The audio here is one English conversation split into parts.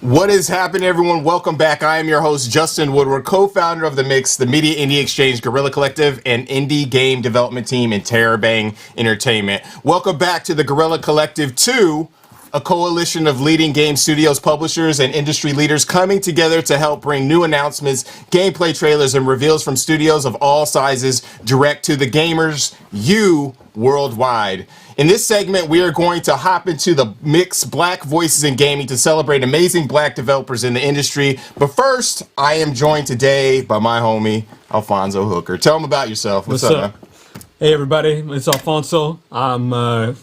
What is happening, everyone? Welcome back. I am your host, Justin Woodward, co-founder of The Mix, the Media Indie Exchange, Guerrilla Collective, and indie game development team in Terabang Entertainment. Welcome back to the Guerrilla Collective 2, a coalition of leading game studios, publishers, and industry leaders coming together to help bring new announcements, gameplay trailers, and reveals from studios of all sizes direct to the gamers, you, worldwide. In this segment, we are going to hop into the mix Black Voices in Gaming to celebrate amazing Black developers in the industry. But first, I am joined today by my homie, Alfonso Hooker. Tell them about yourself. What's up, man? Hey, everybody. It's Alfonso. I'm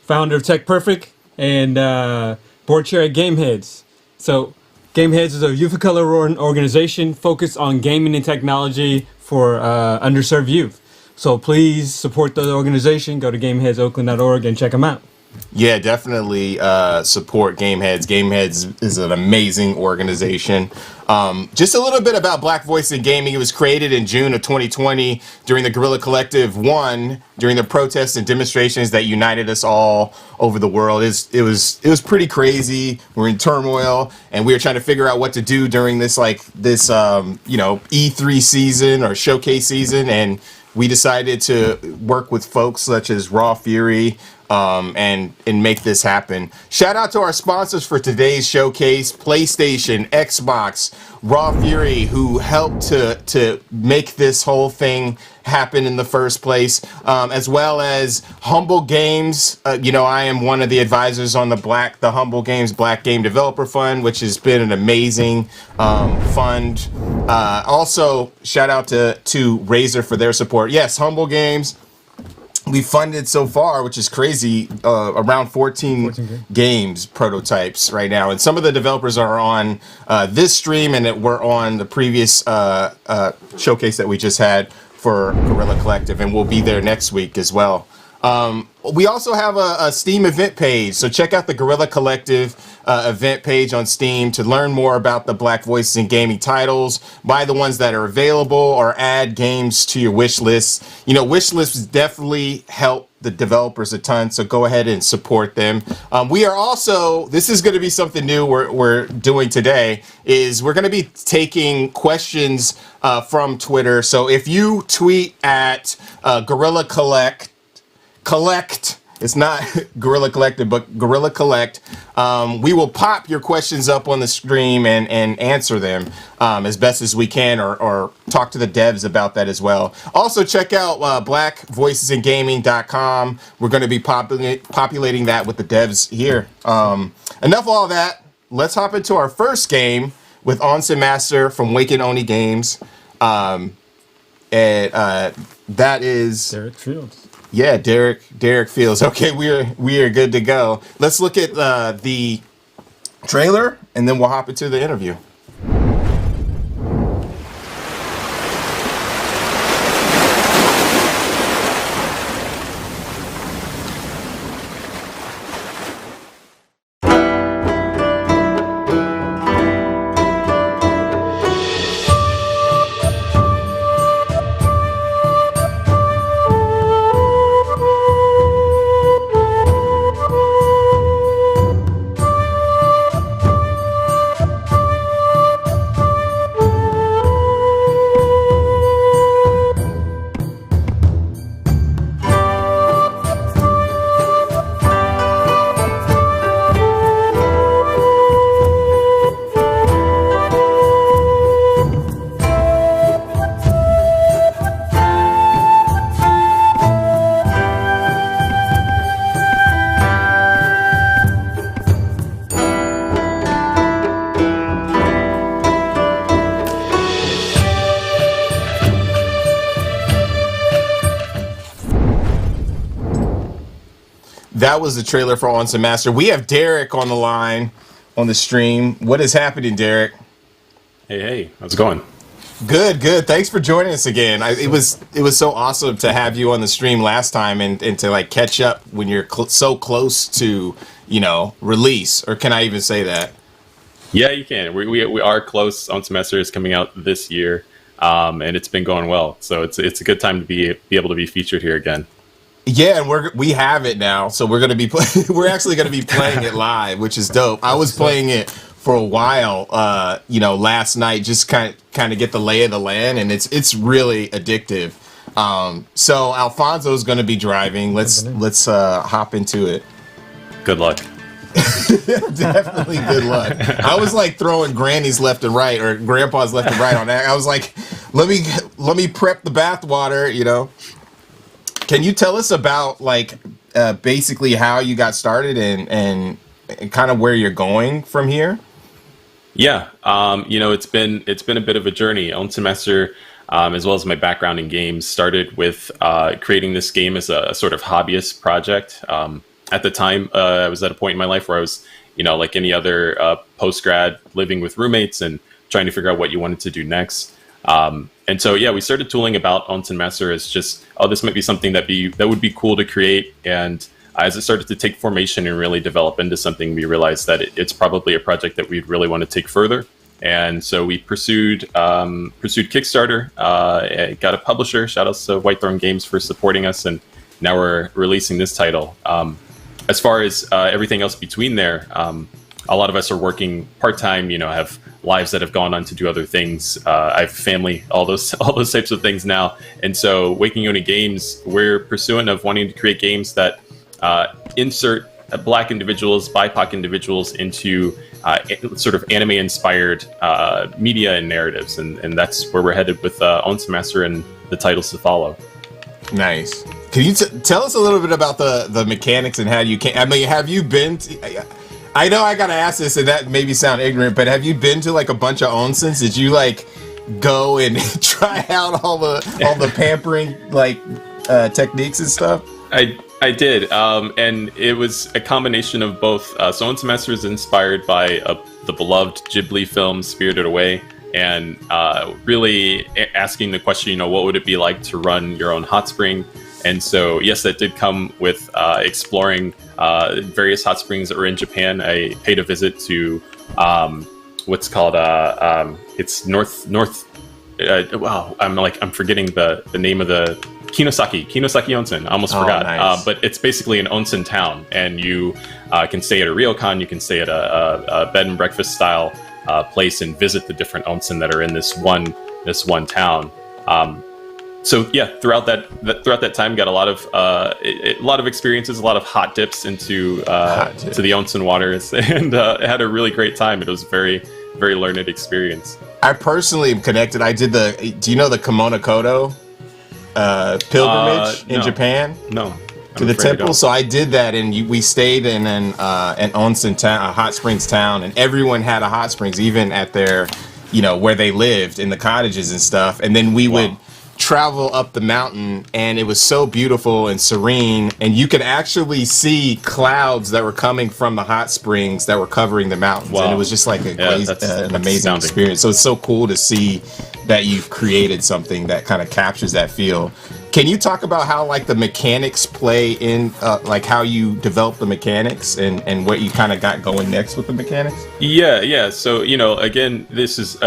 founder of Tech Perfect and board chair at Gameheads. So, Gameheads is a youth of color organization focused on gaming and technology for underserved youth. So please support the organization. Go to GameheadsOakland.org and check them out. Yeah, definitely support Gameheads. Gameheads is an amazing organization. Just a little bit about Black Voice in Gaming. It was created in June of 2020 during the Guerrilla Collective 1, during the protests and demonstrations that united us all over the world. It was pretty crazy. We're in turmoil, and we were trying to figure out what to do during this E3 season or showcase season, and we decided to work with folks such as Raw Fury and make this happen. Shout out to our sponsors for today's showcase: PlayStation, Xbox, Raw Fury, who helped to make this whole thing happen in the first place, as well as Humble Games. I am one of the advisors on the Humble Games Black Game Developer Fund, which has been an amazing fund. Also, shout out to Razer for their support. Yes, Humble Games. We funded so far, which is crazy, around 14 games prototypes right now. And some of the developers are on this stream, and we're on the previous showcase that we just had for Guerrilla Collective, and we'll be there next week as well. We also have a Steam event page, so check out the Guerrilla Collective event page on Steam to learn more about the Black Voices in Gaming titles, buy the ones that are available, or add games to your wish list. Wish lists definitely help the developers a ton, so go ahead and support them. We are also, this is going to be something new we're doing today, is we're going to be taking questions from Twitter. So if you tweet at Guerrilla Collect, it's not Guerrilla Collective, but Guerrilla Collect, we will pop your questions up on the stream and answer them as best as we can, or talk to the devs about that as well. Also, check out blackvoicesingaming.com. We're going to be populating that with the devs here. Enough of all that. Let's hop into our first game with Onsen Master from Waken Oni Games. And that is Derek Fields. Yeah, Derek Fields. Okay, we are good to go. Let's look at the trailer, and then we'll hop into the interview. That was the trailer for Onsen Master. We have Derek on the line on the stream. What is happening, Derek? Hey, how's it going? Good. Thanks for joining us again. It was so awesome to have you on the stream last time and to catch up when you're so close to release. Or can I even say that? Yeah, you can. We are close. On Semester is coming out this year, and it's been going well. So it's a good time to be able to be featured here again. Yeah, and we have it now, so we're actually gonna be playing it live, which is dope. I was playing it for a while, last night, just kind of get the lay of the land, and it's really addictive. So Alfonso's going to be driving. Let's hop into it. Good luck. Definitely good luck. I was like throwing grannies left and right, or grandpas left and right on that. I was like, let me prep the bathwater, Can you tell us about basically how you got started and kind of where you're going from here? Yeah, it's been a bit of a journey. Own Semester, as well as my background in games, started with creating this game as a sort of hobbyist project. At the time, I was at a point in my life where I was, like any other post-grad, living with roommates and trying to figure out what you wanted to do next. And so, we started tooling about Own Semester as just, this might be something that would be cool to create. And as it started to take formation and really develop into something, we realized that it's probably a project that we'd really want to take further. And so we pursued Kickstarter, got a publisher. Shout outs to Whitethorn Games for supporting us, and now we're releasing this title. As far as everything else between there, a lot of us are working part-time, have lives that have gone on to do other things. I have family, all those types of things now. And so Waking Oni Games, we're pursuant of wanting to create games that insert Black individuals, BIPOC individuals into sort of anime-inspired media and narratives. And that's where we're headed with Own Semester and the titles to follow. Nice. Can you tell us a little bit about the mechanics and how you can? I mean, have you been? I know I gotta ask this, and that maybe sound ignorant, but have you been to a bunch of onsens? Did you go and try out all the pampering techniques and stuff? I did, and it was a combination of both. So Own Semester is inspired by the beloved Ghibli film Spirited Away. And really asking the question, what would it be like to run your own hot spring? And so, yes, that did come with exploring various hot springs that were in Japan. I paid a visit to what's called it's north. Wow, I'm forgetting the name of the Kinosaki Onsen. I almost forgot. Nice. But it's basically an onsen town, and you can stay at a ryokan. You can stay at a bed and breakfast style place and visit the different onsen that are in this one town. So throughout that time, got a lot of experiences, a lot of hot dips into to the onsen waters, and had a really great time. It was a very, very learned experience. I personally am connected. I did do you know the Kimono Kodo pilgrimage in Japan? No. To the temple, so I did that, and we stayed in an onsen town, a hot springs town, and everyone had a hot springs, even at their, where they lived in the cottages and stuff. And then we would travel up the mountain, and it was so beautiful and serene, and you could actually see clouds that were coming from the hot springs that were covering the mountains, and it was just like an amazing experience. So it's so cool to see that you've created something that kind of captures that feel. Can you talk about how the mechanics play in, how you develop the mechanics and what you kind of got going next with the mechanics? Yeah. So, again, this is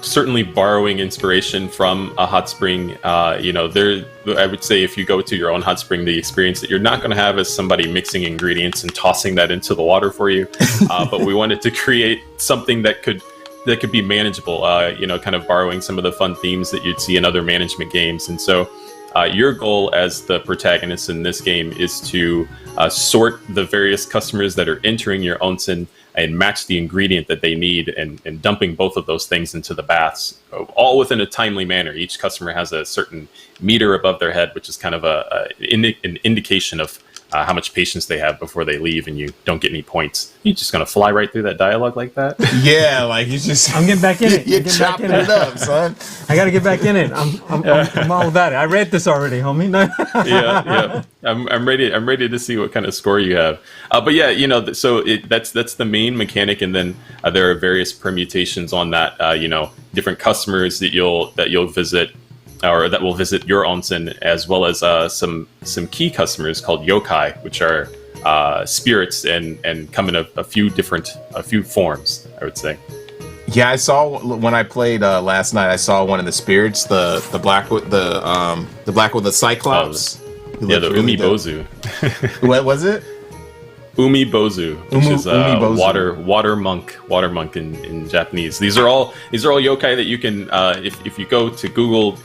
certainly borrowing inspiration from a hot spring. I would say if you go to your own hot spring, the experience that you're not going to have is somebody mixing ingredients and tossing that into the water for you. But we wanted to create something that could be manageable, kind of borrowing some of the fun themes that you'd see in other management games. And so your goal as the protagonist in this game is to sort the various customers that are entering your onsen and match the ingredient that they need, and dumping both of those things into the baths, all within a timely manner. Each customer has a certain meter above their head, which is kind of an indication of how much patience they have before they leave, and you don't get any points. You're just gonna fly right through that dialogue like that? Yeah, you just... I'm getting back in it. You're chopping it up, son. I gotta get back in it. I'm all about it. I read this already, homie. Yeah. I'm ready to see what kind of score you have. But yeah, so that's the main mechanic, and then there are various permutations on that. Different customers that you'll visit, or that will visit your onsen, as well as some key customers called yokai, which are spirits and come in a few forms, I would say. Yeah, I saw when I played last night. I saw one of the spirits, the black with the Cyclops. The Umibozu. What was it? Umibozu, which is Umibozu. water monk in Japanese. These are all yokai that you can if you go to Google,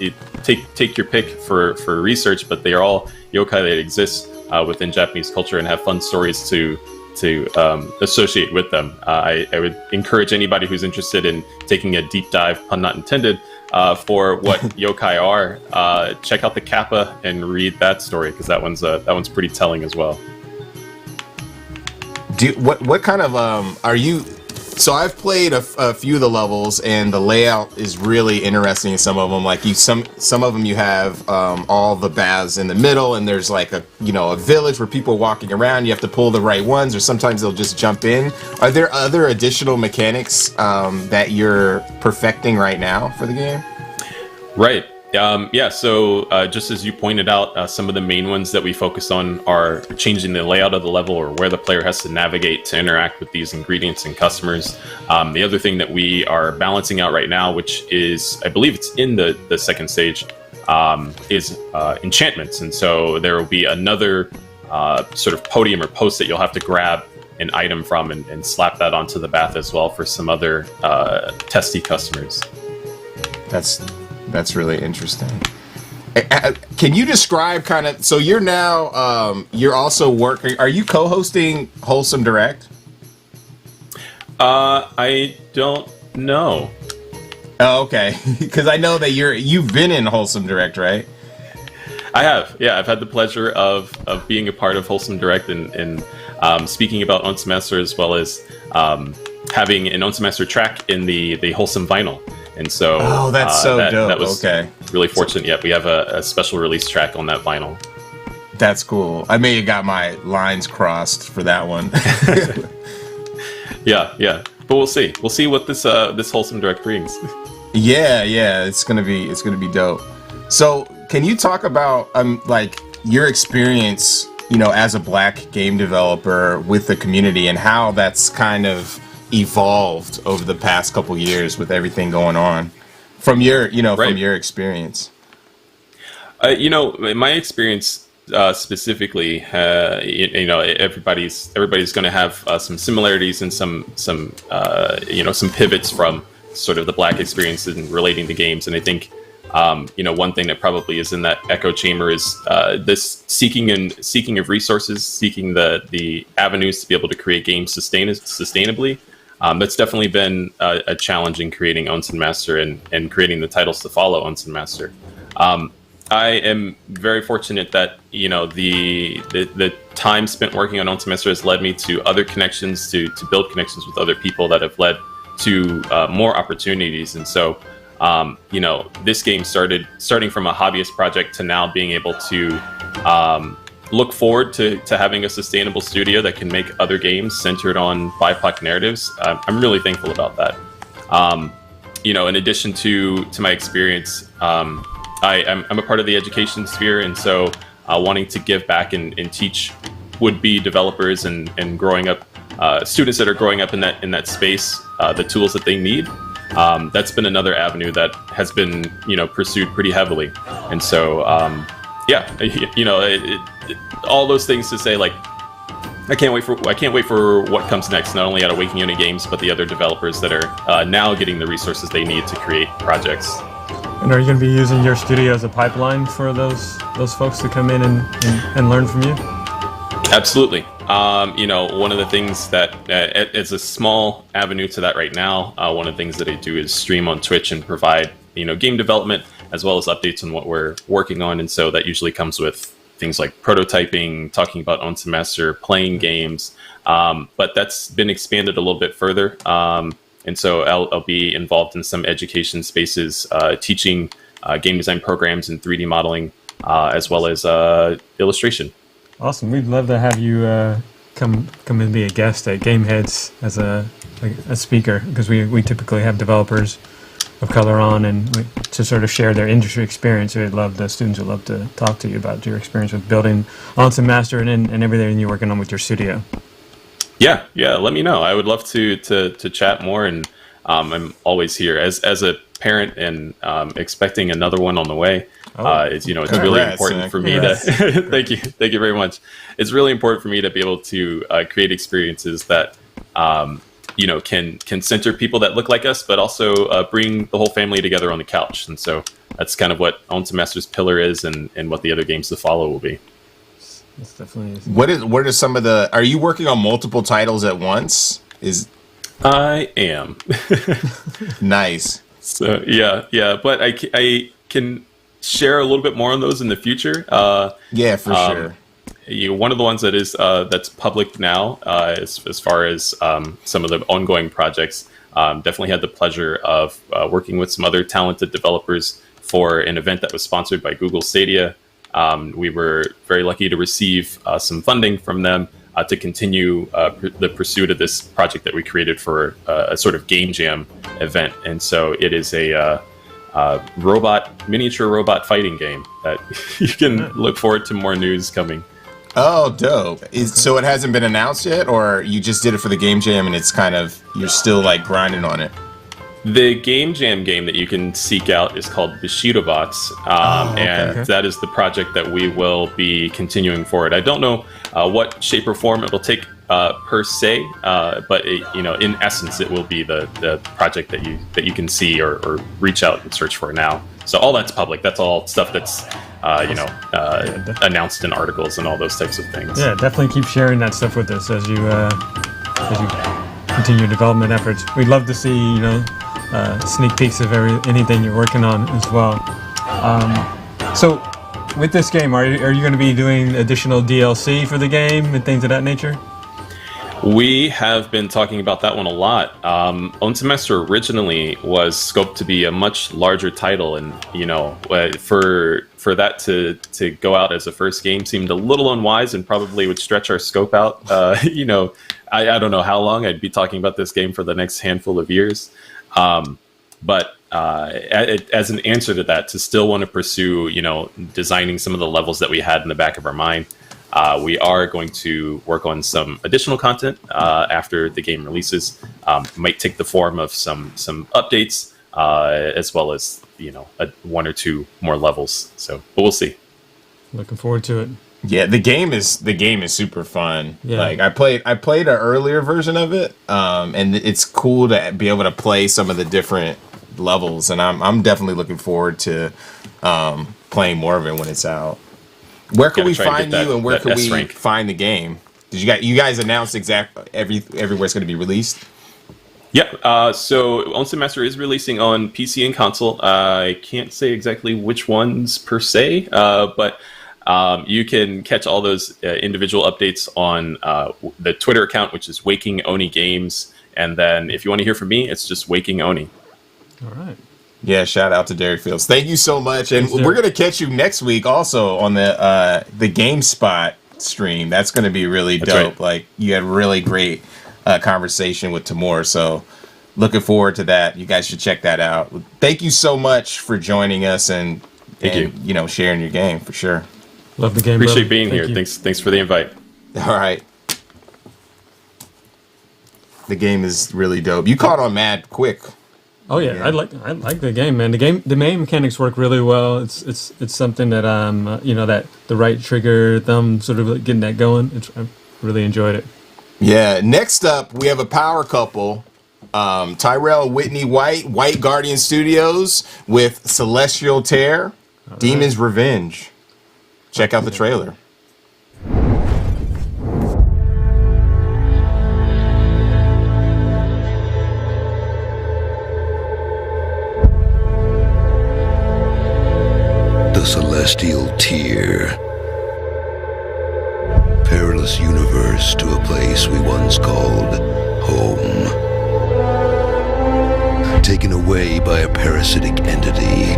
take your pick for research, but they are all yokai that exist within Japanese culture and have fun stories to associate with them. I would encourage anybody who's interested in taking a deep dive, pun not intended, for what yokai are. Check out the Kappa and read that story, because that one's pretty telling as well. What kind of are you? So I've played a few of the levels, and the layout is really interesting in some of them. Like some of them you have all the baths in the middle, and there's like a village where people are walking around. You have to pull the right ones, or sometimes they'll just jump in. Are there other additional mechanics that you're perfecting right now for the game? Right. So just as you pointed out, some of the main ones that we focus on are changing the layout of the level, or where the player has to navigate to interact with these ingredients and customers. The other thing that we are balancing out right now, which is, I believe it's in the second stage, is enchantments. And so there will be another sort of podium or post that you'll have to grab an item from and slap that onto the bath as well for some other testy customers. That's really interesting. Can you describe kind of, so you're now, you're also working, are you co-hosting Wholesome Direct? I don't know. Oh, okay. Because I know that you've been in Wholesome Direct, right? I have, yeah. I've had the pleasure of being a part of Wholesome Direct and speaking about Once Master, as well as having an Once Master track in the Wholesome vinyl. And so, that's so dope. That was really fortunate. Yeah, we have a special release track on that vinyl. That's cool. I may have got my lines crossed for that one. Yeah. But we'll see. We'll see what this Wholesome Direct brings. Yeah. It's gonna be dope. So, can you talk about like your experience, as a Black game developer with the community, and how that's kind of evolved over the past couple years with everything going on from your from your experience? My experience specifically, everybody's going to have some similarities and some pivots from sort of the Black experience in relating to games. And I think one thing that probably is in that echo chamber is this seeking of resources, seeking the avenues to be able to create games sustainably. That's definitely been a challenge in creating Onsen Master and creating the titles to follow Onsen Master. I am very fortunate that the time spent working on Onsen Master has led me to other connections, to build connections with other people that have led to more opportunities. And so this game starting from a hobbyist project to now being able to look forward to having a sustainable studio that can make other games centered on BIPOC narratives. I'm really thankful about that. In addition to my experience, I'm a part of the education sphere, and so wanting to give back and teach would-be developers and growing up students that are growing up in that space the tools that they need. That's been another avenue that has been pursued pretty heavily, and so all those things to say, like, I can't wait for what comes next, not only at Awakening Unit Games, but the other developers that are now getting the resources they need to create projects. And are you going to be using your studio as a pipeline for those folks to come in and learn from you? Absolutely. One of the things that is a small avenue to that right now, one of the things that I do is stream on Twitch and provide game development as well as updates on what we're working on. And so that usually comes with things like prototyping, talking about Onsen Master, playing games. But that's been expanded a little bit further. And so I'll be involved in some education spaces, teaching game design programs and 3D modeling, as well as illustration. Awesome. We'd love to have you come and be a guest at Gameheads as a speaker, because we typically have developers of color on, and to sort of share their industry experience. The students would love to talk to you about your experience with building Onsen Master and everything you're working on with your studio. Yeah, let me know. I would love to chat more, and I'm always here as a parent and expecting another one on the way. It's it's really important for me to thank you very much. It's really important for me to be able to create experiences that can center people that look like us, but also bring the whole family together on the couch. And so that's kind of what Own Semester's pillar is, and what the other games to follow will be. It's definitely. What are some of the? Are you working on multiple titles at once? I am. Nice. So yeah, but I can share a little bit more on those in the future. Yeah, for sure. One of the ones that is that's public now, as far as some of the ongoing projects, definitely had the pleasure of working with some other talented developers for an event that was sponsored by Google Stadia. We were very lucky to receive some funding from them to continue the pursuit of this project that we created for a sort of game jam event. And so it is a miniature robot fighting game that you can look forward to more news coming. Oh, dope. So it hasn't been announced yet, or you just did it for the game jam and it's kind of, you're still like grinding on it? The game jam game that you can seek out is called Bushido Bots, and that is the project that we will be continuing forward. I don't know what shape or form it will take per se, but in essence, it will be the project that you can see or reach out and search for now. So all that's public. That's all stuff that's announced in articles and all those types of things. Yeah, definitely keep sharing that stuff with us as you continue your development efforts. We'd love to see sneak peeks of anything you're working on as well. So with this game, are you going to be doing additional DLC for the game and things of that nature? We have been talking about that one a lot. Own Semester originally was scoped to be a much larger title, and for that to go out as a first game seemed a little unwise and probably would stretch our scope out. I don't know how long I'd be talking about this game for the next handful of years. But as an answer to that, to still want to pursue, designing some of the levels that we had in the back of our mind, we are going to work on some additional content after the game releases. Might take the form of some updates, as well as one or two more levels. So, but we'll see. Looking forward to it. Yeah, the game is super fun. Yeah. Like I played an earlier version of it, and it's cool to be able to play some of the different levels, and I'm definitely looking forward to playing more of it when it's out. Where can we find you, and where can we find the game? Did you guys announce exactly everywhere it's going to be released? Yeah, so Own Semester is releasing on PC and console. I can't say exactly which ones per se, but you can catch all those individual updates on the Twitter account, which is Waking Oni Games. And then if you want to hear from me, it's just Waking Oni. All right. Yeah, shout out to Derek Fields. Thank you so much. And we're going to catch you next week also on the GameSpot stream. That's going to be really dope. Right. Like, you had a really great conversation with Timur. So looking forward to that. You guys should check that out. Thank you so much for joining us and sharing your game for sure. Love the game. Appreciate being here. Thanks for the invite. All right. The game is really dope. You caught on mad quick. Oh yeah, I like the game, man. The main mechanics work really well. It's something that that the right trigger thumb sort of getting that going. I really enjoyed it. Yeah. Next up, we have a power couple. Tyrell Whitney White Guardian Studios with Celestial Tear, Demon's Revenge. Check out the trailer. The Celestial Tear. Perilous universe to a place we once called home. Taken away by a parasitic entity,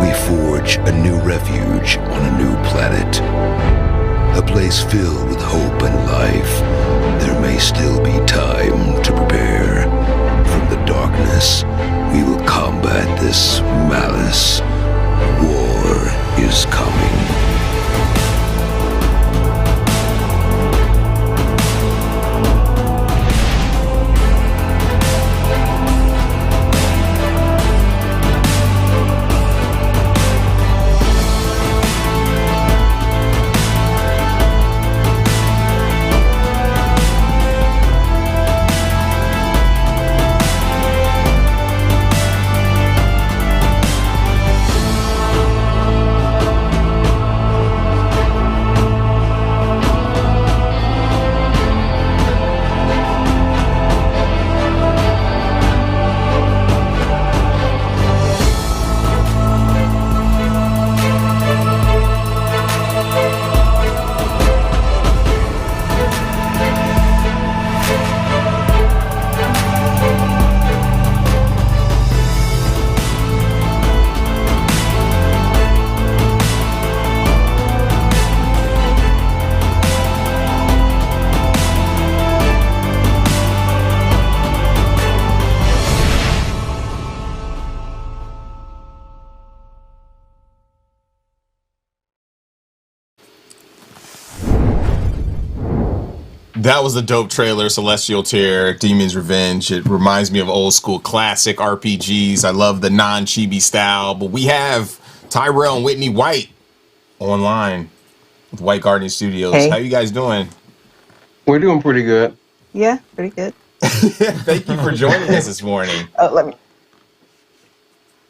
we forge a new refuge on a new planet. A place filled with hope and life. There may still be time to prepare. From the darkness, we will combat this malice. War is coming. That was a dope trailer, Celestial Tier, Demon's Revenge. It reminds me of old school classic RPGs. I love the non-chibi style. But we have Tyrell and Whitney White online with White Guardian Studios. How Hey. you guys doing? We're doing pretty good. Yeah, pretty good. Thank you for joining us this morning. Let me.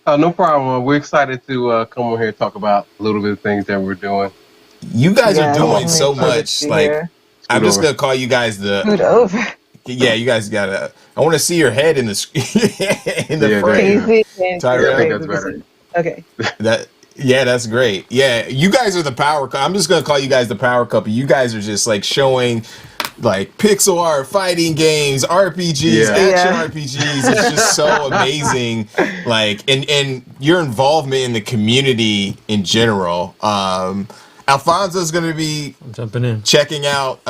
No problem. We're excited to come on here and talk about a little bit of things that we're doing. You guys Yeah, are doing definitely so excited much. to be Like, here. I'm just over. gonna call you guys the. Scoot over. Yeah, you guys gotta. I want to see your head in the in the Yeah, frame. Can you see it? Tyrell? I think that's better. Okay. That yeah, that's great. Yeah, you guys are the power. I'm just gonna call you guys the power couple. You guys are just like showing like pixel art, fighting games, RPGs, Yeah. action Yeah. RPGs. It's just so amazing. Like and your involvement in the community in general. Alfonso's gonna be I'm jumping in. checking out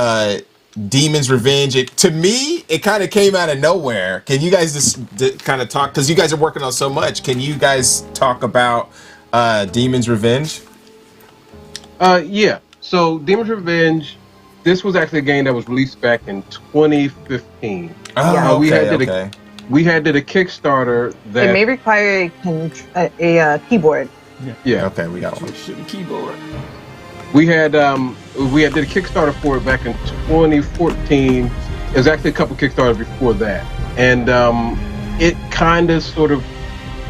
Demon's Revenge. To me, it kind of came out of nowhere. Can you guys just kind of talk, because you guys are working on so much, can you guys talk about Demon's Revenge? Yeah. So Demon's Revenge, this was actually a game that was released back in 2015. Oh, Yeah. we okay, had did okay. We had did a Kickstarter that It may require a keyboard. yeah. Okay, we got one. Shitty keyboard. We had did a Kickstarter for it back in 2014. It was actually a couple Kickstarters before that, and it kind of sort of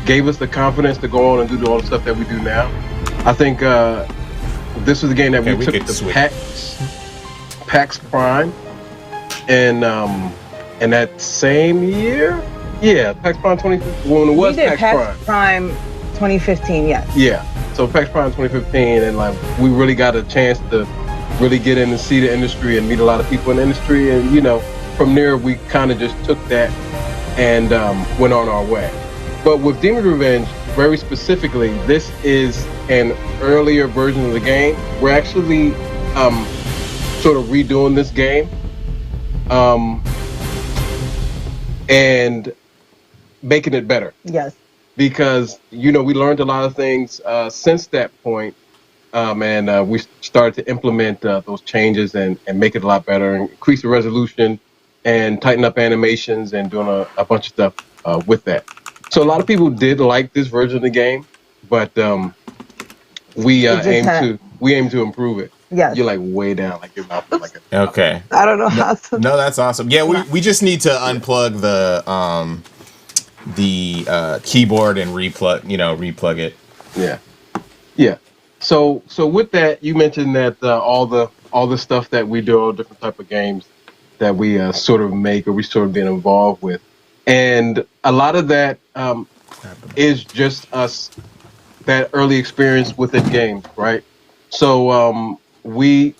gave us the confidence to go on and do all the stuff that we do now. I think this was a game that Okay, we we took could to switch. PAX Prime, and that same year, yeah, PAX Prime 2015 when it was We did PAX Prime. PAX Prime 2015, yes. Yeah. So PAX Prime 2015, and like we really got a chance to really get in and see the industry and meet a lot of people in the industry, and from there we kind of just took that and went on our way. But with Demon's Revenge, very specifically, this is an earlier version of the game. We're actually sort of redoing this game and making it better. Yes. Because we learned a lot of things since that point, and we started to implement those changes and make it a lot better, and increase the resolution, and tighten up animations, and doing a bunch of stuff with that. So a lot of people did like this version of the game, but we aim to improve it. Yes. You're like way down, like your mouth is like a Okay. I don't know how to. No, that's awesome. Yeah, we just need to unplug the keyboard and replug it. Yeah. So with that, you mentioned that all the stuff that we do, all different type of games that we sort of make or we sort of been involved with, and a lot of that is just us, that early experience within games, right? So we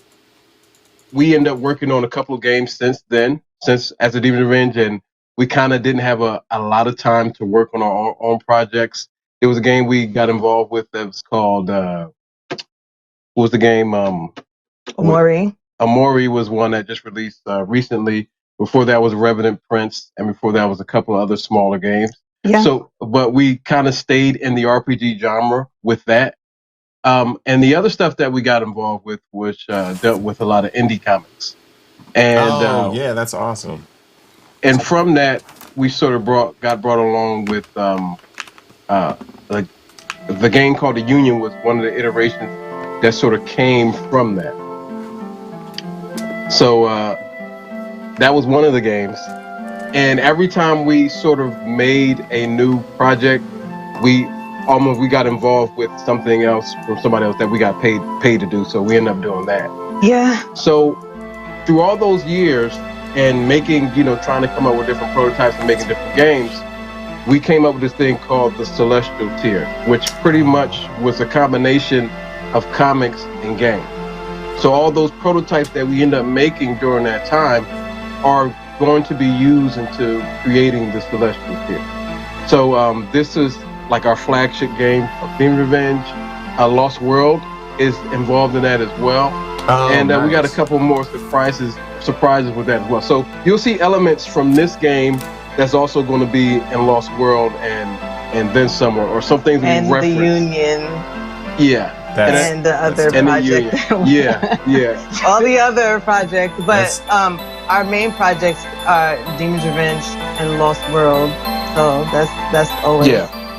end up working on a couple of games since as a Demon's Revenge, and we kind of didn't have a lot of time to work on our own projects. There was a game we got involved with that was called what was the game? Maury. Amori was one that just released recently. Before that was Revenant Prince, and before that was a couple of other smaller games. Yeah. So, but we kind of stayed in the RPG genre with that. And the other stuff that we got involved with was dealt with a lot of indie comics. And yeah, that's awesome. and from that we sort of got brought along with the game called The Union was one of the iterations that sort of came from that. So that was one of the games, and every time we sort of made a new project, we got involved with something else from somebody else that we got paid to do, so we ended up doing that. Yeah. So through all those years and making, trying to come up with different prototypes and making different games, we came up with this thing called the Celestial Tier, which pretty much was a combination of comics and games. So all those prototypes that we end up making during that time are going to be used into creating the Celestial Tier. So this is like our flagship game of Demon's Revenge. Lost World is involved in that as well. And we got a couple more surprises with that as well. So you'll see elements from this game that's also going to be in Lost World and then somewhere, or some things we And reference. the Union. Yeah. That's- and the other And the project. union. Yeah. All the other projects, but That's- our main projects are Demon's Revenge and Lost World. So that's always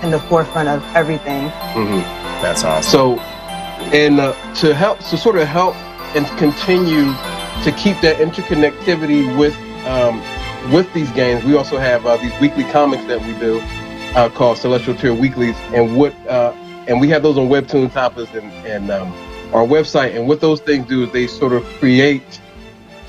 in the forefront of everything. hmm That's awesome. So, and to sort of help and continue to keep that interconnectivity with these games, we also have these weekly comics that we do called Celestial Tier Weeklies, and we have those on Webtoon, Tapas, and our website. And what those things do is they sort of create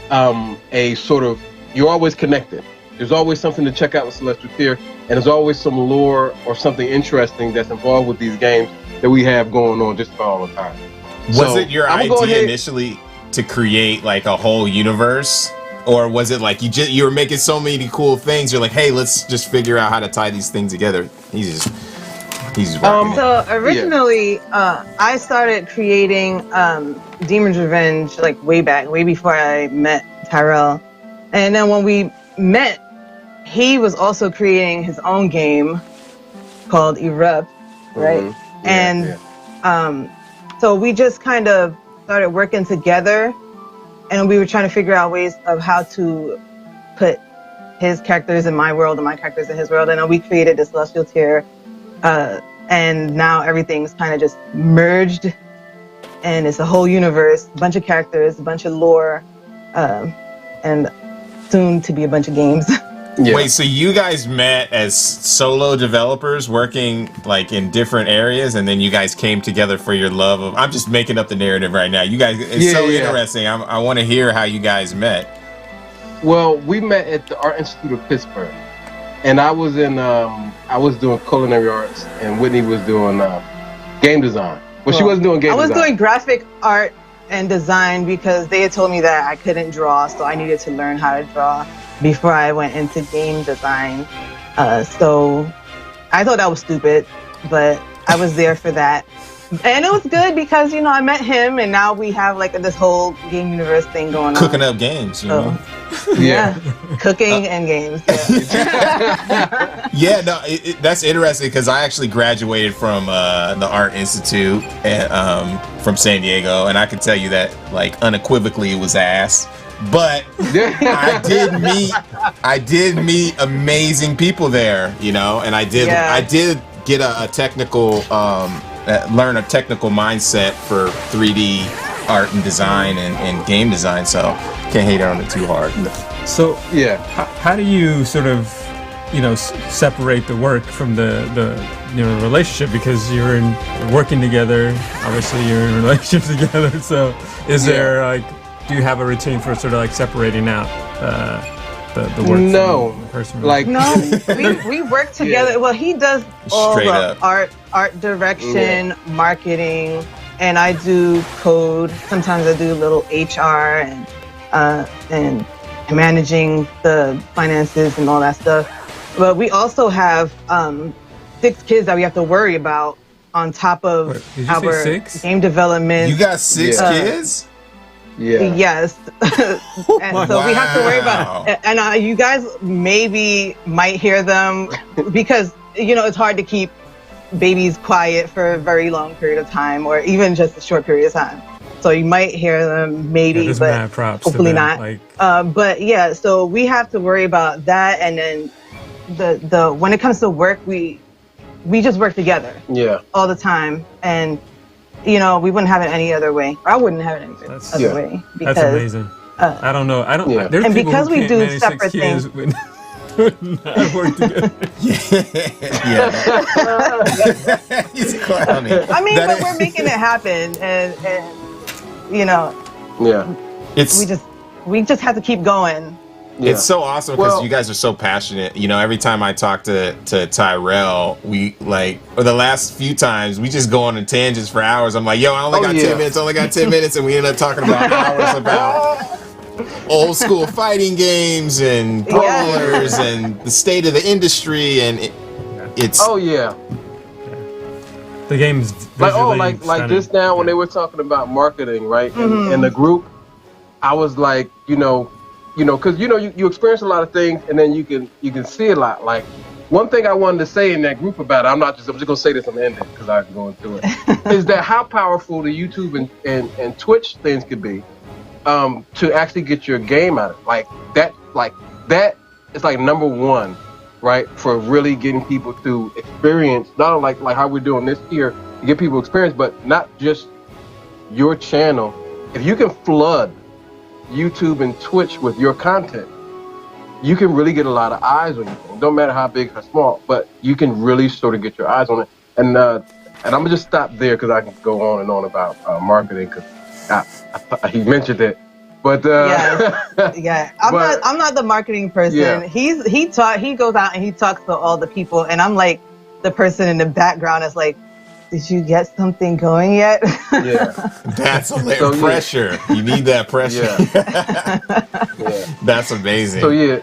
a sort of, you're always connected. There's always something to check out with Celestial Tier, and there's always some lore or something interesting that's involved with these games that we have going on just about all the time. Was it your idea initially to create like a whole universe, or was it like you were making so many cool things? You're like, hey, let's just figure out how to tie these things together. He's rocking it. So originally, I started creating Demon's Revenge like way before I met Tyrell, and then when we met, he was also creating his own game called Erupt, right? Mm-hmm. And so we just kind of started working together, and we were trying to figure out ways of how to put his characters in my world and my characters in his world, and then we created the Celestial Tier, and now everything's kind of just merged, and it's a whole universe, a bunch of characters, a bunch of lore, and soon to be a bunch of games. Yeah. Wait, so you guys met as solo developers working like in different areas, and then you guys came together for your love of, I'm just making up the narrative right now. You guys, it's so interesting. I want to hear how you guys met. Well, we met at the Art Institute of Pittsburgh, and I was doing culinary arts, and Whitney was doing game design. Well, she wasn't doing game design. I was doing graphic art and design because they had told me that I couldn't draw, so I needed to learn how to draw before I went into game design. So I thought that was stupid, but I was there for that. And it was good because, I met him, and now we have like this whole game universe thing going on. Cooking up games, you know? Yeah. Cooking and games. Yeah, Yeah, no, that's interesting because I actually graduated from the Art Institute from San Diego, and I can tell you that like unequivocally it was ass. But I did meet amazing people there, and I did get a technical learn a technical mindset for 3D art and design and game design, so can't hate on it too hard. So how do you sort of separate the work from the relationship, because you're working together, obviously you're in a relationship together, so is there like, do you have a routine for sort of like separating out the work from the personal? Like no, we work together. Yeah. Well, he does all Straight the up. art direction, marketing, and I do code. Sometimes I do a little HR and managing the finances and all that stuff. But we also have 6 kids that we have to worry about on top of our game development. You got 6 kids? Yeah. Yes. And so we have to worry about, and you guys might hear them because, it's hard to keep babies quiet for a very long period of time, or even just a short period of time. So you might hear them but hopefully not. But yeah, so we have to worry about that. And then the when it comes to work, we just work together all the time. And we wouldn't have it any other way. Or I wouldn't have it any other way. Because, that's amazing. I don't know. There's and people because who we can't do manage separate 6 kids things. with not work together. He's clowning. I mean, but we're making it happen, and we just have to keep going. Yeah. It's so awesome because you guys are so passionate. Every time I talk to Tyrell, we or the last few times, we just go on tangents for hours. I'm like, yo, I only got 10 minutes, and we end up talking about hours about old school fighting games and brawlers and the state of the industry, and it's the game's like just now when they were talking about marketing, right? In the group, I was like, because you experience a lot of things, and then you can see a lot. Like one thing I wanted to say in that group about it, I'm just gonna say this on the end because I can go into it, is that how powerful the YouTube and Twitch things could be, to actually get your game out of it. Like that is like number one, right? For really getting people to experience, not only like how we're doing this here to get people experience, but not just your channel. If you can flood YouTube and Twitch with your content, you can really get a lot of eyes on you. Don't matter how big or small, but you can really sort of get your eyes on it. And I'm gonna just stop there because I can go on and on about marketing because he mentioned it. But yeah. I'm not the marketing person. Yeah. He goes out and he talks to all the people, and I'm like the person in the background is like, did you get something going yet? Yeah. That's pressure. You need that pressure. Yeah. That's amazing. So yes,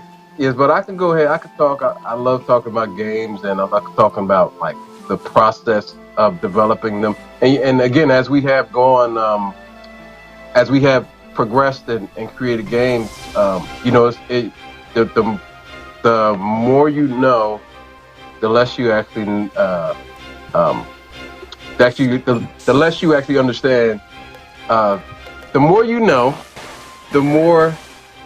but I can go ahead. I can talk. I love talking about games, and I like talking about like the process of developing them. And again, as we have gone, as we have progressed and created games, the more you know, the less you actually the less you actually understand. The more you know, the more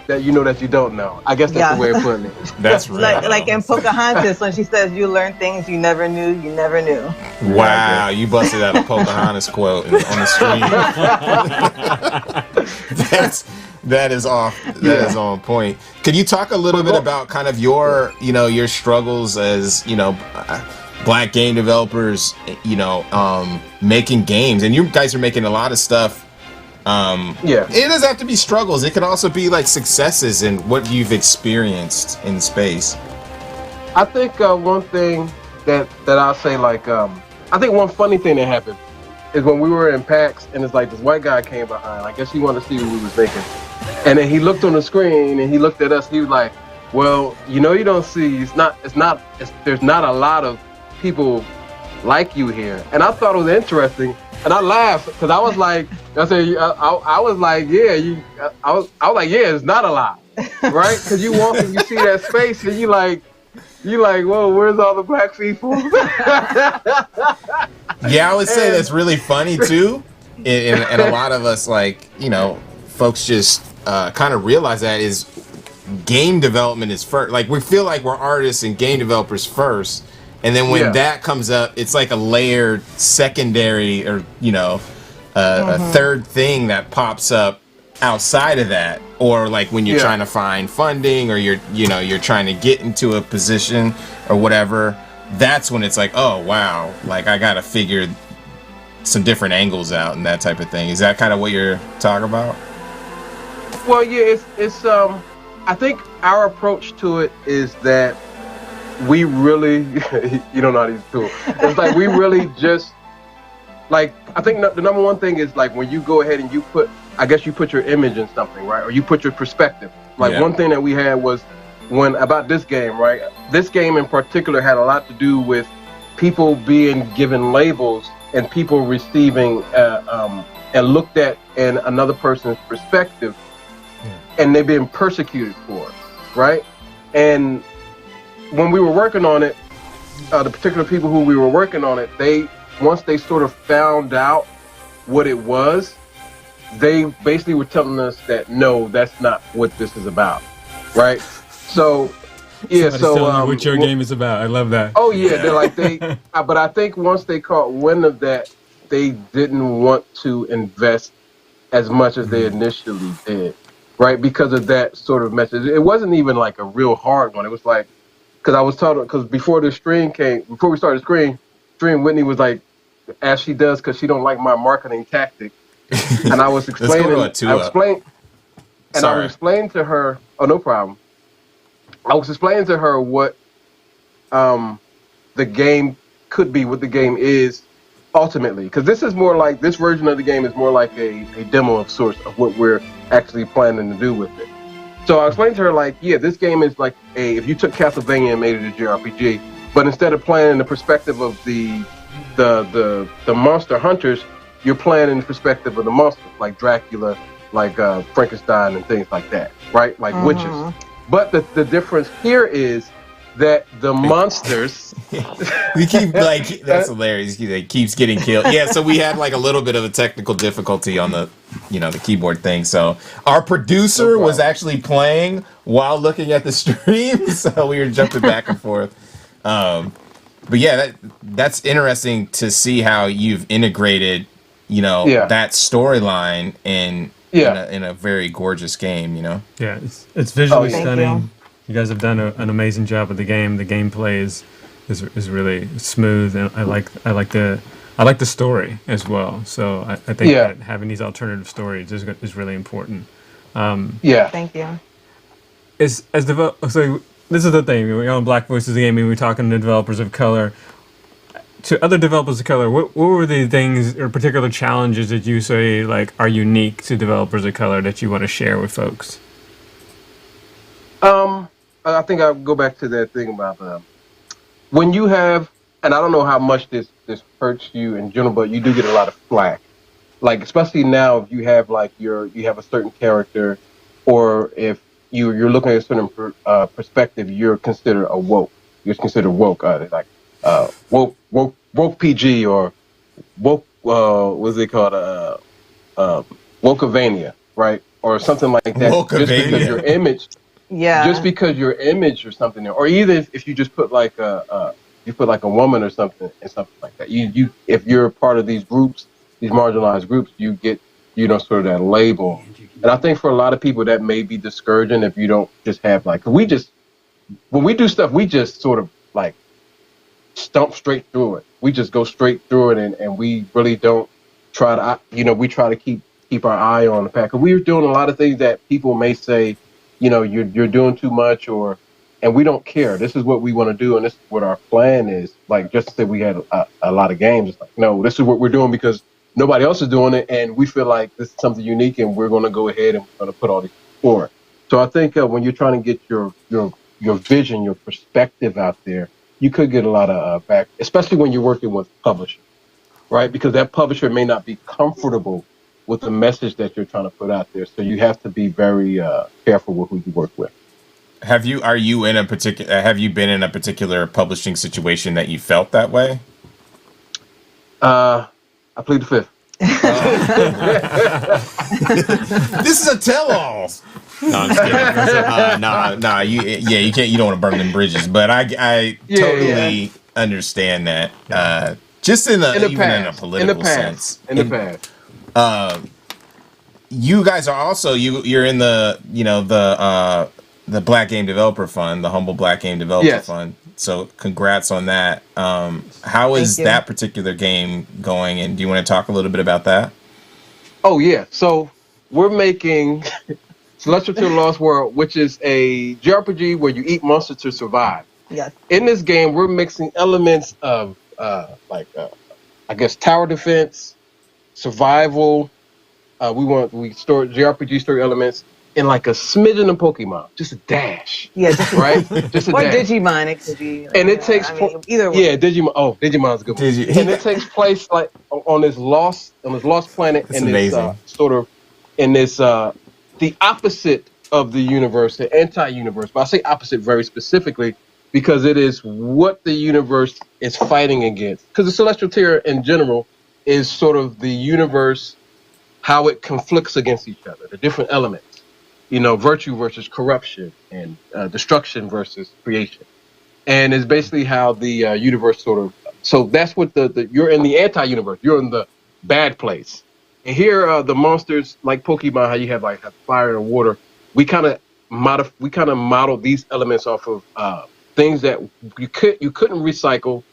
that you know that you don't know. I guess that's the way of putting it. That's right. Like in Pocahontas when she says, "You learn things you never knew, you never knew." Wow, you busted out a Pocahontas quote on the stream. That is off. That is on point. Could you talk a little bit about kind of your struggles as Black game developers, making games, and you guys are making a lot of stuff. It doesn't have to be struggles. It could also be like successes and what you've experienced in space. I think one thing that I'll say, like, I think one funny thing that happened is when we were in PAX, and it's like this white guy came behind. I guess he wanted to see what we was making, and then he looked on the screen and he looked at us. He was like, "Well, you don't see. There's not a lot of people like you here." And I thought it was interesting. And I laughed because I was like, I was like, it's not a lot, right? Because you walk and you see that space and you like, whoa, where's all the Black people? Yeah, I would say that's really funny too, and a lot of us, like, folks just kind of realize that is game development is first. Like, we feel like we're artists and game developers first. And then when that comes up, it's like a layered secondary or, a third thing that pops up outside of that. Or like when you're trying to find funding or you're trying to get into a position or whatever, that's when it's like, oh, wow, like I got to figure some different angles out and that type of thing. Is that kind of what you're talking about? Well, yeah, it's I think our approach to it is that we really, you don't know how to use the tool. It's like we really just, like, I think the number one thing is like when you go ahead and you put your image in something, right? Or you put your perspective. Like one thing that we had was about this game, right? This game in particular had a lot to do with people being given labels and people receiving and looked at in another person's perspective, and they're being persecuted for it, right? And when we were working on it, the particular people who we were working on it, once they sort of found out what it was, they basically were telling us that no, that's not what this is about, right? So, yeah. Somebody's telling you what your game is about. I love that. Oh yeah, they're like but I think once they caught wind of that, they didn't want to invest as much as they initially did, right? Because of that sort of message. It wasn't even like a real hard one. It was like, because I was told, because before we started the stream, Whitney was like, as she does, because she don't like my marketing tactic. And I was explaining, I was explaining to her, oh, no problem. I was explaining to her what the game could be, what the game is ultimately. Because this version of the game is more like a demo of sorts of what we're actually planning to do with it. So I explained to her, like, yeah, this game is like if you took Castlevania and made it a JRPG, but instead of playing in the perspective of the monster hunters, you're playing in the perspective of the monsters, like Dracula, like Frankenstein and things like that, right? Like witches. But the difference here is that the monsters. We keep like that's hilarious. It keeps getting killed. Yeah, so we had like a little bit of a technical difficulty on the the keyboard thing. So our producer was actually playing while looking at the stream, so we were jumping back and forth. But yeah, that's interesting to see how you've integrated, that storyline in a very gorgeous game. Yeah, it's visually Thank stunning. You guys have done an amazing job with the game. The gameplay is really smooth, and I like the story as well. So I think that having these alternative stories is really important. Thank you. So this is the thing. We're on Black Voices Gaming. We're talking to developers of color. To other developers of color, what were the things or particular challenges that you say like are unique to developers of color that you want to share with folks? I think I'll go back to that thing about when you have, and I don't know how much this hurts you in general, but you do get a lot of flack. Like especially now, if you have like you have a certain character, or if you're looking at a certain perspective, you're considered a woke. You're considered woke. Like woke PG or woke. What's it called? Wokeavania, right? Or something like that. Just because your image. Yeah. Just because your image or something there, or either if you just put like a woman or something and something like that. You if you're part of these groups, these marginalized groups, you get sort of that label. And I think for a lot of people that may be discouraging if you don't just have like, 'cause when we do stuff, we just sort of like stump straight through it. We just go straight through it, and we really don't try to we try to keep our eye on the path. 'Cause we're doing a lot of things that people may say, you're doing too much, and we don't care. This is what we want to do, and this is what our plan is. Like just to say we had a lot of games. It's like, no, this is what we're doing because nobody else is doing it, and we feel like this is something unique, and we're going to go ahead and we're going to put all these forward. So I think when you're trying to get your vision, your perspective out there, you could get a lot of back, especially when you're working with publishers, right? Because that publisher may not be comfortable with the message that you're trying to put out there. So you have to be very careful with who you work with. Have you been in a particular publishing situation that you felt that way? I plead the fifth. This is a tell-all. No, I'm just kidding. You can't. You don't want to burn them bridges, but I totally understand that. Just in a political sense. In the past. You guys are also you're in the the Black Game Developer Fund, the Humble Black Game Developer Fund. So congrats on that. How is that particular game going? And do you want to talk a little bit about that? Oh yeah. So we're making Celestial to the Lost World, which is a JRPG where you eat monsters to survive. Yes. In this game, we're mixing elements of I guess tower defense, survival. We store JRPG story elements in like a smidgen of Pokemon, just a dash. Yeah, just right. Just a or dash. Digimon, it could be. And it takes either way. Yeah, Digimon. Oh, Digimon's a good one. And it takes place like on this lost planet. That's in amazing. This sort of in this the opposite of the universe, the anti-universe. But I say opposite very specifically because it is what the universe is fighting against. Because the Celestial Tier in general is sort of the universe, how it conflicts against each other, the different elements, virtue versus corruption and destruction versus creation. And it's basically how the universe so that's what you're in the anti-universe, you're in the bad place. And here, the monsters, like Pokemon, how you have like fire and water, we kind of model these elements off of things that you couldn't recycle,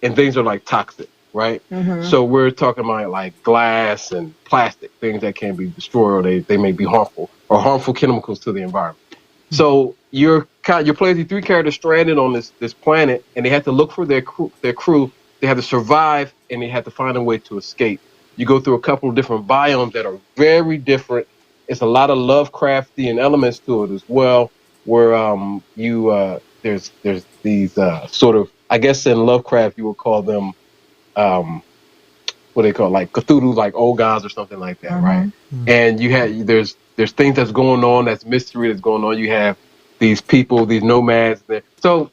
and things are like toxic, right? Mm-hmm. So we're talking about like glass and plastic, things that can be destroyed, or they may be harmful, or harmful chemicals to the environment. Mm-hmm. So you're playing these three characters stranded on this planet, and they have to look for their crew. They have to survive, and they have to find a way to escape. You go through a couple of different biomes that are very different. It's a lot of Lovecraftian elements to it as well, where there's these sort of, I guess in Lovecraft you would call them what they call like Cthulhu, like old gods or something like that, right? Mm-hmm. And there's things that's going on, that's mystery that's going on. You have these people, these nomads there. So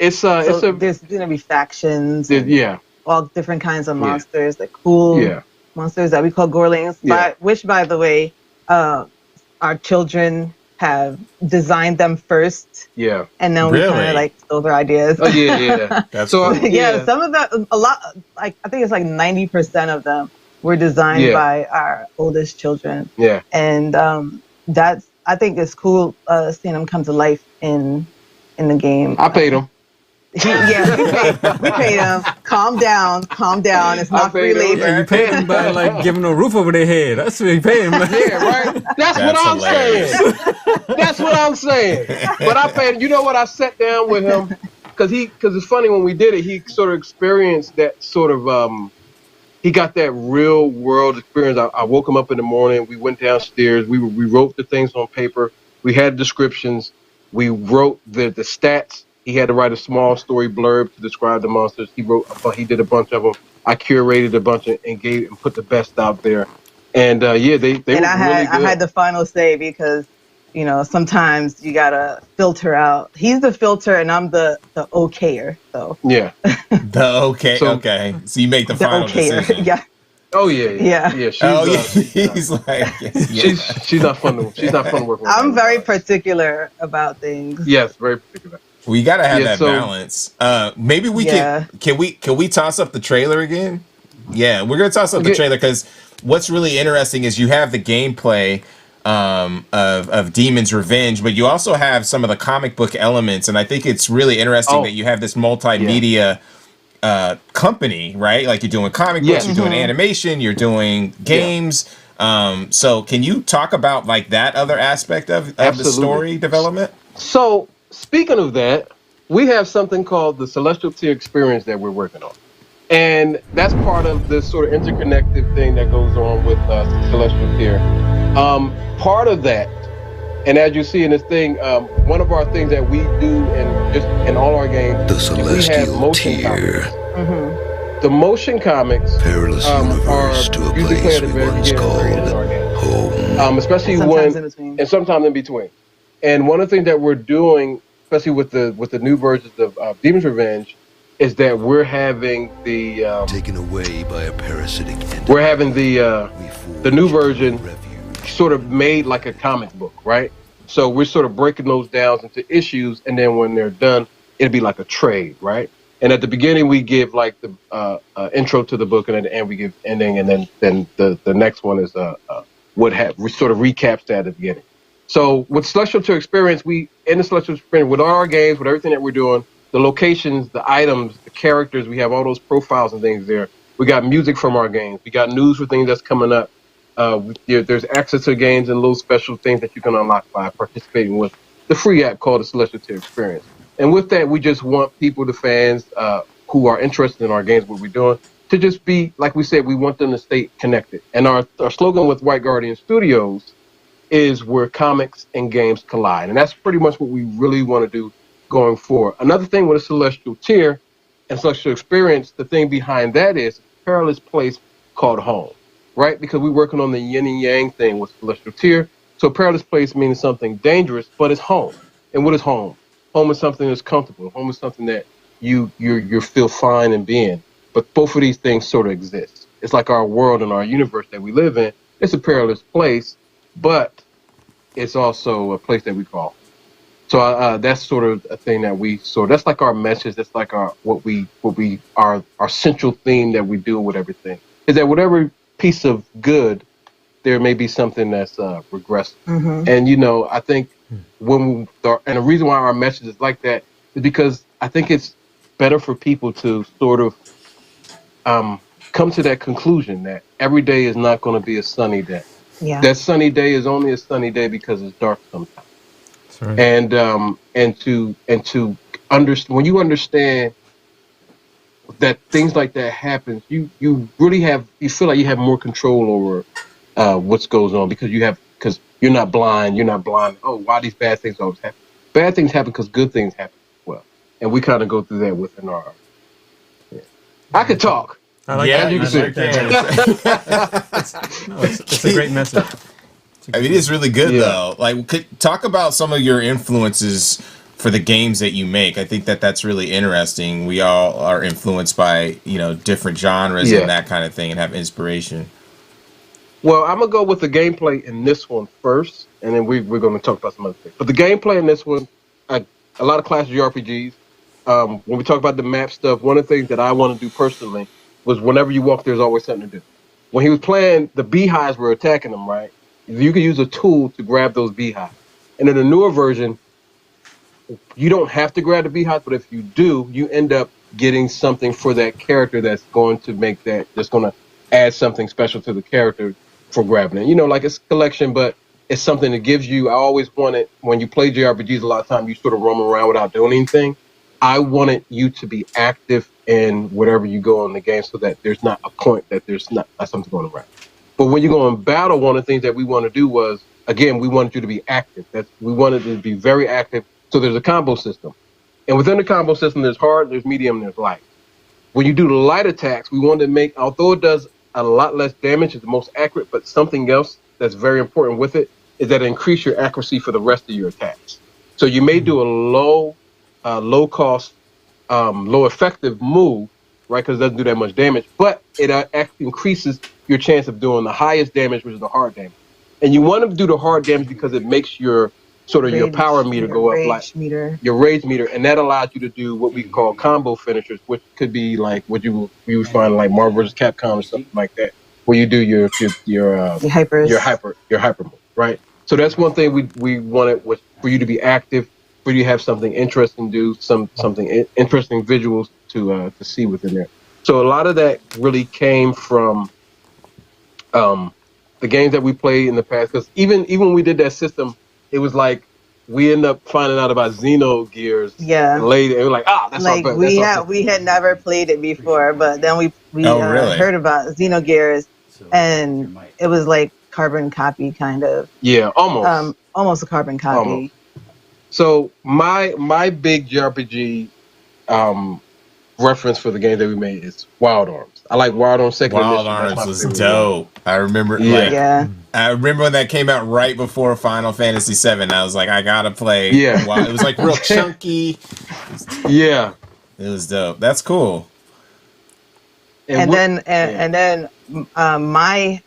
So there's gonna be factions. Yeah. All different kinds of monsters, like cool monsters that we call gorlings. Yeah. Which, by the way, our children have designed them first. Yeah. And then we kind of like stole their ideas. Oh yeah. That's so cool. Yeah, some of them, a lot, like I think it's like 90% of them were designed by our oldest children. Yeah. And I think it's cool seeing them come to life in the game. I paid them. We paid them. Calm down. It's not free labor. Yeah, you paid them by like giving a roof over their head. That's what you pay them. Yeah, right. That's what I'm saying. That's what I'm saying. But I paid. You know what? I sat down with him because it's funny when we did it. He sort of experienced that sort of he got that real world experience. I woke him up in the morning. We went downstairs. We wrote the things on paper. We had descriptions. We wrote the stats. He had to write a small story blurb to describe the monsters. He did a bunch of them. I curated a bunch and put the best out there. And they were really good. I had the final say because, you know, sometimes you gotta filter out. He's the filter and I'm the okayer. So yeah, okay. So you make the final decision. Yeah. Oh yeah. He's like, she's not fun to work with. I'm very particular about things. Yes, very particular. We gotta have that balance. Maybe we can we toss up the trailer again? Yeah, we're gonna toss up the trailer because what's really interesting is you have the gameplay of Demon's Revenge, but you also have some of the comic book elements, and I think it's really interesting that you have this multimedia company, right? Like you're doing comic books, you're doing animation, you're doing games. So can you talk about like that other aspect of the story development? So speaking of that, we have something called the Celestial Tier Experience that we're working on. And that's part of this sort of interconnected thing that goes on with Celestial Tier. Part of that, and as you see in this thing, one of our things that we do in all our games, the Celestial Tier. The motion comics Perilous universe to a place we once called home. Especially sometimes in between. And one of the things that we're doing, especially with the new versions of Demon's Revenge, is that we're having the taken away by a parasitic entity. We're having the new version sort of made like a comic book, right? So we're sort of breaking those down into issues, and then when they're done, it'll be like a trade, right? And at the beginning, we give like the intro to the book, and at the end, we give ending, and then the next one is we sort of recaps that at the beginning. So with Celestial Tier Experience, in the Celestial Experience, with all our games, with everything that we're doing, the locations, the items, the characters, we have all those profiles and things there. We got music from our games. We got news for things that's coming up. There's access to games and little special things that you can unlock by participating with the free app called the Celestial Tier Experience. And with that, we just want people, the fans who are interested in our games, what we're doing, to just be, like we said, we want them to stay connected. And our slogan with White Guardian Studios is where comics and games collide. And that's pretty much what we really want to do going forward. Another thing with a Celestial Tier and Celestial Experience, the thing behind that is a perilous place called home, right? Because we're working on the yin and yang thing with Celestial Tier. So perilous place means something dangerous, but it's home. And what is home? Home is something that's comfortable. Home is something that you feel fine in being. But both of these things sort of exist. It's like our world and our universe that we live in. It's a perilous place, but it's also a place that we call. So that's sort of a thing that that's like our message. That's like our central theme that we do with everything. Is that whatever piece of good, there may be something that's regressive. And I think and the reason why our message is like that is because I think it's better for people to sort of come to that conclusion that every day is not going to be a sunny day. Yeah. That sunny day is only a sunny day because it's dark sometimes. That's right. And to understand, when you understand that things like that happen, you feel like you have more control over what goes on because you're not blind. You're not blind. Oh, why these bad things always happen? Bad things happen because good things happen as well. And we kind of go through that within our. Yeah. I could talk. I like that. It's a great message. I mean, it's really good though. Like, talk about some of your influences for the games that you make. I think that that's really interesting. We all are influenced by, different genres Yeah. and that kind of thing and have inspiration. Well, I'm gonna go with the gameplay in this one first, and then we're gonna talk about some other things. But the gameplay in this one, a lot of classic RPGs. When we talk about the map stuff, one of the things that I want to do personally was whenever you walk, there's always something to do. When he was playing, the beehives were attacking him, right? You could use a tool to grab those beehives. And in the newer version, you don't have to grab the beehive, but if you do, you end up getting something for that character that's going to add something special to the character for grabbing it. Like it's a collection, but it's something that gives you. I always wanted, when you play JRPGs, a lot of time you sort of roam around without doing anything. I wanted you to be active in whatever you go in the game, so that there's not a point that there's not something going around. But when you go in battle, one of the things that we want to do was, again, we wanted you to be active. We wanted you to be very active. So there's a combo system. And within the combo system, there's hard, there's medium, there's light. When you do the light attacks, we wanted to make, although it does a lot less damage, it's the most accurate, but something else that's very important with it is that it increase your accuracy for the rest of your attacks. So you may do a low cost, low effective move, right? Because it doesn't do that much damage, but it actually increases your chance of doing the highest damage, which is the hard damage. And you want to do the hard damage because it makes your power meter go up, like your rage meter, and that allows you to do what we call combo finishers, which could be like what you would find like Marvel vs. Capcom or something like that, where you do your hyper move, right? So that's one thing we wanted, was for you to be active, for you to have something interesting to do, something interesting visuals to see within there. So a lot of that really came from the games that we played in the past, because even when we did that system, it was like we end up finding out about Xenogears later, and we're like, that's like we had never played it before, but then we really? heard about Xenogears, and it was like carbon copy kind of. Yeah, almost a carbon copy. Almost. So my big JRPG reference for the game that we made is Wild Arms. I like Wild Arms Second Edition. Wild Arms was dope. I remember, I remember when that came out right before Final Fantasy VII. I was like, I gotta play. Yeah, it was like real chunky. Yeah, it was dope. That's cool. And then my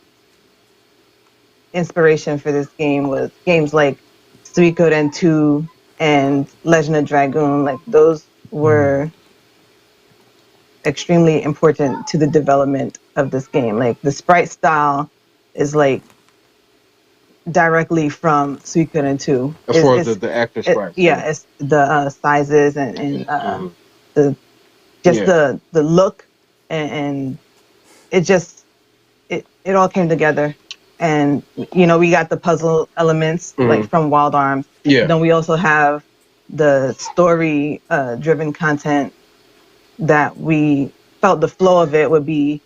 inspiration for this game was games like Suikoden 2 and Legend of Dragoon. Like those were extremely important to the development of this game. Like the sprite style is like directly from Suikoden 2. As far as the actor sprites. It's the sizes and the look, and it all came together. And we got the puzzle elements like from Wild Arms. Yeah. Then we also have the story driven content that we felt the flow of it would be.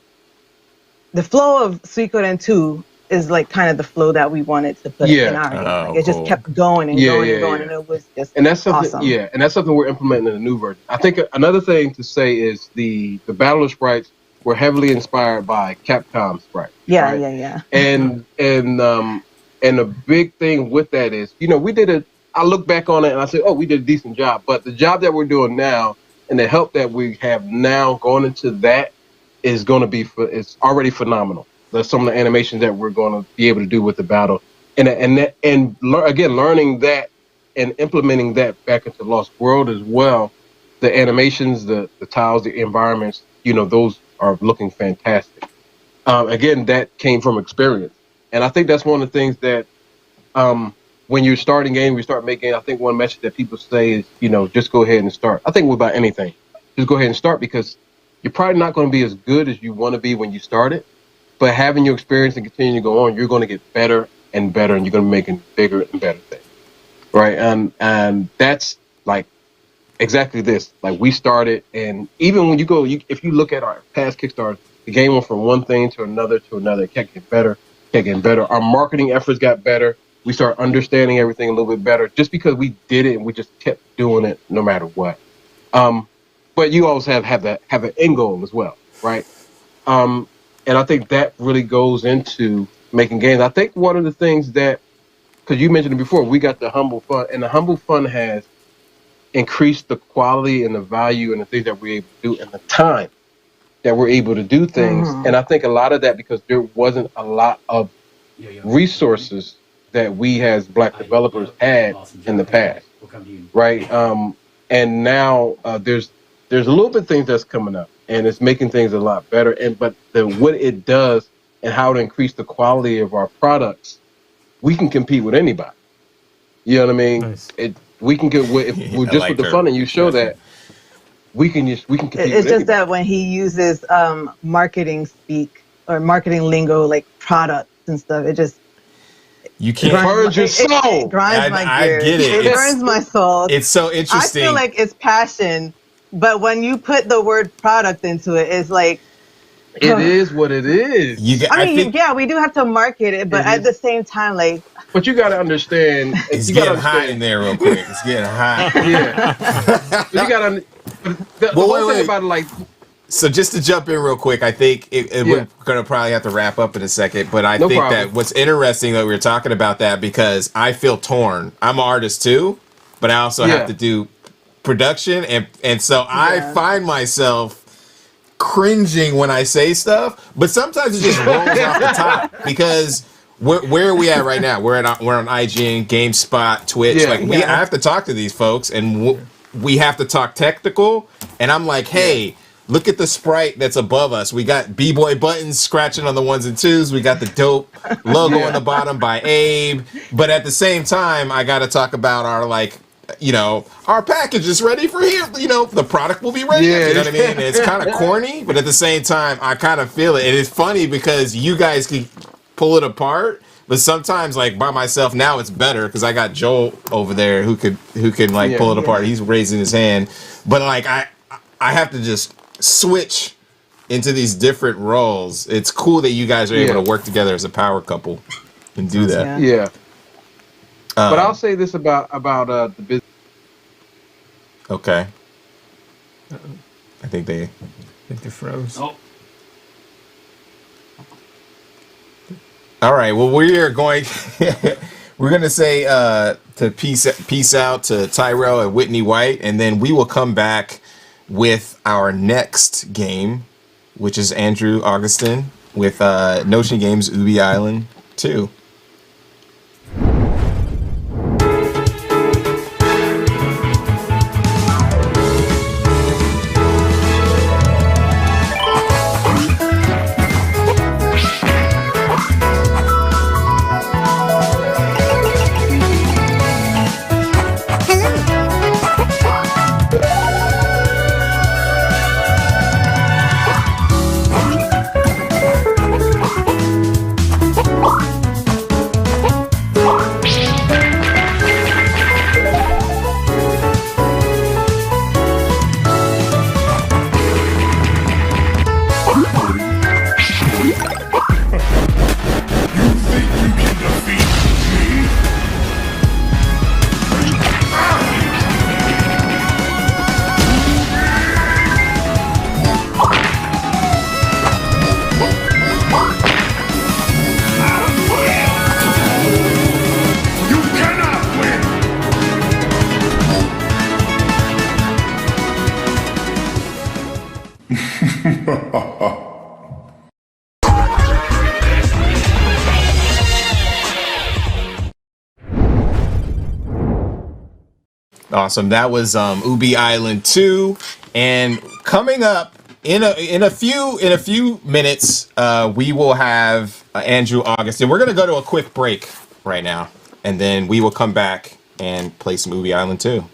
The flow of Suikoden 2 is like kind of the flow that we wanted to put in our game. Like it just kept going and going and going, and it was just awesome. Yeah, and that's something we're implementing in the new version. I think another thing to say is the battle sprites were heavily inspired by Capcom sprites. Yeah, right? yeah. And a big thing with that is, I look back on it and I say, we did a decent job. But the job that we're doing now and the help that we have now going into that is going to be it's already phenomenal. There's some of the animations that we're going to be able to do with the battle, and learning that and implementing that back into Lost World as well. The animations, the tiles, the environments, those are looking fantastic. Again, that came from experience, and I think that's one of the things that when you're starting games, we start making. I think one message that people say is, just go ahead and start. I think about anything, just go ahead and start, because you're probably not going to be as good as you want to be when you start it. But having your experience and continuing to go on, you're going to get better and better, and you're going to be making bigger and better things, right? And that's like exactly this. Like we started, and even when if you look at our past Kickstarters, the game went from one thing to another, it kept getting better. Our marketing efforts got better. We started understanding everything a little bit better, just because we did it and we just kept doing it no matter what. But you always have an end goal as well, right? And I think that really goes into making games. I think one of the things that, because you mentioned it before, we got the Humble Fund, and the Humble Fund has increase the quality and the value and the things that we're able to do and the time that we're able to do things. And I think a lot of that because there wasn't a lot of resources that we as Black developers had in the past, right? And now there's a little bit of things that's coming up, and it's making things a lot better. But what it does and how to increase the quality of our products, we can compete with anybody. You know what I mean? Nice. We can get if we're just like with the her. fun, and you show that we can compete. It's with just anybody. that when he uses marketing speak or marketing lingo like products and stuff, it just You can't. burns your soul. It grinds my I gears. get it. It It's- burns my soul. It's so I interesting. feel like it's passion, but when you put the word product into it, it's like It is what it is. I mean, think yeah, we do have to market it, but It at is. the same time, like But you got to understand. it's you gotta getting hot in understand- there real quick. It's getting hot. Yeah. But you got to. The Well, one wait. thing about it, like, So just to jump in real quick, I think we're going to probably have to wrap up in a second, but I No think problem. that what's interesting that we were talking about that because I feel torn. I'm an artist too, but I also have to do production and so I find myself cringing when I say stuff, but sometimes it just rolls off the top because where are we at right now? We're on IGN, GameSpot, Twitch. Yeah. I have to talk to these folks, and we have to talk technical. And I'm like, hey, look at the sprite that's above us. We got B-boy buttons scratching on the ones and twos. We got the dope logo on the bottom by Abe. But at the same time, I got to talk about our our package is ready for here. The product will be ready. Yeah. You know what I mean? And it's kind of corny, but at the same time, I kind of feel it. And it's funny because you guys can pull it apart, but sometimes, like by myself, now it's better because I got Joel over there who can pull it apart. He's raising his hand, but like I have to just switch into these different roles. It's cool that you guys are able to work together as a power couple and do that. Yeah. But I'll say this about the business. Okay. I think they froze. All right. Well, we are going. We're gonna say to peace out to Tyrell and Whitney White, and then we will come back with our next game, which is Andrew Augustin with Notion Games Ubi Island 2. Awesome. That was Ubi Island 2, and coming up in a few minutes, we will have Andrew Augustin. We're gonna go to a quick break right now, and then we will come back and play some Ubi Island 2.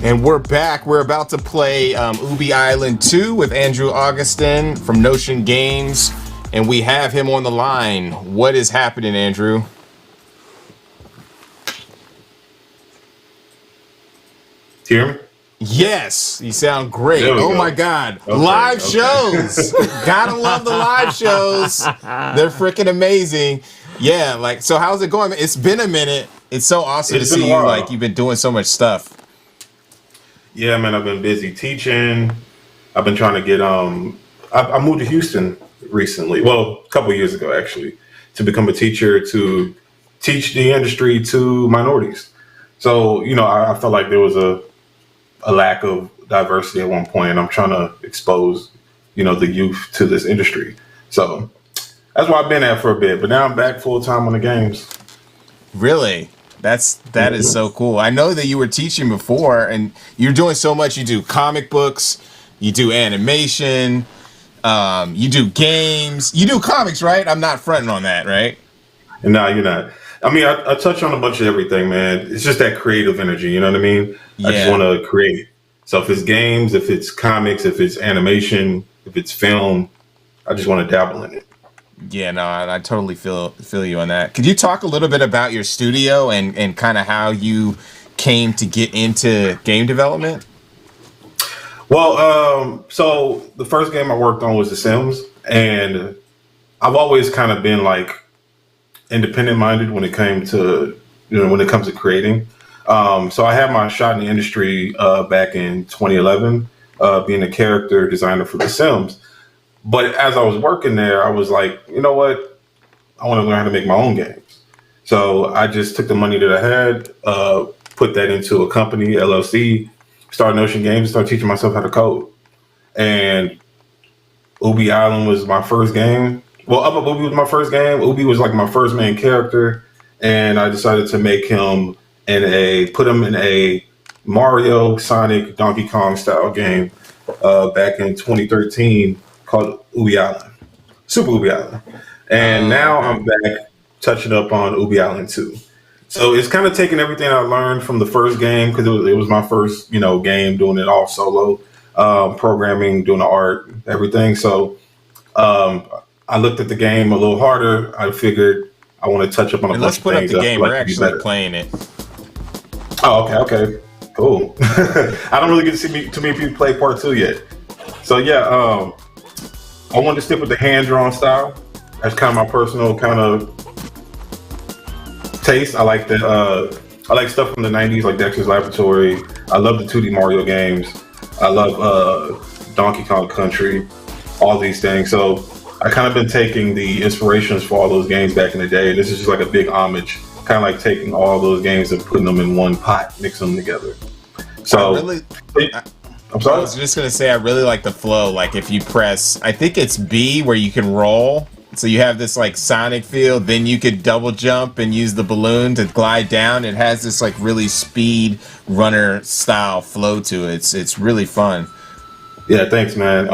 And we're back. We're about to play Ubi Island 2 with Andrew Augustin from Notion Games. And we have him on the line. What is happening, Andrew? Do you hear me? Yes, you sound great. There we Oh go. my God. Okay, Live okay. shows. Gotta love the live shows. They're freaking amazing. Yeah, like, so how's it going? It's been a minute. It's so awesome It's to been see a you. while. Like, you've been doing so much stuff. Yeah, man, I've been busy teaching. I've been trying to get I moved to Houston recently. Well, a couple of years ago actually, to become a teacher to teach the industry to minorities. So, I felt like there was a lack of diversity at one point, and I'm trying to expose, the youth to this industry. So that's where I've been at for a bit, but now I'm back full time on the games. Really? That is so cool. I know that you were teaching before, and you're doing so much. You do comic books, you do animation, you do games, you do comics, right? I'm not fronting on that, right? And no, you're not. I mean, I touch on a bunch of everything, man. It's just that creative energy, you know what I mean? I just Yeah. want to create. So if it's games, if it's comics, if it's animation, if it's film, I just want to dabble in it. Yeah, no, I totally feel you on that. Could you talk a little bit about your studio and kind of how you came to get into game development? Well, so the first game I worked on was The Sims, and I've always kind of been like independent minded when it came to when it comes to creating. So I had my shot in the industry back in 2011, being a character designer for The Sims. But as I was working there, I was like, you know what? I want to learn how to make my own games. So I just took the money that I had, put that into a company, LLC, started Notion Games, started teaching myself how to code. And Ubi Island was my first game. Well, Up Up Ubi was my first game. Ubi was like my first main character. And I decided to make him put him in a Mario, Sonic, Donkey Kong style game back in 2013 called Ubi Island, Super Ubi Island. And now okay. I'm back touching up on Ubi Island 2. So it's kind of taking everything I learned from the first game, because it was my first, game, doing it all solo, programming, doing the art, everything. So I looked at the game a little harder. I figured I want to touch up on a And bunch let's put of up things. the I game. feel We're like could be actually better. playing it. Oh, okay, cool. I don't really get to see too many people play part 2 yet. So yeah, I wanted to stick with the hand-drawn style. That's kind of my personal kind of taste. I like I like stuff from the 90s, like Dexter's Laboratory. I love the 2D Mario games. I love Donkey Kong Country, all these things. So I kind of been taking the inspirations for all those games back in the day. This is just like a big homage, kind of like taking all those games and putting them in one pot, mixing them together. So I'm I sorry. was just gonna say I really like the flow. Like if you press, I think it's B where you can roll. So you have this like Sonic feel. Then you could double jump and use the balloon to glide down. It has this like really speed runner style flow to it. It's really fun. Yeah, thanks, man.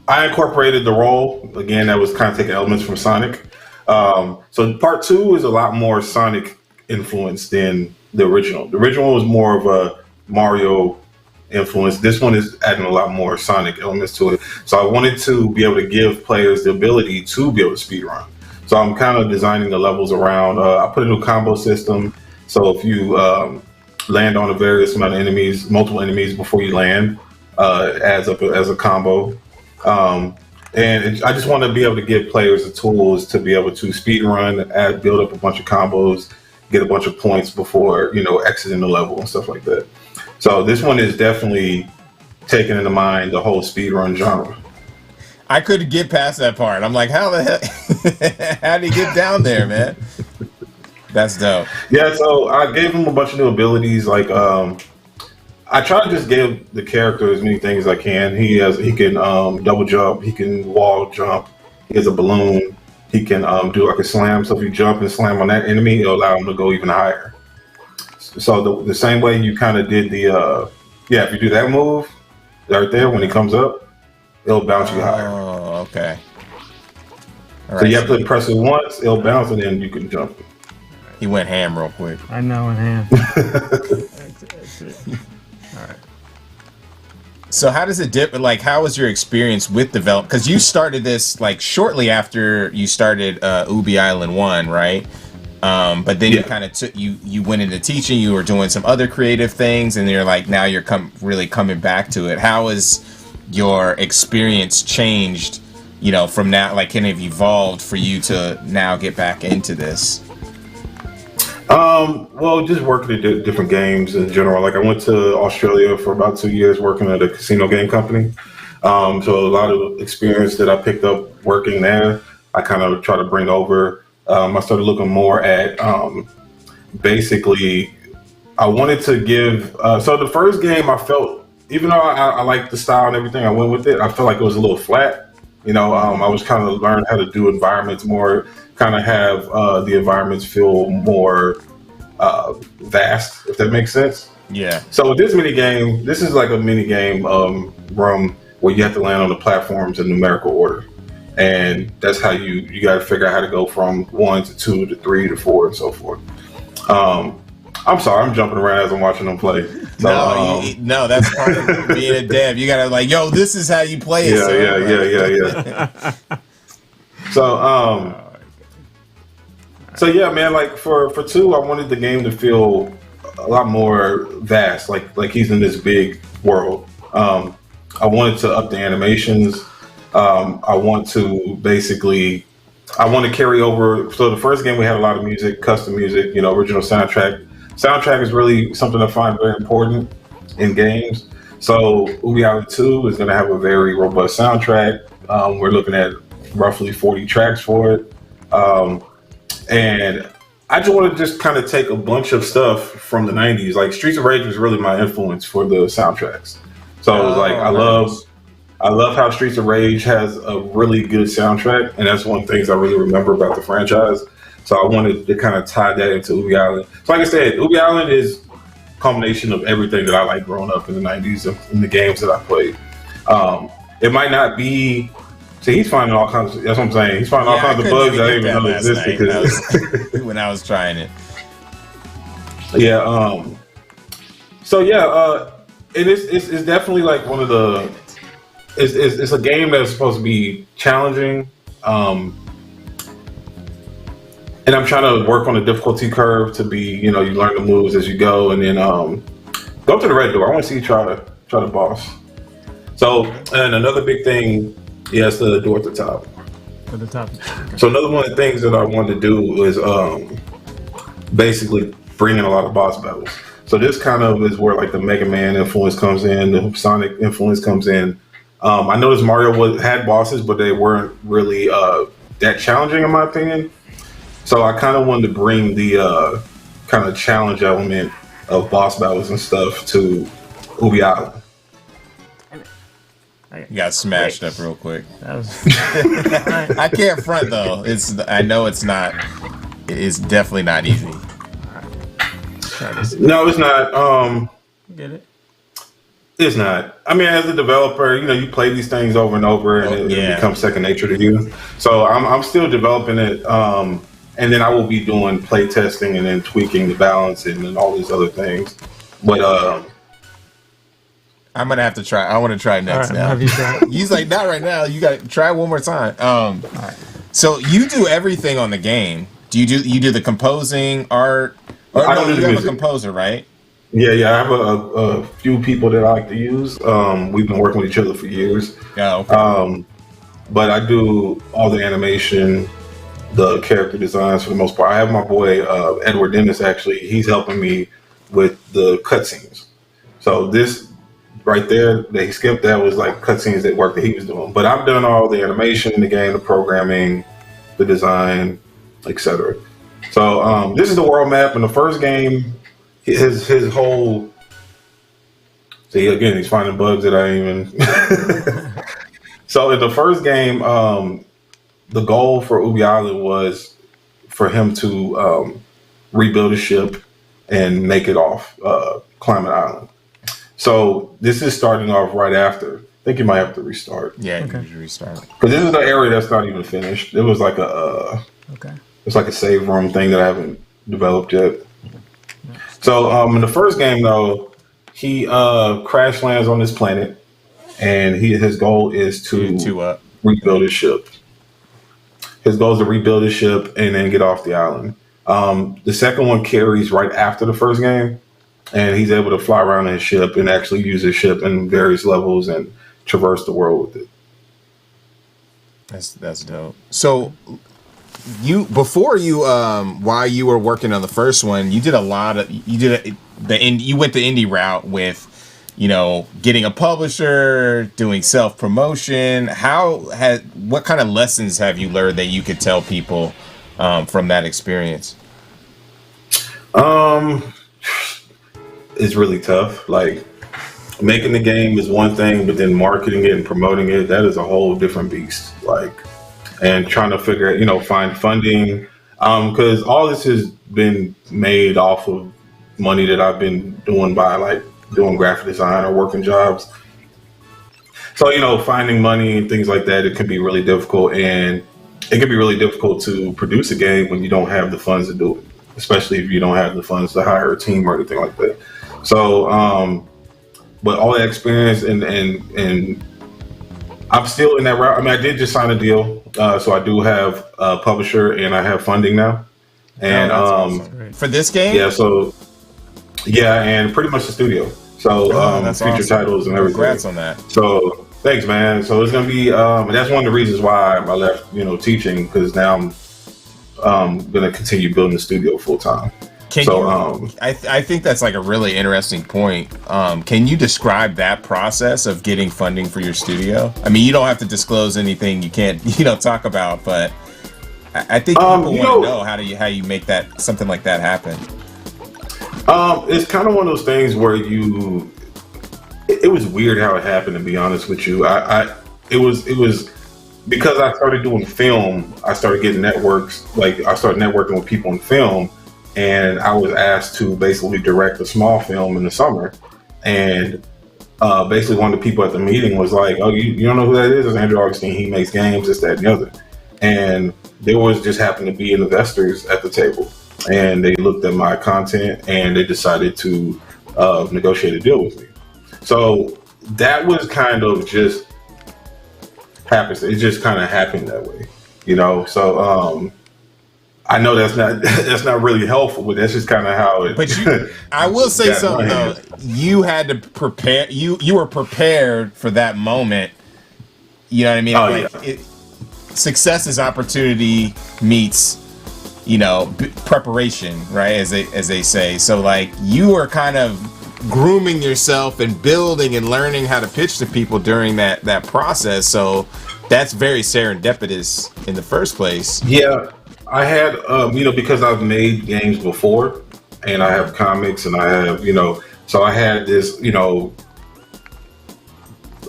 I incorporated the roll again. That was kind of taking elements from Sonic. So part 2 is a lot more Sonic influence than the original. The original was more of a Mario influence. This one is adding a lot more Sonic elements to it. So I wanted to be able to give players the ability to be able to speed run. So I'm kind of designing the levels around. I put a new combo system. So if you land on a various amount of enemies, multiple enemies before you land, adds up as a combo. I just want to be able to give players the tools to be able to speed run, build up a bunch of combos, get a bunch of points before exiting the level and stuff like that. So this one is definitely taking into mind the whole speedrun genre. I couldn't get past that part. I'm like, how the heck? How do you get down there, man? That's dope. Yeah, so I gave him a bunch of new abilities. Like I try to just give the character as many things as I can. He can double jump. He can wall jump. He has a balloon. He can do like a slam. So if you jump and slam on that enemy, it'll allow him to go even higher. So the same way you kind of did the if you do that move right there when he comes up, it'll bounce you higher. Oh, okay. All So right, you have to press it once, it'll bounce, and then you can jump. He went ham real quick. I know in hand. That's it. All right. So how does it dip? Like, how was your experience with development? Because you started this like shortly after you started Ubi Island 1, right? But then you kind of took you went into teaching. You were doing some other creative things, and you're like now you're really coming back to it. How has your experience changed? You know, from now, like, kind of evolved for you to now get back into this. Well, just working at different games in general. Like I went to Australia for about 2 years working at a casino game company. So a lot of experience that I picked up working there, I kind of try to bring over. I started looking more at basically, I wanted to give. So the first game, I felt, even though I liked the style and everything, I went with it. I felt like it was a little flat. You know, I was kind of learning how to do environments more, kind of have the environments feel more vast, if that makes sense. Yeah. So with this mini game, this is like a mini game room where you have to land on the platforms in numerical order, and that's how you got to figure out how to go from 1 to 2 to 3 to 4 and so forth. I'm sorry, I'm jumping around as I'm watching them play. So, no, that's part of being a dev. You gotta like, yo, this is how you play it. Yeah. So yeah, man. Like for 2, I wanted the game to feel a lot more vast. Like he's in this big world. I wanted to up the animations. I want to carry over. So the first game we had a lot of music, custom music, original soundtrack. Soundtrack is really something I find very important in games. So Ubi Island 2 is going to have a very robust soundtrack. We're looking at roughly 40 tracks for it. And I just want to kind of take a bunch of stuff from the 90s. Like Streets of Rage was really my influence for the soundtracks. So I love how Streets of Rage has a really good soundtrack. And that's one of the things I really remember about the franchise. So I wanted to kind of tie that into Ubi Island. So like I said, Ubi Island is a combination of everything that I like growing up in the 90s in the games that I played. It might not be... See, he's finding all kinds of... That's what I'm saying. He's finding all kinds of bugs I didn't even know existed. When I was trying it. Yeah. So yeah, it's definitely like one of the... It's a game that's supposed to be challenging. And I'm trying to work on the difficulty curve to be, you learn the moves as you go, and then go to the red door. I want to see you try the boss. So, and another big thing, it's the door at the top. At the top. Okay. So another one of the things that I wanted to do is basically bring in a lot of boss battles. So this kind of is where like the Mega Man influence comes in, the Sonic influence comes in. I noticed Mario had bosses, but they weren't really that challenging in my opinion. So I kind of wanted to bring the kind of challenge element of boss battles and stuff to Ubi Island. You got smashed up real quick. That was... I can't front though. I know it's not. It's definitely not easy. No, it's not. Get it? It's not. I mean, as a developer, you play these things over and over, and it becomes second nature to you. So I'm still developing it. And then I will be doing play testing and then tweaking the balance and all these other things. But I'm gonna have to try. I want to try next now. Have you tried? He's like, not right now. You got to try one more time. All right. So you do everything on the game. You do the composing, art? Or I don't do the have music. A composer, right? Yeah. I have a few people that I like to use. We've been working with each other for years. Yeah. Okay. But I do all the animation, the character designs for the most part. I have my boy Edward Dennis. Actually, he's helping me with the cutscenes. So this right there that he skipped, that was like cutscenes that work that he was doing. But I've done all the animation in the game, the programming, the design, etc. So this is the world map. In the first game, his whole... See, again, he's finding bugs that I ain't even... So in the first game, the goal for Ubi Island was for him to rebuild a ship and make it off Climate Island. So this is starting off right after. I think you might have to restart. Yeah, okay. You restart. Because this is the area that's not even finished. It was like it's like a save room thing that I haven't developed yet. So in the first game though, he crash lands on this planet, and his goal is to rebuild his ship. His goal is to rebuild his ship and then get off the island. The second one carries right after the first game, and he's able to fly around in his ship and actually use his ship in various levels and traverse the world with it. That's dope. So you while you were working on the first one, you did a lot of you went the indie route with, getting a publisher, doing self promotion. What kind of lessons have you learned that you could tell people from that experience? It's really tough. Like, making the game is one thing, but then marketing it and promoting it, that is a whole different beast. Like, and trying to figure out, find funding, because all this has been made off of money that I've been doing by like doing graphic design or working jobs. So, finding money and things like that, it can be really difficult, and it can be really difficult to produce a game when you don't have the funds to do it, especially if you don't have the funds to hire a team or anything like that. So, but all that experience and I'm still in that route. I mean, I did just sign a deal, so I do have a publisher and I have funding now. And awesome. For this game, and pretty much the studio. So future awesome. Titles and everything. Congrats on that. So thanks, man. So it's gonna be that's one of the reasons why I left, teaching, because now I'm gonna continue building the studio full time. I think that's like a really interesting point. Can you describe that process of getting funding for your studio? I mean, you don't have to disclose anything you can't, talk about, but I think people want to know how you make that something like that happen. It's kind of one of those things where it was weird how it happened, to be honest with you. It was because I started doing film, I started getting networks, like I started networking with people in film. And I was asked to basically direct a small film in the summer. And basically one of the people at the meeting was like, oh, you don't know who that is? It's Andrew Augustine. He makes games, this, that, and the other. And there just happened to be investors at the table. And they looked at my content and they decided to negotiate a deal with me. So that was kind of just happens. It just kind of happened that way, So I know that's not really helpful, but that's just kind of how it. But I will say something though. You had to prepare. You were prepared for that moment. You know what I mean? Success is opportunity meets, preparation, right? As they say. So like you were kind of grooming yourself and building and learning how to pitch to people during that process. So that's very serendipitous in the first place. Yeah. I had, because I've made games before and I have comics and I have, so I had this,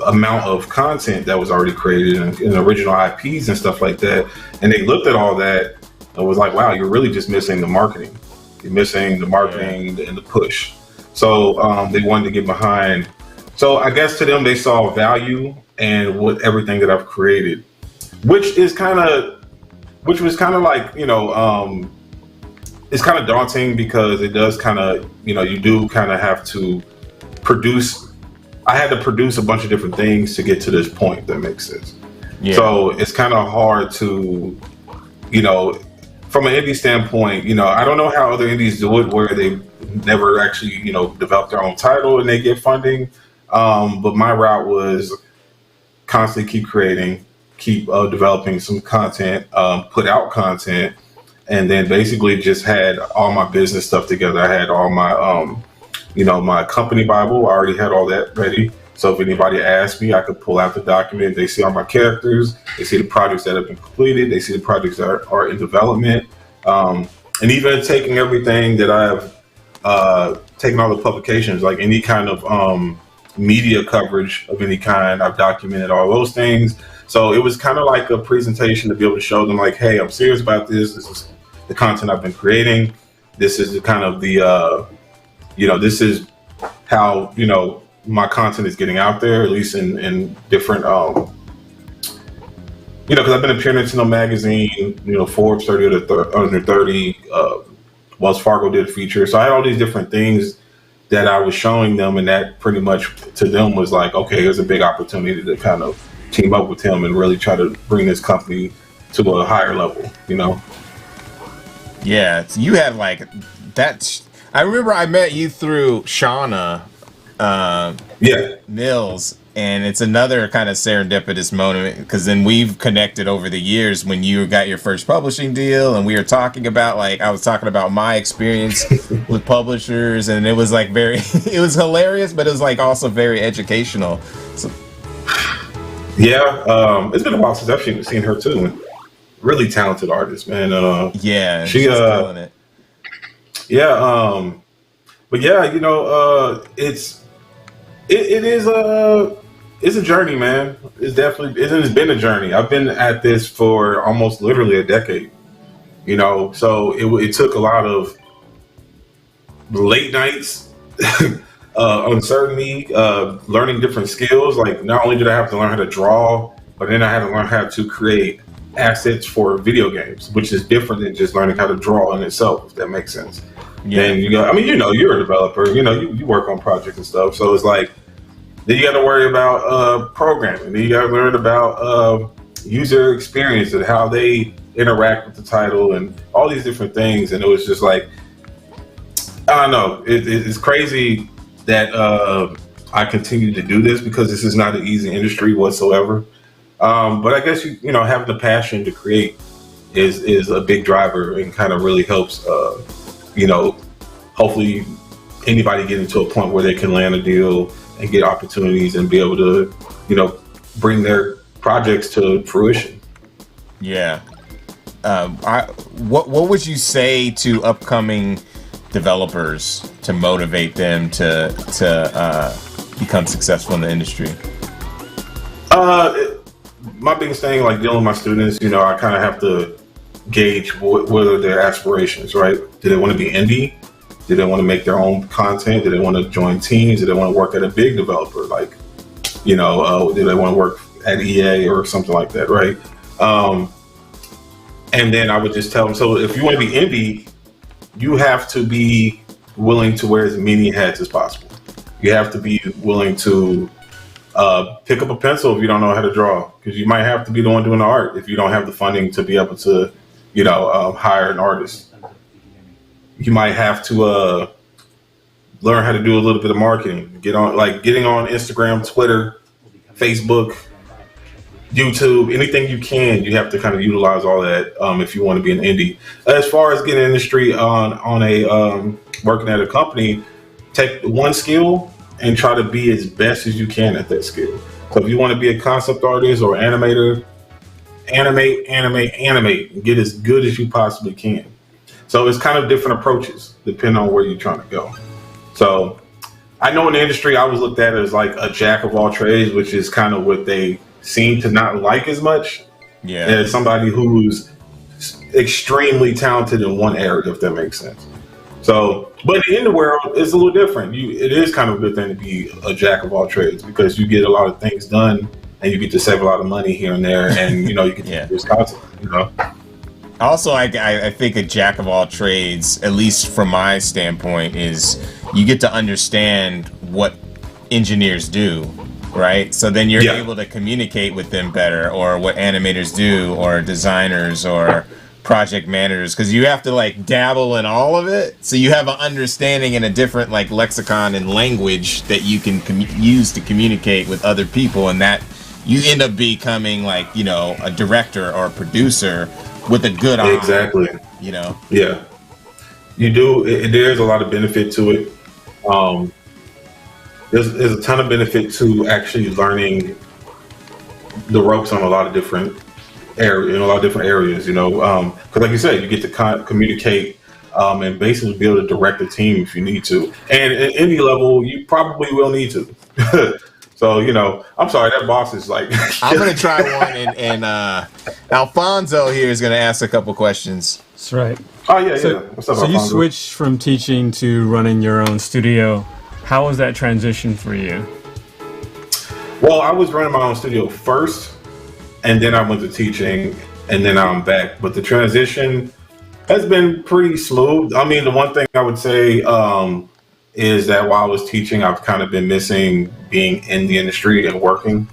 amount of content that was already created and original IPs and stuff like that. And they looked at all that and was like, wow, you're really just missing the marketing. You're missing the marketing and the push. So they wanted to get behind. So I guess to them, they saw value and with everything that I've created, which was kind of like, it's kind of daunting because it does kind of, you do kind of have to produce. I had to produce a bunch of different things to get to this point, if that makes sense. Yeah. So it's kind of hard to, from an indie standpoint, I don't know how other indies do it where they never actually, develop their own title and they get funding. But my route was constantly keep creating, keep developing some content, put out content, and then basically just had all my business stuff together. I had all my, my company Bible. I already had all that ready. So if anybody asked me, I could pull out the document. They see all my characters. They see the projects that have been completed. They see the projects that are in development. And even taking everything that I've taken all the publications, like any kind of media coverage of any kind, I've documented all those things. So it was kind of like a presentation to be able to show them like, hey, I'm serious about this. This is the content I've been creating. This is the kind of the, this is how, my content is getting out there, at least in different, because I've been appearing in Magazine, Forbes 30 under 30, Wells Fargo did a feature. So I had all these different things that I was showing them, and that pretty much to them was like, okay, here's a big opportunity to kind of team up with him and really try to bring this company to a higher level, you know? Yeah, so you had like that. I remember I met you through Shauna Yeah. Mills, and it's another kind of serendipitous moment because then we've connected over the years when you got your first publishing deal, and we were talking about like I was talking about my experience with publishers, and it was like very, it was hilarious, but it was like also very educational. So, Yeah, it's been a while since I've seen her too. Really talented artist, man. yeah, she's killing it. Yeah, but yeah, you know, it's a journey, man. It's been a journey. I've been at this for almost literally a decade, you know. So it took a lot of late nights, uncertainty, learning different skills. Like not only did I have to learn how to draw, but then I had to learn how to create assets for video games, which is different than just learning how to draw in itself, if that makes sense. Yeah. And you're a developer, you work on projects and stuff. So it's like, then you got to worry about programming. Then you got to learn about user experience and how they interact with the title and all these different things. And it was just like, I don't know, it's crazy that I continue to do this because this is not an easy industry whatsoever. But I guess having the passion to create is a big driver and kind of really helps. Hopefully anybody get into a point where they can land a deal and get opportunities and be able to, bring their projects to fruition. Yeah. What would you say to upcoming developers to motivate them to become successful in the industry? My biggest thing, like dealing with my students, I kind of have to gauge what are their aspirations, right? Do they want to be indie? Do they want to make their own content? Do they want to join teams? Do they want to work at a big developer? Like, do they want to work at EA or something like that, right? And then I would just tell them, so if you want to be indie, you have to be willing to wear as many hats as possible. You have to be willing to pick up a pencil if you don't know how to draw, because you might have to be the one doing the art if you don't have the funding to be able to, hire an artist. You might have to learn how to do a little bit of marketing. Getting on Instagram, Twitter, Facebook, YouTube, anything you can. You have to kind of utilize all that if you want to be an indie. As far as getting industry on a working at a company, take one skill and try to be as best as you can at that skill. So if you want to be a concept artist or animator, animate, and get as good as you possibly can. So it's kind of different approaches depending on where you're trying to go. So I know in the industry, I was looked at as like a jack of all trades, which is kind of what they seem to not like as much as somebody who's extremely talented in one area, if that makes sense. So, but in the world, it's a little different. It is kind of a good thing to be a jack of all trades because you get a lot of things done and you get to save a lot of money here and there, and you get to use content. Also, I think a jack of all trades, at least from my standpoint, is you get to understand what engineers do, right? So then you're able to communicate with them better, or what animators do, or designers, or project managers, because you have to like dabble in all of it. So you have an understanding in a different like lexicon and language that you can use to communicate with other people, and that you end up becoming like, a director or a producer with a good eye. Exactly. Yeah. You do. There's a lot of benefit to it. There's a ton of benefit to actually learning the ropes on a lot of different areas, because like you said, you get to communicate and basically be able to direct a team if you need to. And at any level, you probably will need to. So, I'm sorry, that boss is like... I'm going to try one, and Alfonso here is going to ask a couple questions. That's right. Oh, yeah. What's up, so Alfonso? you switched from teaching to running your own studio. How was that transition for you? Well, I was running my own studio first, and then I went to teaching, and then I'm back. But the transition Has been pretty smooth. I mean, the one thing I would say is that while I was teaching, I've kind of been missing being in the industry and working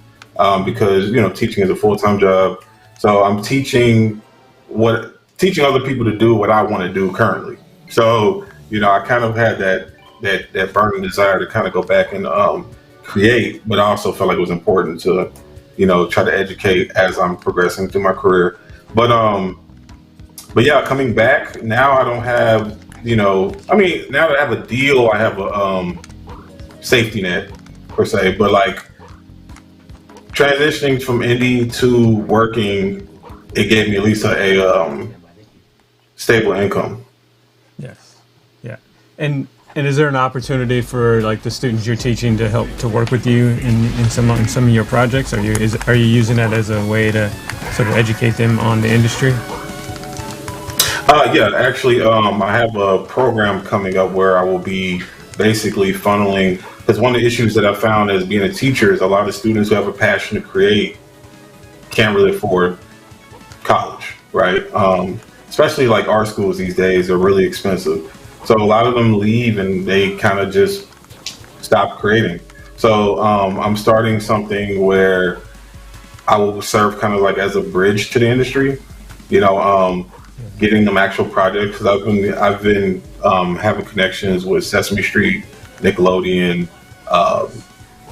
because teaching is a full time job. So I'm teaching other people to do what I want to do currently. So I kind of had that burning desire to kind of go back and create, but I also felt like it was important to try to educate as I'm progressing through my career. But yeah, coming back now, I don't have, I mean, now that I have a deal, I have a safety net per se. But like transitioning from indie to working, it gave me at least a stable income. Yes. Yeah. And is there an opportunity for like the students you're teaching to help to work with you in some of your projects? Are you using that as a way to sort of educate them on the industry? Yeah, actually, I have a program coming up where I will be basically funneling. Because one of the issues that I found as being a teacher is a lot of students who have a passion to create can't really afford college, right? Especially like art schools these days are really expensive. So a lot of them leave and they kind of just stop creating. So I'm starting something where I will serve kind of like as a bridge to the industry. Getting them actual projects. Because I've been having connections with Sesame Street, Nickelodeon,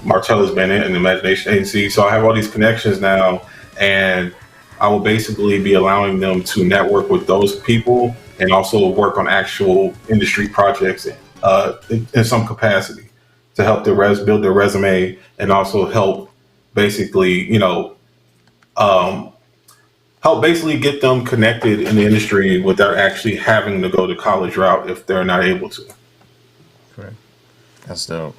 Martellus Bennett, and the Imagination Agency. So I have all these connections now, and I will basically be allowing them to network with those people and also work on actual industry projects in some capacity to help build their resume and also help basically, help basically get them connected in the industry without actually having to go the college route if they're not able to. Correct. That's dope.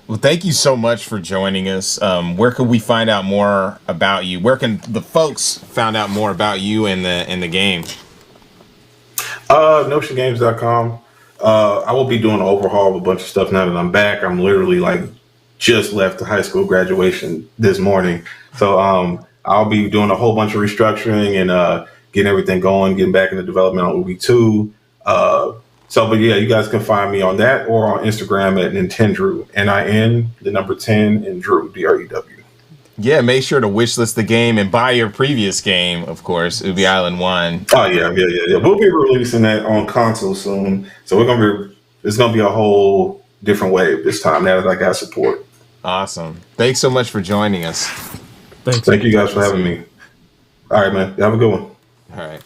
Well, thank you so much for joining us. Where can we find out more about you? Where can the folks find out more about you and the game? NotionGames.com. I will be doing an overhaul of a bunch of stuff now that I'm back. I'm literally like just left the high school graduation this morning. So I'll be doing a whole bunch of restructuring and getting everything going, getting back into development on Ubi 2. But yeah, you guys can find me on that or on Instagram at Nintendrew, NIN, 10, and Drew, DREW. Yeah, make sure to wishlist the game and buy your previous game, of course, Ubi Island 1. Oh yeah. We'll be releasing that on console soon, so it's gonna be a whole different wave this time now that I got support. Awesome. Thanks so much for joining us. Thank you guys for having me. All right, man. Have a good one. All right.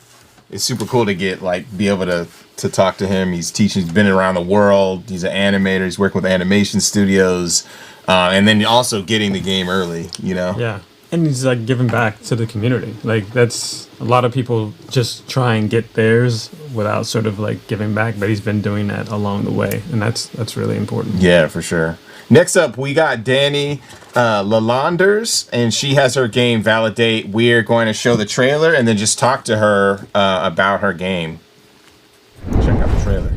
It's super cool to be able to talk to him. He's been around the world. He's an animator. He's working with animation studios. And then also getting the game early, Yeah. And he's like giving back to the community. Like that's a lot of people just try and get theirs without sort of like giving back, but he's been doing that along the way. And that's really important. Yeah, for sure. Next up, we got Danny Lalanders, and she has her game Validate. We're going to show the trailer and then just talk to her about her game. Check out the trailer.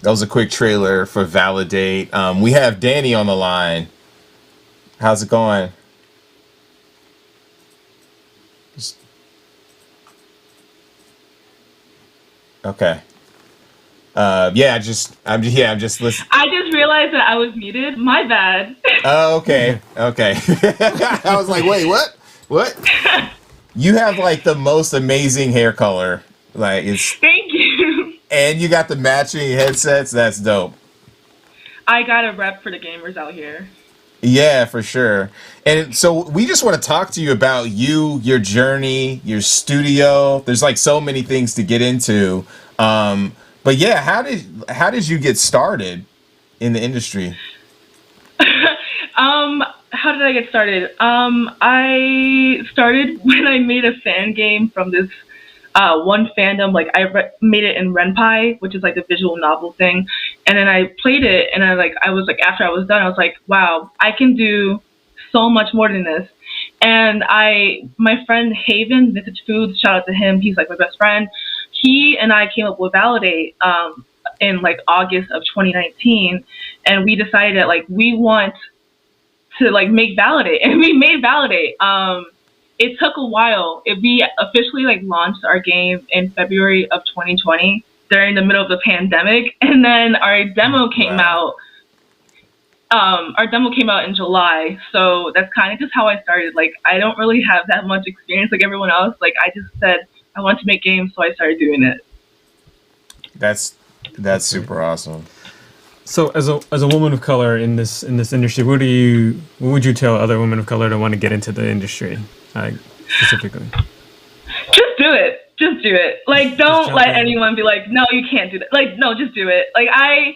That was a quick trailer for Validate. We have Danny on the line. How's it going? Okay. I'm just listening. I just realized that I was muted. My bad. Oh, okay. I was like, wait, what? What? You have like the most amazing hair color. Like it's. Thank you. And you got the matching headsets. That's dope. I got a rep for the gamers out here. Yeah, for sure. And so we just want to talk to you about your journey, your studio. There's like so many things to get into. But yeah, how did you get started in the industry? How did I get started? I started when I made a fan game from this one fandom. Like I made it in Renpai, which is like a visual novel thing, And then I played it, and I was like, after I was done, I was like, wow, I can do so much more than this. And my friend Haven, Vintage Foods, shout out to him. He's like my best friend. He and I came up with Validate in like August of 2019, and we decided that like we want to like make Validate, and we made Validate. It took a while. We officially like launched our game in February of 2020 during the middle of the pandemic, and then our demo came out. Our demo came out in July, so that's kind of just how I started. Like, I don't really have that much experience like everyone else. Like, I just said I want to make games, so I started doing it. That's super awesome. So, as a woman of color in this industry, what would you tell other women of color that want to get into the industry, specifically? Just do it. Just do it. Like, don't let anyone be like, no, you can't do that. Like, no, just do it. Like, I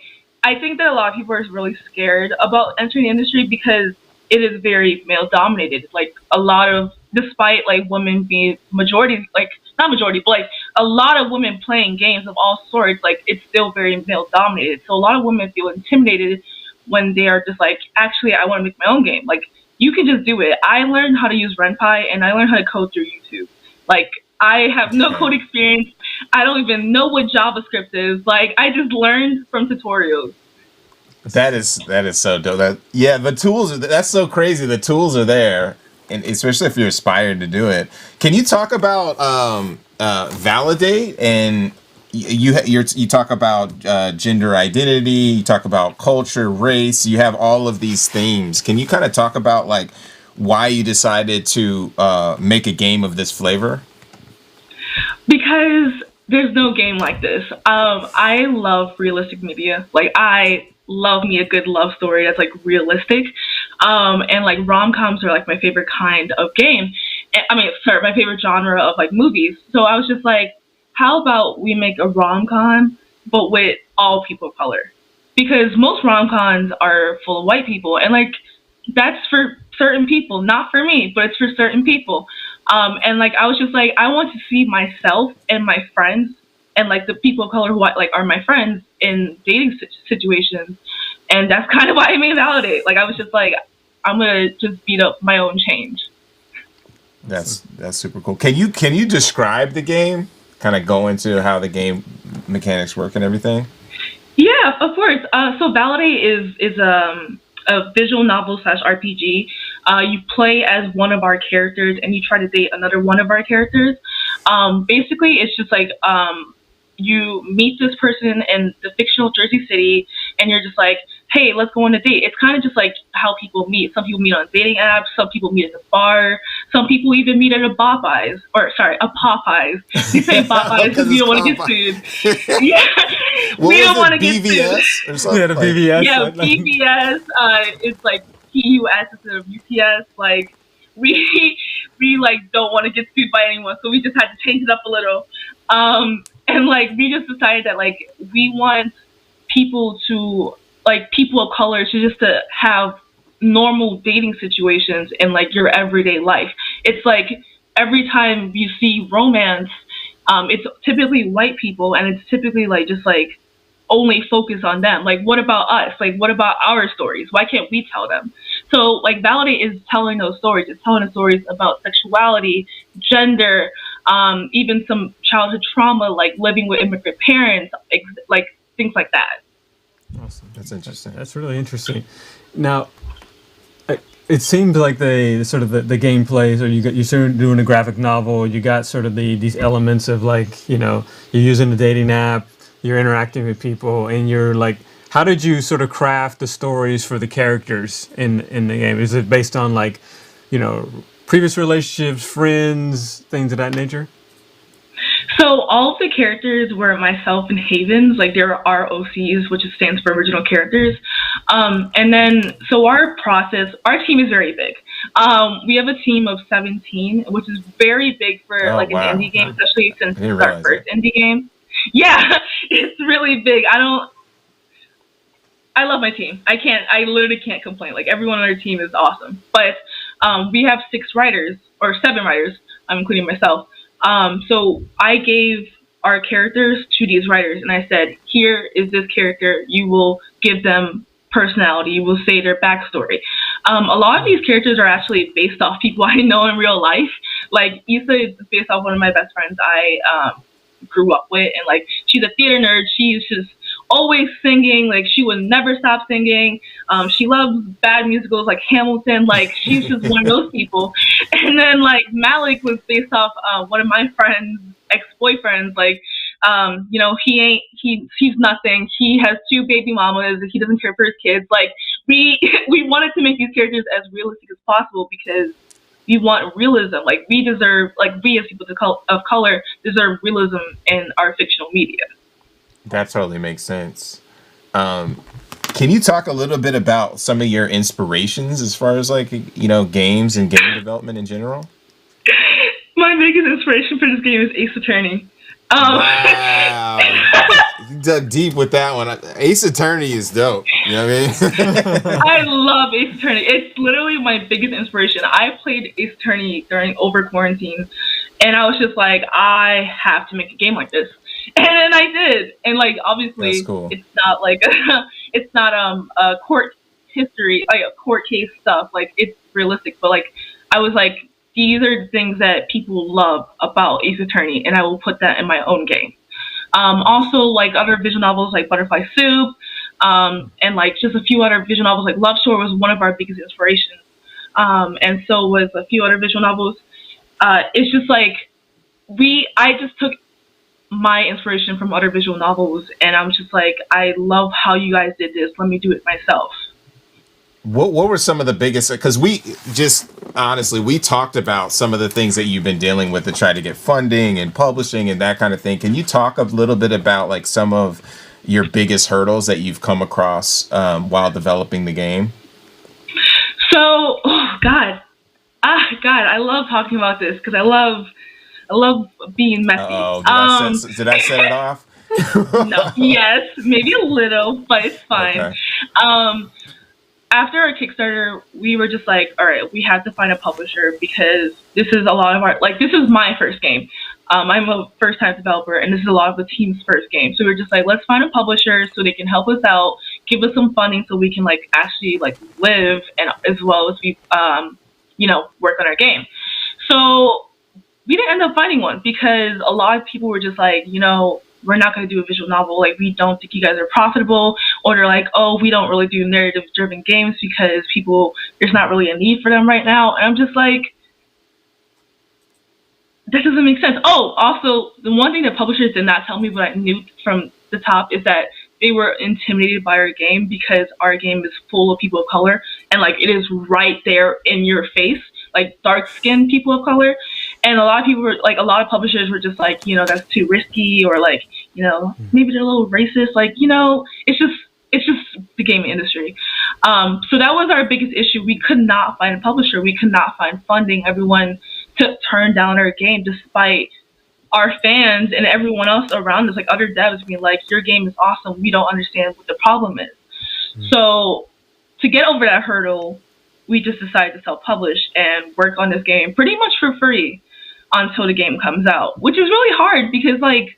think that a lot of people are really scared about entering the industry because it is very male dominated. Like, a lot of, despite like women being majority, like not majority, but like a lot of women playing games of all sorts, like it's still very male dominated. So a lot of women feel intimidated when they are just like, actually, I want to make my own game. Like, you can just do it. I learned how to use RenPy, and I learned how to code through YouTube. Like, I have no code experience. I don't even know what JavaScript is. Like, I just learned from tutorials. That is so dope. The tools that's so crazy. The tools are there, and especially if you're aspired to do it. Can you talk about Validate? And you talk about gender identity. You talk about culture, race. You have all of these themes. Can you kind of talk about like why you decided to make a game of this flavor? Because there's no game like this. I love realistic media. Like, I love me a good love story that's like realistic. And like rom-coms are like my favorite kind of game. My favorite genre of like movies. So I was just like, how about we make a rom-com but with all people of color? Because most rom-coms are full of white people, and like that's for certain people, not for me, but it's for certain people. And like I was just like, I want to see myself and my friends and like the people of color who like are my friends in dating situations, and that's kind of why I made Validate. Like, I was just like, I'm gonna just beat up my own change. That's super cool. Can you describe the game? Kind of go into how the game mechanics work and everything. Yeah, of course. So Validate is a visual novel / RPG. You play as one of our characters, and you try to date another one of our characters. Basically, it's just like you meet this person in the fictional Jersey City, and you're just like, hey, let's go on a date. It's kind of just like how people meet. Some people meet on dating apps. Some people meet at a bar. Some people even meet at a Popeyes. We say Popeyes because we don't want to get sued. Yeah, we don't want to get sued. Or something? Yeah, the BVS. Yeah, PBS. It's like PUS instead of UPS. Like, we like don't want to get sued by anyone, so we just had to change it up a little. And like we just decided that like we want people of color to have normal dating situations in like your everyday life. It's like every time you see romance, it's typically white people, and it's typically like just like only focus on them. Like, what about us? Like, what about our stories? Why can't we tell them? So like Validate is telling those stories. It's telling the stories about sexuality, gender, even some childhood trauma, like living with immigrant parents, like things like that. Awesome. That's interesting. That's really interesting. Now, it seems like the gameplay. So you're sort of doing a graphic novel. You got sort of these elements of like, you know, you're using a dating app, you're interacting with people, and you're like, how did you sort of craft the stories for the characters in the game? Is it based on like, you know, previous relationships, friends, things of that nature? So all of the characters were myself and Havens. Like, there are ROCs, which stands for original characters. And then, so our team is very big. We have a team of 17, which is very big for an indie game, especially since it's our first indie game. Yeah, it's really big. I love my team. I literally can't complain. Like, everyone on our team is awesome. But we have 7 writers, including myself. So I gave our characters to these writers, and I said, here is this character. You will give them personality. You will say their backstory. A lot of these characters are actually based off people I know in real life. Like Issa is based off one of my best friends I grew up with, and like she's a theater nerd. She's just always singing. Like she would never stop singing. She loves bad musicals like Hamilton. Like she's just one of those people. And then like Malik was based off one of my friends' ex-boyfriends. Like he's nothing. He has 2 baby mamas. He doesn't care for his kids. Like we wanted to make these characters as realistic as possible because we want realism. Like we deserve, like we as people of color deserve realism in our fictional media. That totally makes sense. Can you talk a little bit about some of your inspirations as far as like, games and game development in general? My biggest inspiration for this game is Ace Attorney. Wow. You dug deep with that one. Ace Attorney is dope. You know what I mean? I love Ace Attorney. It's literally my biggest inspiration. I played Ace Attorney over quarantine, and I was just like, I have to make a game like this. And then I did. And like obviously That's cool. It's not like it's not a court history, like a court case stuff. Like it's realistic, but like I was like, these are things that people love about Ace Attorney, and I will put that in my own game. Also, like other visual novels like Butterfly Soup, and like just a few other visual novels like Love Shore was one of our biggest inspirations, and so was a few other visual novels. It's just like I just took my inspiration from other visual novels, and I'm just like, I love how you guys did this. Let me do it myself. What were some of the biggest, because we just honestly, we talked about some of the things that you've been dealing with to try to get funding and publishing and that kind of thing. Can you talk a little bit about like some of your biggest hurdles that you've come across while developing the game? So, God, I love talking about this because I love being messy. Did I set it off? No, yes, maybe a little, but it's fine. Okay. After our Kickstarter, we were just like, all right, we have to find a publisher because this is a lot of our, like, this is my first game. I'm a first-time developer, and this is a lot of the team's first game. So we were just like, let's find a publisher so they can help us out, give us some funding so we can, like, actually, like, live, and as well as we, work on our game. So we didn't end up finding one because a lot of people were just like, we're not going to do a visual novel. Like, we don't think you guys are profitable. Or they're like, oh, we don't really do narrative-driven games because there's not really a need for them right now. And I'm just like, that doesn't make sense. Oh, also, the one thing that publishers did not tell me, but I knew from the top, is that they were intimidated by our game because our game is full of people of color. And, like, it is right there in your face, like, dark-skinned people of color. And a lot of people were like, a lot of publishers were just like, that's too risky, or like, maybe they're a little racist. Like, it's just the gaming industry. So that was our biggest issue. We could not find a publisher. We could not find funding. Everyone turned down our game despite our fans and everyone else around us, like other devs being like, your game is awesome. We don't understand what the problem is. So to get over that hurdle, we just decided to self-publish and work on this game pretty much for free until the game comes out, which is really hard because, like,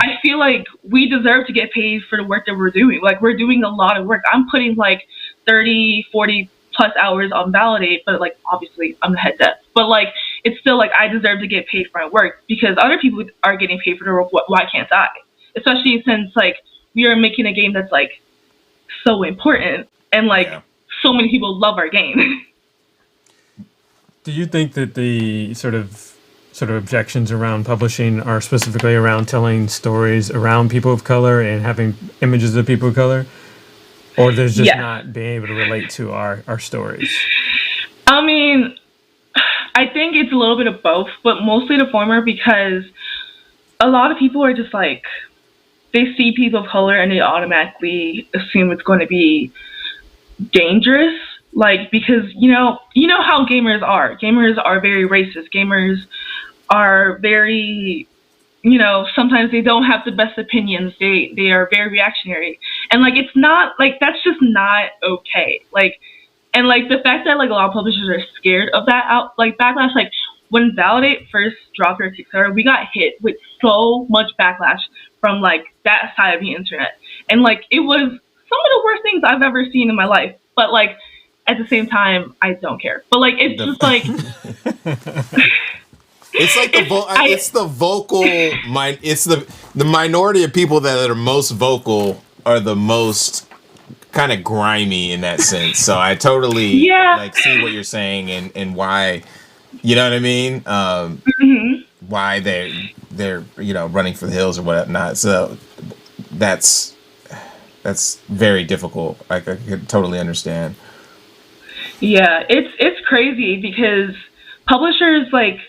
I feel like we deserve to get paid for the work that we're doing. Like, we're doing a lot of work. I'm putting, like, 30, 40 plus hours on Validate, but, like, obviously I'm the head dev. But, like, it's still, like, I deserve to get paid for my work because other people are getting paid for their work. Why can't I? Especially since, like, we are making a game that's, like, so important and, like, so many people love our game. Do you think that the sort of objections around publishing are specifically around telling stories around people of color and having images of people of color, or there's just not being able to relate to our stories? I mean, I think it's a little bit of both, but mostly the former, because a lot of people are just like, they see people of color and they automatically assume it's going to be dangerous. Like, because, you know how gamers are. Gamers are very racist. Gamers are very, sometimes they don't have the best opinions. They are very reactionary. And, like, it's not, like, that's just not okay. Like, and, like, the fact that, like, a lot of publishers are scared of that, backlash, like, when Validate first dropped their Kickstarter, we got hit with so much backlash from like that side of the internet, and like it was some of the worst things I've ever seen in my life. But like at the same time, I don't care. But like it's just like it's like it's the vocal it's the minority of people that are most vocal are the most kind of grimy in that sense. So I totally like see what you're saying and why, you know what I mean? Why they're running for the hills or whatnot. So that's very difficult. I could totally understand. Yeah, it's crazy because publishers like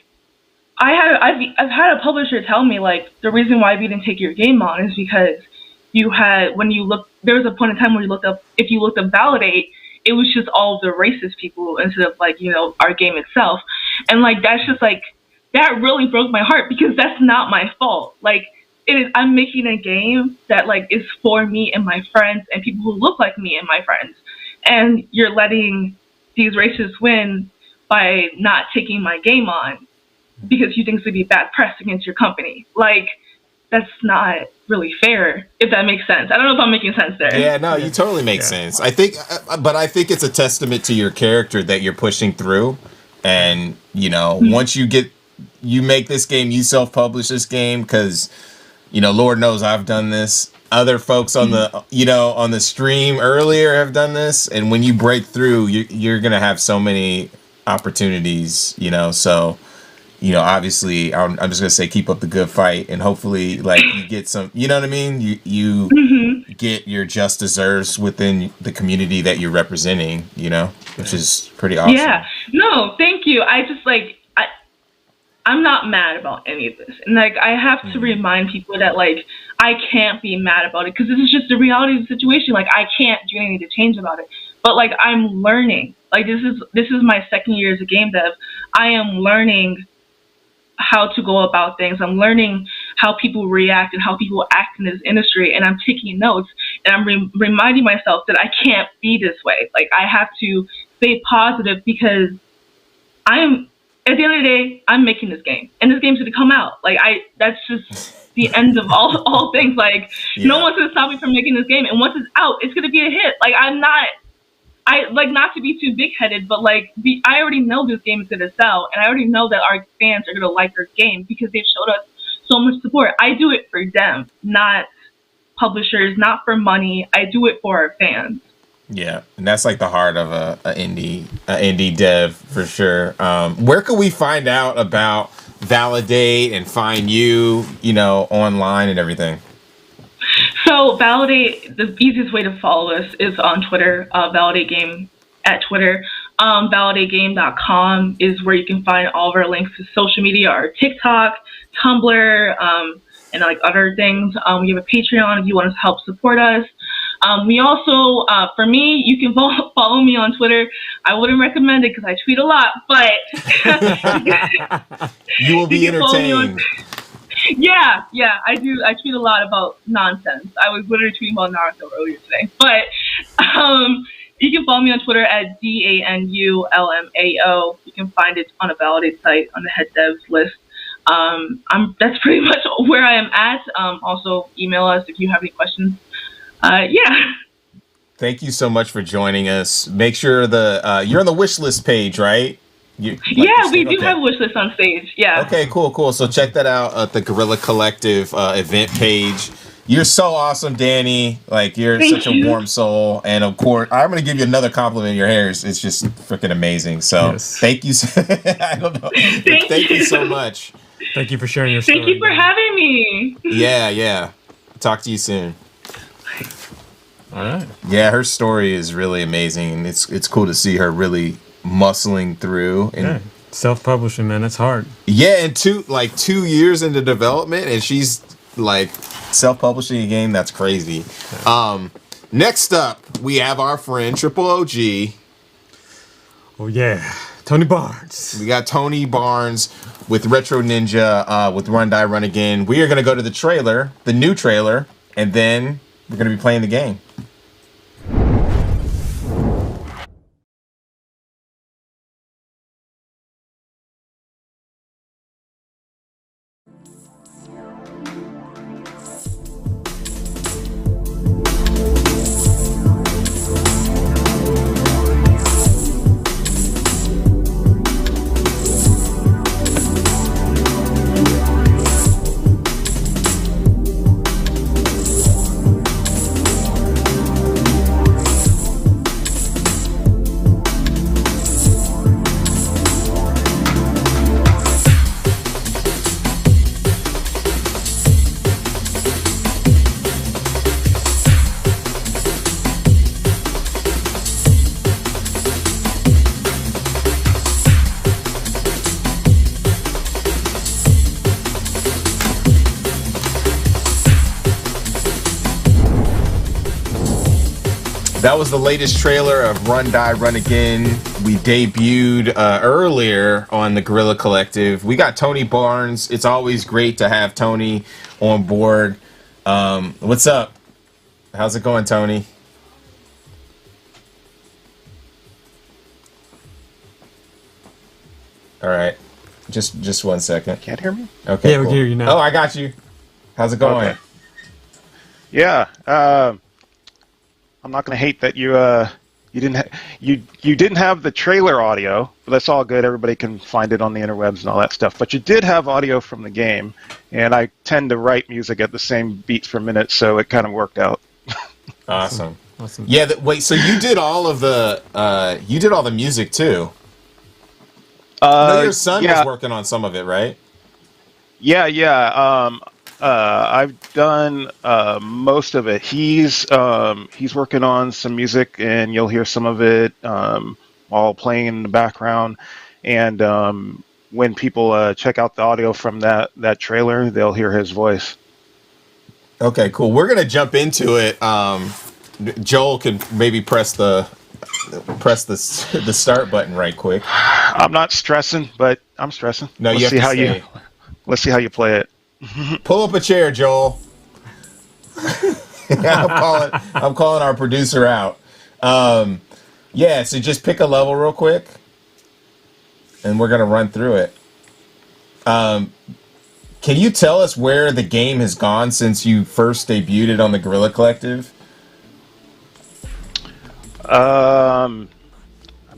I've had a publisher tell me like the reason why we didn't take your game on is because there was a point in time where if you looked up Validate, it was just all of the racist people instead of like, our game itself. And like that's just like that really broke my heart because that's not my fault. Like I'm making a game that like is for me and my friends and people who look like me and my friends. And you're letting these racists win by not taking my game on because you think it's going to be bad press against your company. Like, that's not really fair, if that makes sense. I don't know if I'm making sense there. Yeah, no, you totally make sense. I think it's a testament to your character that you're pushing through. And, once you make this game, you self-publish this game because, Lord knows I've done this. Other folks on the stream earlier have done this. And when you break through, you're going to have so many opportunities, so... obviously, I'm just gonna say keep up the good fight, and hopefully, like you get some. You know what I mean? You get your just deserves within the community that you're representing. Which is pretty awesome. Yeah. No, thank you. I just like I'm not mad about any of this, and like I have to remind people that like I can't be mad about it because this is just the reality of the situation. Like I can't do anything to change about it. But like I'm learning. Like this is my second year as a game dev. I am learning how to go about things. I'm learning how people react and how people act in this industry, and I'm taking notes and I'm reminding myself that I can't be this way. Like I have to stay positive because at the end of the day, I'm making this game and this game's going to come out. Like that's just the end of all things. Like no one's going to stop me from making this game. And once it's out, it's going to be a hit. Like I like not to be too big-headed, but like I already know this game is going to sell, and I already know that our fans are going to like our game because they've showed us so much support. I do it for them, not publishers, not for money. I do it for our fans. Yeah, and that's like the heart of a indie dev for sure. Where can we find out about Validate and find you, online and everything? So Validate, the easiest way to follow us is on Twitter, Validate Game at Twitter. ValidateGame.com is where you can find all of our links to social media, our TikTok, Tumblr, and like other things. We have a Patreon if you want to help support us. We also, for me, you can follow me on Twitter. I wouldn't recommend it because I tweet a lot, but you will be entertained. Yeah, I do. I tweet a lot about nonsense. I was literally tweeting about Naruto earlier today. But you can follow me on Twitter at DANULMAO. You can find it on a Validate site on the head devs list. That's pretty much where I am at. Also, email us if you have any questions. Yeah. Thank you so much for joining us. Make sure you're on the wish list page, right? We do have a wish list on stage. Yeah. Okay, cool. So check that out at the Guerrilla Collective event page. You're so awesome, Danny. Like you're such a warm soul, and of course, I'm gonna give you another compliment. Your hair is just freaking amazing. So thank you. I don't know. Thank you so much. Thank you for sharing your story. Thank you for having me. Yeah. Talk to you soon. All right. Yeah, her story is really amazing. It's cool to see her really muscling through and self-publishing, man, that's hard. Yeah, and 2 years into development, and she's like self-publishing a game. That's crazy. Next up, we have our friend Triple OG. Oh yeah, Tony Barnes. We got Tony Barnes with Retro Ninja with Run Die Run Again. We are gonna go to the new trailer, and then we're gonna be playing the game. That was the latest trailer of Run Die Run Again. We debuted earlier on the Guerrilla Collective. We got Tony Barnes. It's always great to have Tony on board. What's up? How's it going, Tony? All right. Just 1 second. Can't hear me? Okay. Yeah, we can hear you now. Oh, I got you. How's it going? Okay. Yeah. I'm not going to hate that you didn't have the trailer audio, but that's all good. Everybody can find it on the interwebs and all that stuff. But you did have audio from the game, and I tend to write music at the same beats per minute, so it kind of worked out. Awesome. Yeah. Wait. So you did all the music too? I know your son was working on some of it, right? Yeah. I've done most of it. He's working on some music, and you'll hear some of it while playing in the background. And when people check out the audio from that trailer, they'll hear his voice. Okay, cool. We're gonna jump into it. Joel can maybe press the start button right quick. I'm not stressing, but I'm stressing. No, let's you see have how to stay. let's see how you play it. Pull up a chair, Joel. I'm calling our producer out. Yeah, so just pick a level real quick, and we're gonna run through it. Can you tell us where the game has gone since you first debuted it on the Guerrilla Collective? I'm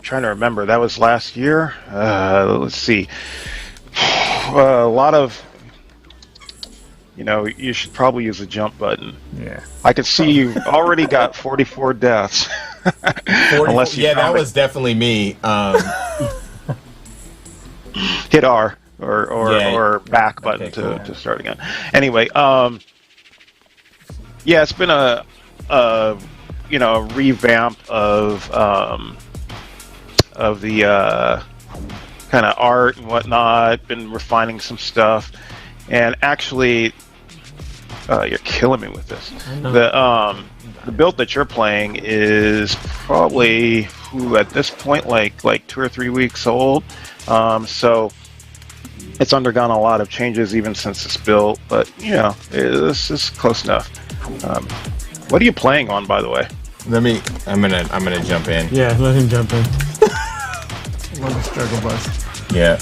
trying to remember. That was last year. Let's see. A lot of, you should probably use the jump button. Yeah. I can see you already got 44 deaths. Unless you that was definitely me. Hit R or back button to start again. Anyway, it's been a revamp of the kind of art and whatnot. Been refining some stuff, and actually, you're killing me with this. The build that you're playing is probably at this point like 2 or 3 weeks old. So it's undergone a lot of changes even since it's built, but this is close enough. What are you playing on, by the way? I'm gonna jump in. Yeah, let him jump in. Love the struggle bus. Yeah.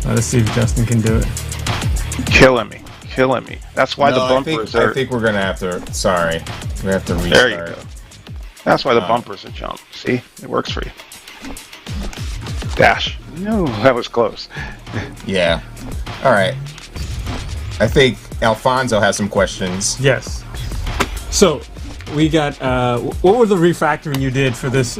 Let's see if Justin can do it. Killing me. That's why the bumpers I think we're gonna have to. Sorry, we have to restart. There you go. That's why the bumpers are jump. See, it works for you. Dash. No, that was close. Yeah. All right. I think Alfonso has some questions. Yes. So, we got. What was the refactoring you did for this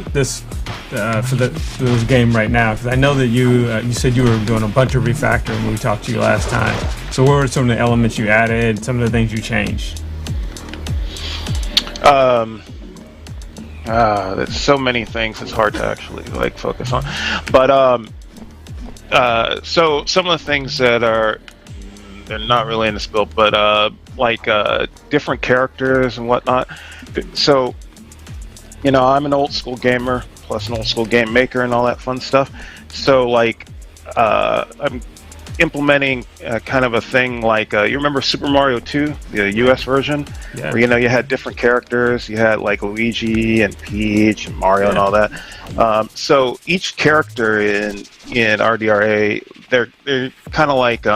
game right now? Because I know that you said you were doing a bunch of refactoring when we talked to you last time. So, what were some of the elements you added? Some of the things you changed? There's so many things it's hard to actually focus on. But so some of the things that they're not really in this build, but different characters and whatnot. So I'm an old school gamer plus an old school game maker and all that fun stuff. So I'm implementing kind of a thing you remember Super Mario 2, the US version, where you had different characters. You had Luigi and Peach and Mario and all that. So each character in RDRA, they're kind of like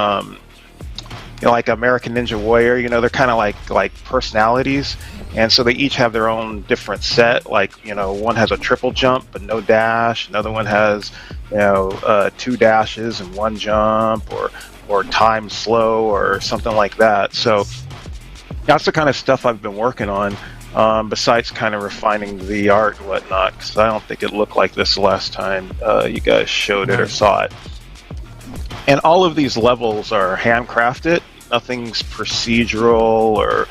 American Ninja Warrior. They're kind of like personalities, and so they each have their own different set. One has a triple jump but no dash. Another one has 2 dashes and 1 jump, or time slow or something like that. So that's the kind of stuff I've been working on. Besides kind of refining the art and whatnot, because I don't think it looked like this the last time you guys showed it or saw it. And all of these levels are handcrafted. Nothing's procedural or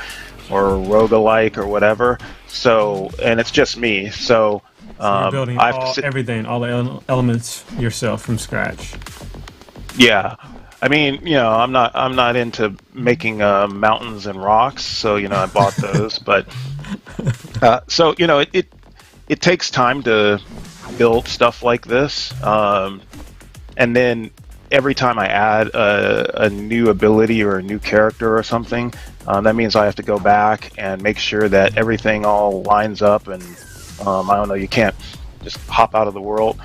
roguelike or whatever. So, and it's just me. So you're building everything, all the elements yourself from scratch. Yeah. I mean, I'm not into making mountains and rocks, so I bought those. But So it takes time to build stuff like this, and then every time I add a new ability or a new character or something, that means I have to go back and make sure that everything all lines up, and I don't know, you can't just hop out of the world.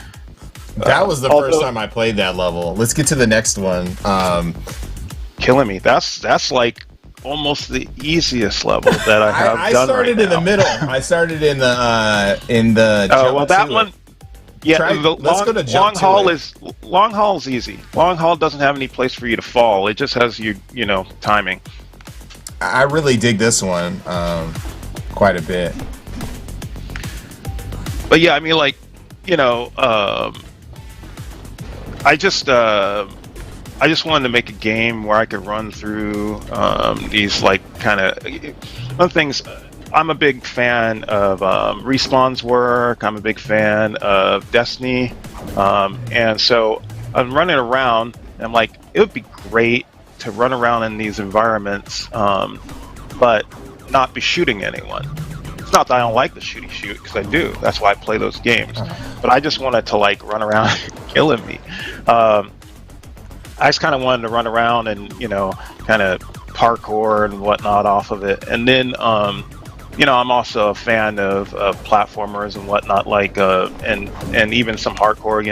That was the first time I played that level. Let's get to the next one. Killing me. That's like almost the easiest level that I have I done started right in now. the middle. I started in the. Oh well, that one. Yeah, Let's go to long jump haul to it. is long haul is easy. Long haul doesn't have any place for you to fall. It just has you timing. I really dig this one quite a bit. But yeah, I mean, like, I just wanted to make a game where I could run through these like kind of one things. I'm a big fan of Respawn's work. I'm a big fan of Destiny, and so I'm running around. And I'm like, it would be great to run around in these environments, but not be shooting anyone. It's not that I don't like the shooty shoot, because I do. That's why I play those games. But I just wanted to like run around killing me. I just kind of wanted to run around and kind of parkour and whatnot off of it. And then I'm also a fan of platformers and whatnot, like and even some hardcore,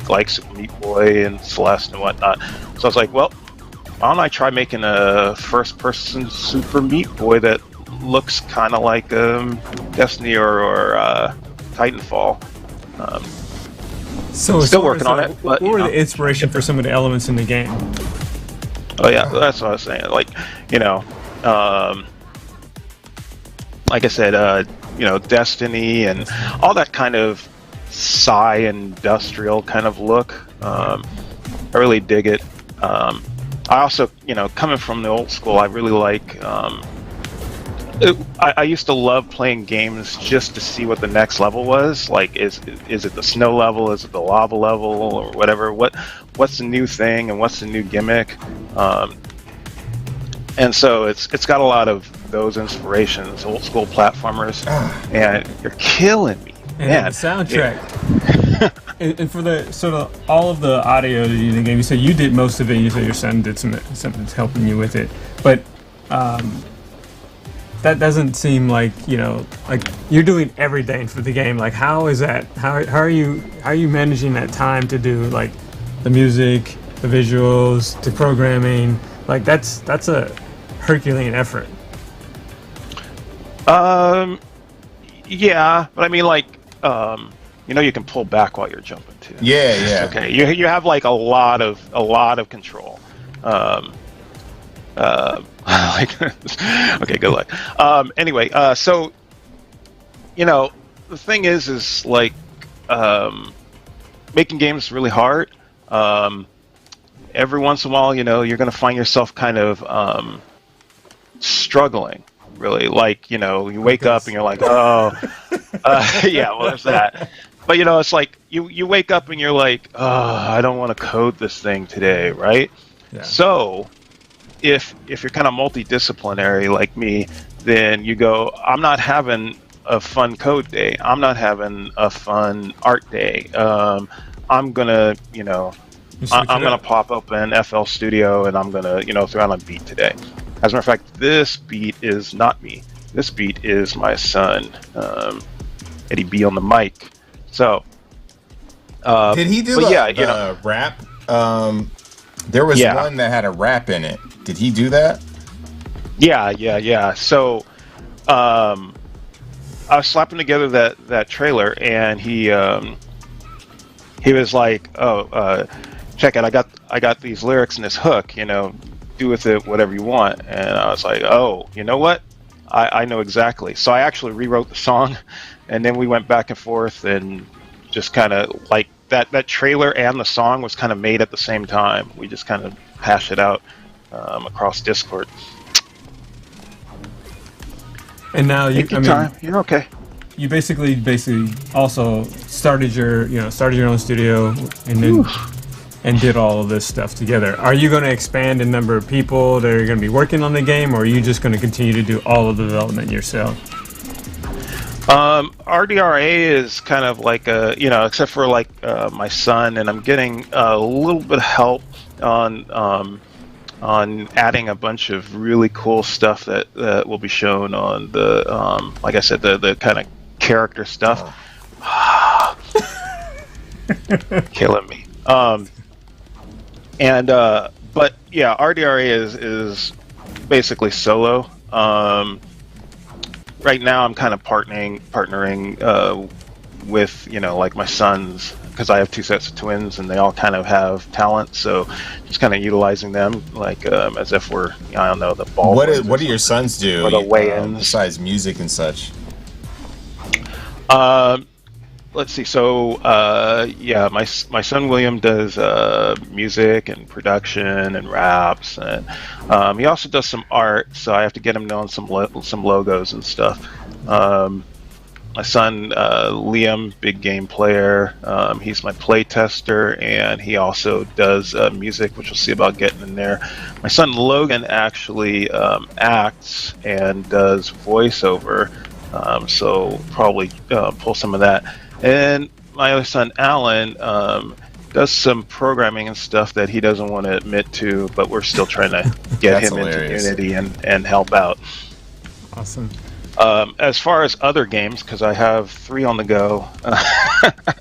like Super Meat Boy and Celeste and whatnot. So I was like, well, why don't I try making a first-person Super Meat Boy that looks kind of like Destiny or Titanfall. So still working on it. But, what were the inspiration for some of the elements in the game? Oh yeah, that's what I was saying. Like, like I said, Destiny and all that kind of industrial kind of look. I really dig it. I also, coming from the old school, I really like. I used to love playing games just to see what the next level was. Like, is it the snow level? Is it the lava level or whatever? What's the new thing and what's the new gimmick? And so it's got a lot of those inspirations, old school platformers, and you're killing me. And the soundtrack. And for the sort of all of the audio in the game, you said you did most of it. You said your son did something's helping you with it, but that doesn't seem like like you're doing everything for the game. Like, how is that? How are you managing that time to do like the music, the visuals, the programming? Like that's a Herculean effort. Yeah, but I mean, like, you can pull back while you're jumping too. Yeah. Okay, you have like a lot of control. Like, okay, good luck. Anyway, so the thing is like making games is really hard. Every once in a while, you're going to find yourself kind of struggling. Really, like, you wake up and you're like, oh, yeah, well, there's that. But it's like you wake up and you're like, oh, I don't want to code this thing today, right? Yeah. So if you're kind of multidisciplinary like me, then you go, I'm not having a fun code day. I'm not having a fun art day. I'm gonna, I'm gonna pop up in FL Studio and I'm gonna, throw on a beat today. As a matter of fact, this beat is not me. This beat is my son, Eddie B on the mic. So, did he do the rap? There was one that had a rap in it. Did he do that? Yeah. So, I was slapping together that trailer, and he was like, "Oh, check it! I got these lyrics and this hook. Do with it whatever you want." And I was like, "Oh, you know what? I know exactly." So I actually rewrote the song, and then we went back and forth, and just kind of like that trailer and the song was kind of made at the same time. We just kind of hashed it out across Discord. And now you're okay. You basically also started your own studio and then and did all of this stuff together. Are you going to expand the number of people that are going to be working on the game, or are you just going to continue to do all of the development yourself? RDRA is kind of like except for like my son, and I'm getting a little bit of help on adding a bunch of really cool stuff that will be shown on the like I said, the kind of character stuff. Killing me. But yeah, RDRA is basically solo. Right now, I'm kind of partnering with like my sons, because I have two sets of twins and they all kind of have talent. So just kind of utilizing them as if we're I don't know the ball. What do your sons do? Or the weigh-ins besides music and such? Let's see. So my son William does music and production and raps, and he also does some art. So I have to get him on some logos and stuff. My son Liam, big game player. He's my play tester, and he also does music, which we'll see about getting in there. My son Logan actually acts and does voiceover, so probably pull some of that. And my other son, Alan, does some programming and stuff that he doesn't want to admit to, but we're still trying to get him hilarious. into Unity and help out. Awesome. As far as other games, because I have 3 on the go.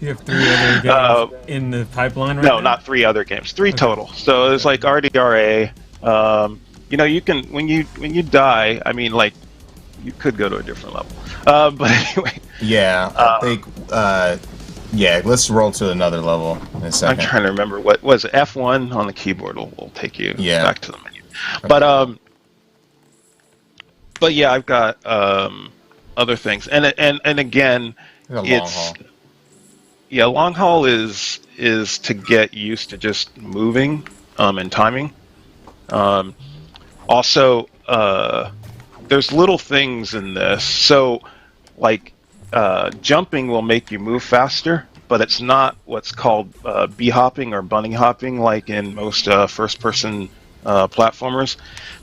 You have 3 other games in the pipeline right now? No, not 3 other games. 3 total. So it's like RDRA. You can when you die. I mean, like you could go to a different level. But anyway. Yeah, I think. Let's roll to another level in a second. I'm trying to remember what was it? F1 on the keyboard will take you back to the menu. Okay. But yeah, I've got other things, and again, it's long haul is to get used to just moving and timing. Also, there's little things in this. So, like jumping will make you move faster, but it's not what's called bee hopping or bunny hopping like in most first-person platformers,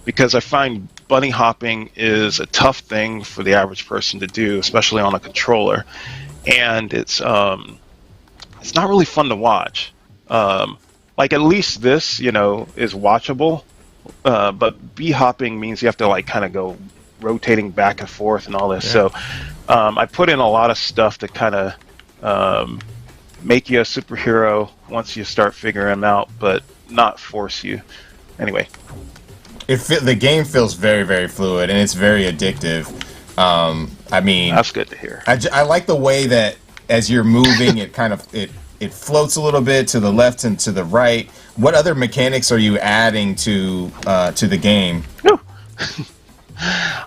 because I find bunny hopping is a tough thing for the average person to do, especially on a controller, and it's not really fun to watch. Like at least this, is watchable, but bee hopping means you have to like kind of go rotating back and forth and all this. Yeah. So I put in a lot of stuff to kind of make you a superhero once you start figuring them out, but not force you. Anyway. The game feels very, very fluid, and it's very addictive. I mean, that's good to hear. I like the way that as you're moving, it kind of it floats a little bit to the left and to the right. What other mechanics are you adding to the game?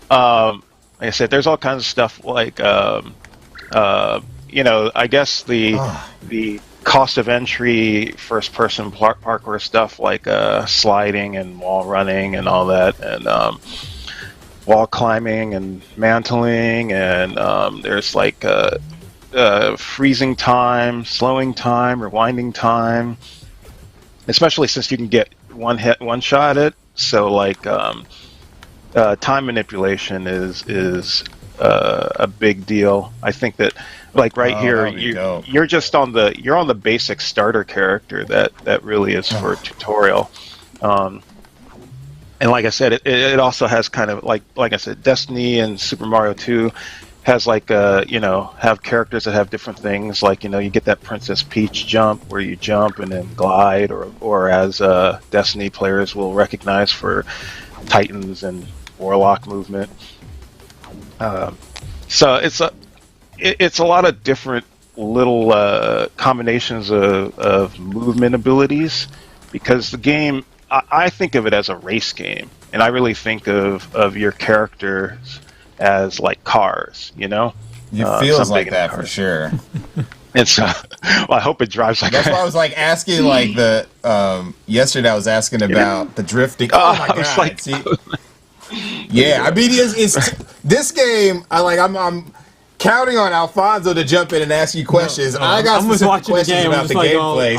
Like I said, there's all kinds of stuff like I guess the cost of entry first-person parkour stuff like sliding and wall running and all that, and wall climbing and mantling, and there's like freezing time, slowing time, rewinding time, especially since you can get one shot at it. So like time manipulation is a big deal. I think that like here you're just on the basic starter character that really is for a tutorial. And like I said, it also has kind of like I said, Destiny and Super Mario 2 has like have characters that have different things, like you get that Princess Peach jump where you jump and then glide, or as Destiny players will recognize for Titans and Warlock movement. So it's a lot of different little combinations of movement abilities, because the game, I think of it as a race game, and I really think of your characters as like cars, It feels like that for sure. And so, I hope it drives like that. That's why I was like asking, like yesterday I was asking about the drifting. Oh my god! Like, see? Yeah, I mean, it's this game. I'm counting on Alfonso to jump in and ask you questions. No, I got specific questions about the gameplay.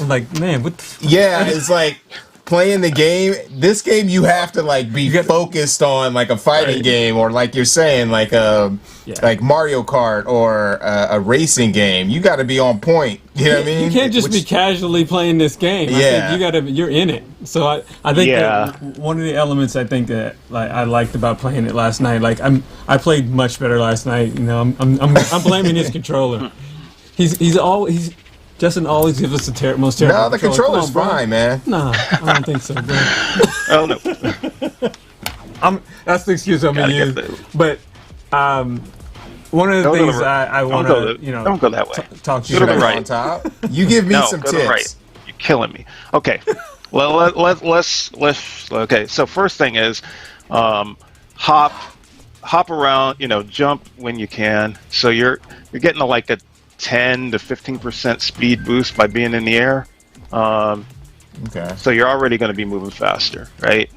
I'm like, man, what the yeah, it's like playing the game, this game you have to like be focused on like a fighting game, or like you're saying like like Mario Kart or a racing game. You got to be on point. You know what I mean? You can't just be casually playing this game. Yeah. I think you're in it. So I think that one of the elements I think that like I liked about playing it last night, like I played much better last night. You know, I'm blaming his controller. Justin always gives us the most terrible. No, the controller's fine, man. No, I don't think so, bro. Oh no. That's the excuse I'm gonna use. But one of the things I want to, don't go that way. Talk to you Go to the about right. On top. You give me some go tips. to the right. You're killing me. Okay. Well, let's. Okay. So first thing is, hop around. Jump when you can. So you're getting like a 10 to 15% speed boost by being in the air. Okay. So you're already going to be moving faster, right?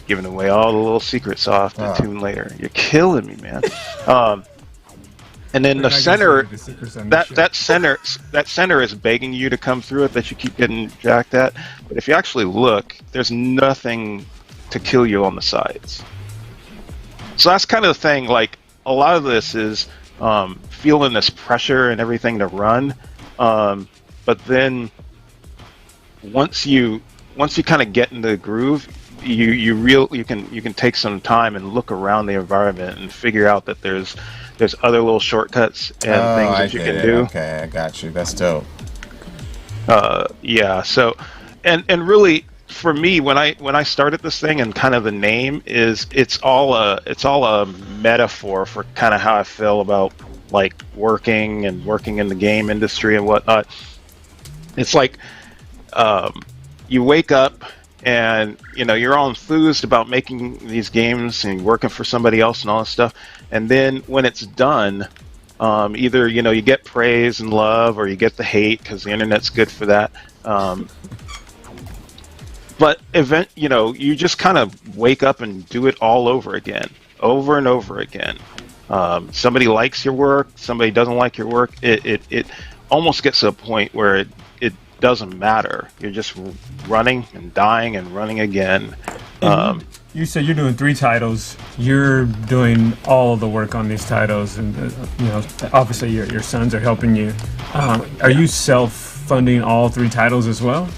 Giving away all the little secrets off the tune later. You're killing me, man. And then the center, that center is begging you to come through it, that you keep getting jacked at. But if you actually look, there's nothing to kill you on the sides. So that's kind of the thing. Like a lot of this is feeling this pressure and everything to run, but then once you kind of get in the groove, you can take some time and look around the environment and figure out that there's other little shortcuts and things that you can do. Okay, I got you. That's dope. Yeah. So, and really, for me, when I started this thing, and kind of the name is, it's all a metaphor for kind of how I feel about like working in the game industry and whatnot. It's like you wake up and you're all enthused about making these games and working for somebody else and all this stuff, and then when it's done, either you get praise and love, or you get the hate, because the internet's good for that. But you just kind of wake up and do it all over again, over and over again. Somebody likes your work, somebody doesn't like your work. It almost gets to a point where it doesn't matter. You're just running and dying and running again. You said you're doing 3 titles. You're doing all the work on these titles, and obviously your sons are helping you. Are you self-funding all 3 titles as well?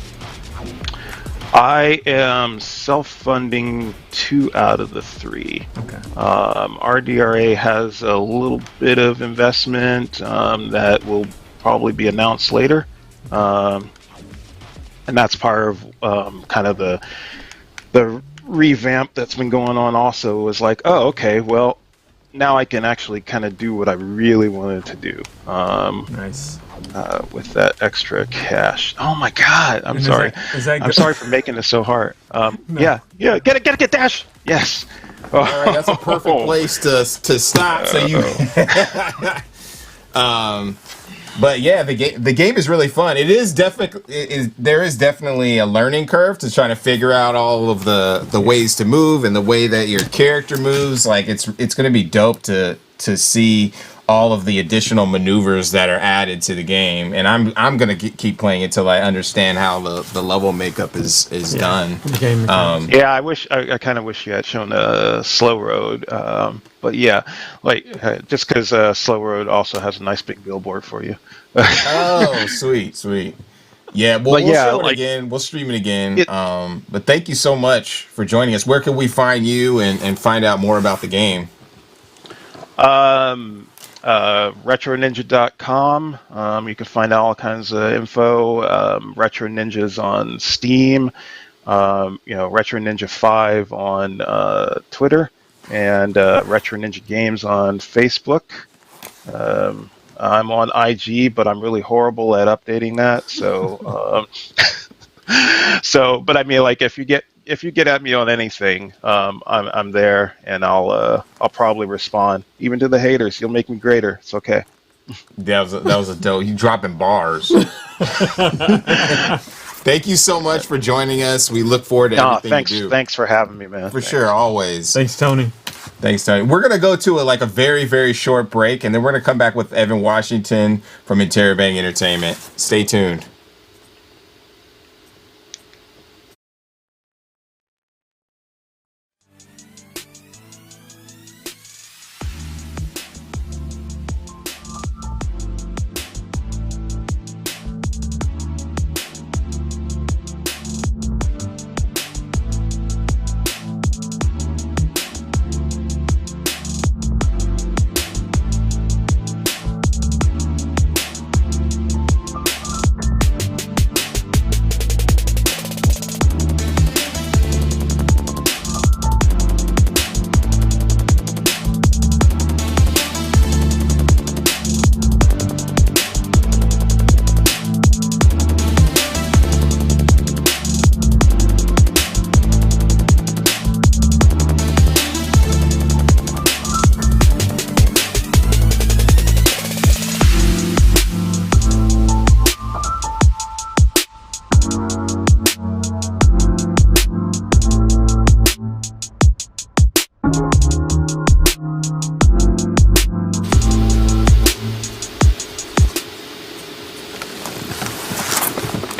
I am self-funding 2 out of the 3. Okay. RDRA has a little bit of investment that will probably be announced later. And that's part of kind of the revamp that's been going on. Also, was like, oh, okay, well, now I can actually kind of do what I really wanted to do. Nice. With that extra cash. Oh my God! I'm sorry. I'm sorry for making this so hard. No. Yeah. Get dash. Yes. All right, that's a perfect place to stop. So you. But yeah, the game is really fun. It is definitely there is definitely a learning curve to trying to figure out all of the ways to move and the way that your character moves. Like it's going to be dope to see all of the additional maneuvers that are added to the game, and I'm going to keep playing it till I understand how the level makeup is done. Yeah, I kind of wish you had shown Slow Road, but yeah, like just because Slow Road also has a nice big billboard for you. Oh, sweet. Yeah, we'll show it again. We'll stream it again. But thank you so much for joining us. Where can we find you and find out more about the game? RetroNinja.com. You can find all kinds of info. Retro Ninja's on Steam. Retro Ninja 5 on Twitter, and Retro Ninja Games on Facebook. I'm on IG, but I'm really horrible at updating that. So, but I mean, like if you get at me on anything, I'm there, and I'll probably respond. Even to the haters, you'll make me greater. It's okay. That was a dope. You dropping bars. Thank you so much for joining us. We look forward to everything you do. Thanks for having me, man. For sure, always. Thanks, Tony. We're gonna go to a very, very short break, and then we're gonna come back with Evan Washington from Interrobang Entertainment. Stay tuned.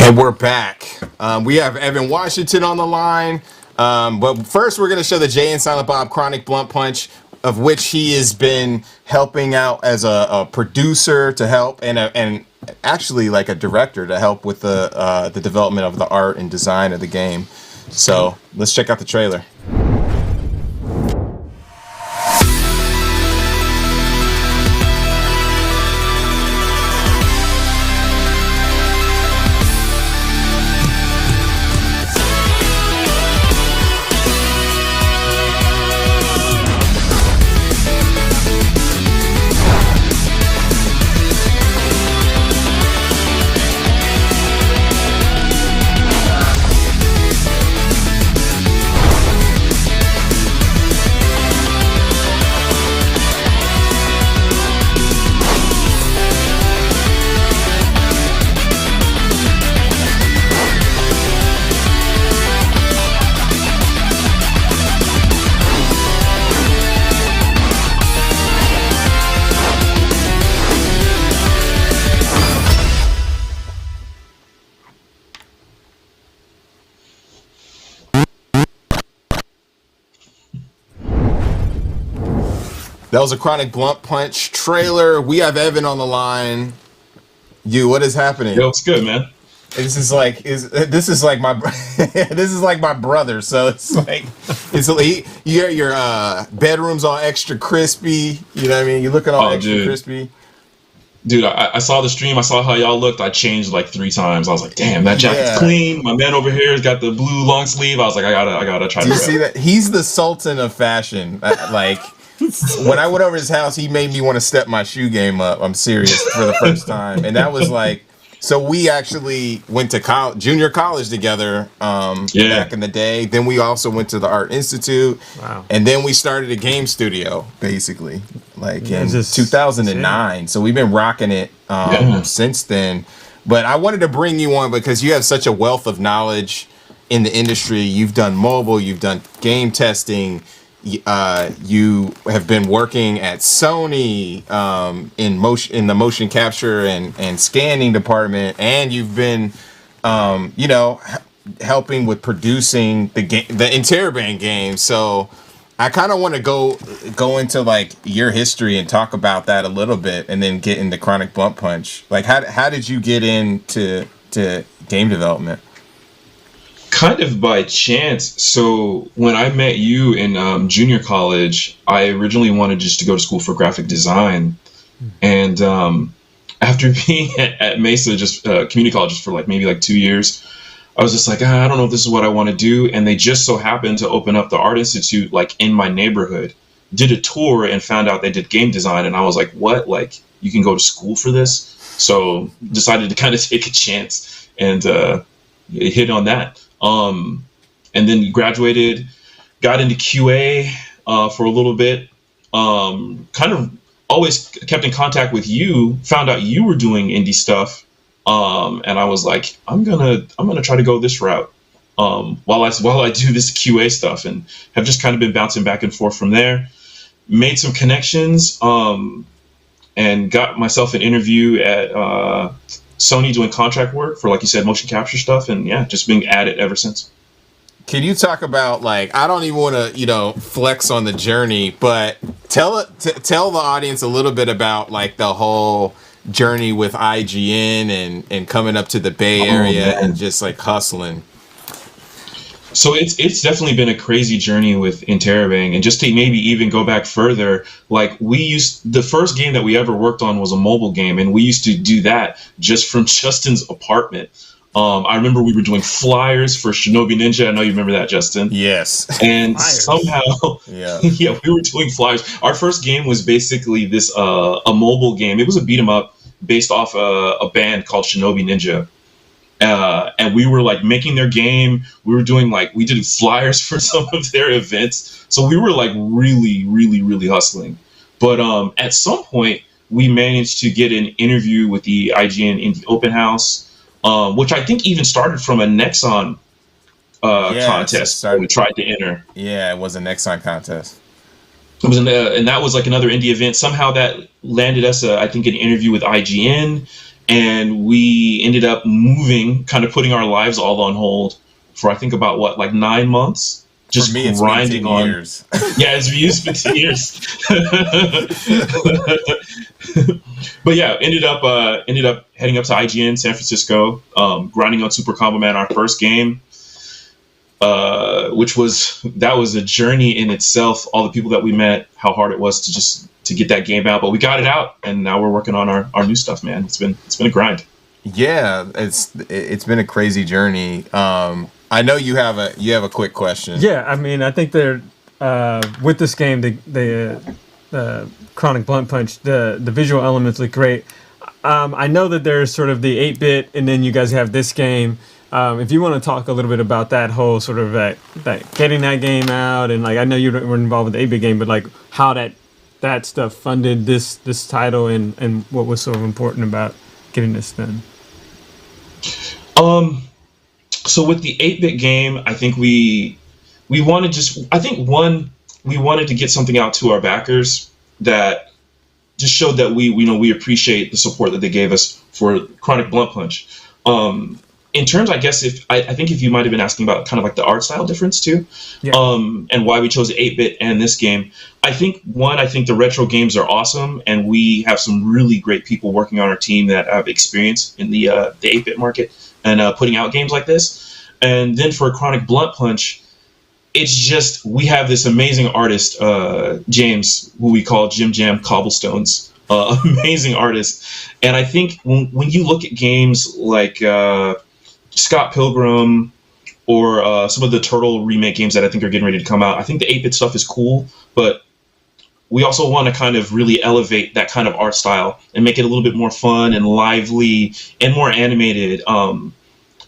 And we're back. We have Evan Washington on the line. But first, we're going to show the Jay and Silent Bob Chronic Blunt Punch, of which he has been helping out as a producer to help and actually like a director to help with the development of the art and design of the game. So let's check out the trailer. That was a Chronic Blunt Punch trailer. We have Evan on the line. What is happening? Yo, it's good, man. This is like my this is like my brother. So your bedroom's all extra crispy. You know what I mean? You're looking all extra crispy. Dude, I saw the stream. I saw how y'all looked. I changed like 3 times. I was like, damn, that jacket's clean. My man over here has got the blue long sleeve. I was like, I gotta try. Do you see that? He's the sultan of fashion. Like. When I went over his house, he made me want to step my shoe game up. I'm serious, for the first time. And that was like, so we actually went to junior college together back in the day. Then we also went to the Art Institute. Wow. And then we started a game studio, basically, like in 2009. Yeah. So we've been rocking it since then. But I wanted to bring you on because you have such a wealth of knowledge in the industry. You've done mobile, you've done game testing. You have been working at Sony in the motion capture and scanning department, and you've been, helping with producing the Interrobang game. So I kind of want to go into like your history and talk about that a little bit, and then get into Chronic Blunt Punch. Like, how did you get into game development? Kind of by chance. So when I met you in junior college, I originally wanted just to go to school for graphic design. And after being at Mesa, just community college for like maybe like 2 years, I was just like, I don't know if this is what I want to do. And they just so happened to open up the Art Institute like in my neighborhood. Did a tour and found out they did game design. And I was like, what? Like, you can go to school for this? So decided to kind of take a chance and hit on that. And then graduated, got into QA for a little bit. Kind of always kept in contact with you. Found out you were doing indie stuff, and I was like, I'm gonna try to go this route while I do this QA stuff, and have just kind of been bouncing back and forth from there. Made some connections, and got myself an interview at Sony doing contract work for, like you said, motion capture stuff, and just being at it ever since. Can you talk about, like, I don't even want to, flex on the journey, but tell the audience a little bit about like the whole journey with IGN and coming up to the Bay Area and just like hustling. So it's definitely been a crazy journey with Interrobang, and just to maybe even go back further, like the first game that we ever worked on was a mobile game, and we used to do that just from Justin's apartment. I remember we were doing flyers for Shinobi Ninja. I know you remember that, Justin. Yes. And flyers. Somehow, we were doing flyers. Our first game was basically this a mobile game. It was a beat 'em up based off a band called Shinobi Ninja. And we were like making their game. We did flyers for some of their events. So we were like really, really, really hustling. But at some point, we managed to get an interview with the IGN Indie Open House, which I think even started from a Nexon contest that we tried to enter. Yeah, it was a Nexon contest. It was, and that was like another indie event. Somehow that landed us, I think, an interview with IGN. and we ended up moving, kind of putting our lives all on hold for I think about what, like 9 months, just For me, it's grinding been 10 on. years. Yeah, it's used for 10 years. But yeah, ended up heading up to IGN San Francisco, grinding on Super Combo Man, our first game, which was a journey in itself. All the people that we met, how hard it was to get that game out, but we got it out, and now we're working on our new stuff, man. It's been a grind. Yeah, it's been a crazy journey. I know you have a quick question. Yeah, I mean, I think they're with this game, the Chronic Blunt Punch, the visual elements look great. I know that there's sort of the 8-bit, and then you guys have this game. If you want to talk a little bit about that whole sort of that getting that game out, and like I know you were involved with the 8-bit game, but like how that stuff funded this title, and what was so important about getting this done. So with the 8-bit game, I think we wanted we wanted to get something out to our backers that just showed that we appreciate the support that they gave us for Chronic Blunt Punch. In terms, I guess I think if you might have been asking about kind of like the art style difference too, Yeah. And why we chose 8-bit and this game. I think the retro games are awesome, and we have some really great people working on our team that have experience in the 8-bit market and putting out games like this. And then for Chronic Blunt Punch, it's just we have this amazing artist, James, who we call Jim Jam Cobblestones. Amazing artist. And I think when you look at games like Scott Pilgrim or some of the Turtle remake games that I think are getting ready to come out, I think the 8-bit stuff is cool, but we also want to kind of really elevate that kind of art style and make it a little bit more fun and lively and more animated.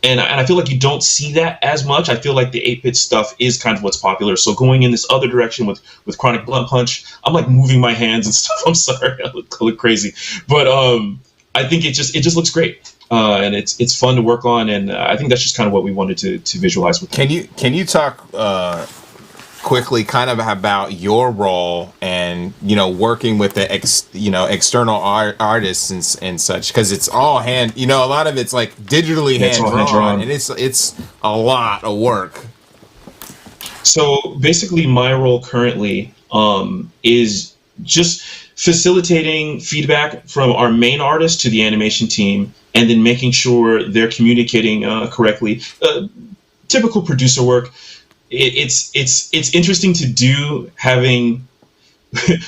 And I feel like you don't see that as much. I feel like the 8-bit stuff is kind of what's popular. So going in this other direction with Chronic Blunt Punch, I'm like moving my hands and stuff. I'm sorry, I look crazy, but I think it just looks great, and it's fun to work on, and I think that's just kind of what we wanted to visualize with. Can you talk quickly kind of about your role and working with the external artists and such, because it's all hand, a lot of it's like digitally hand drawn, and it's a lot of work. So basically my role currently is just facilitating feedback from our main artist to the animation team, and then making sure they're communicating correctly. Typical producer work. It's interesting to do, having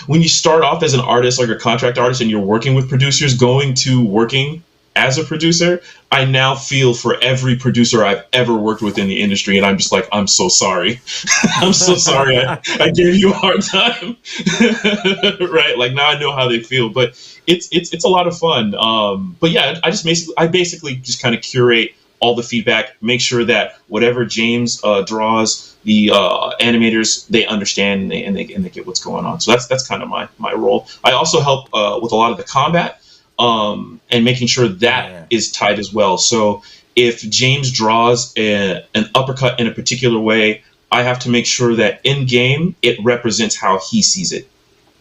when you start off as an artist, like a contract artist, and you're working with producers, going to working as a producer. I now feel for every producer I've ever worked with in the industry, and I'm just like, I'm so sorry. I'm so sorry I gave you a hard time. Right? Like, now I know how they feel, but it's a lot of fun. But yeah, I basically just kind of curate all the feedback, make sure that whatever James draws, the animators, they understand and they get what's going on. So that's kind of my role. I also help with a lot of the combat, and making sure that is tight as well. So if James draws an uppercut in a particular way, I have to make sure that in game it represents how he sees it.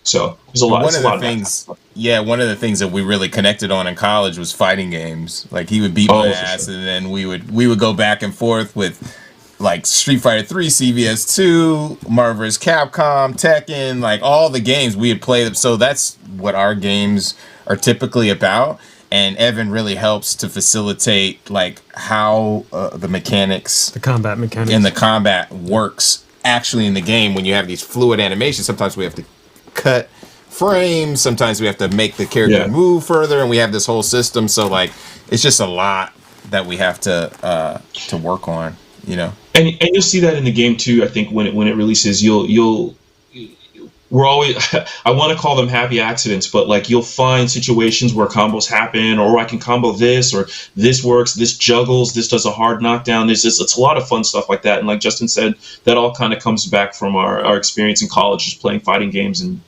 So there's a lot. One of the things that we really connected on in college was fighting games. Like, he would beat my ass, sure. And then we would go back and forth with like Street Fighter 3, CVS 2, Marvel vs. Capcom, Tekken, like all the games we had played. So that's what our games are typically about. And Evan really helps to facilitate like how the combat mechanics and the combat works actually in the game. When you have these fluid animations, sometimes we have to cut frames, sometimes we have to make the character move further, and we have this whole system. So like, it's just a lot that we have to work on, And you'll see that in the game too. I think when it releases, we're always, I want to call them happy accidents, but like, you'll find situations where combos happen, or I can combo this, or this works, this juggles, this does a hard knockdown. It's a lot of fun stuff like that. And like Justin said, that all kind of comes back from our experience in college, just playing fighting games and,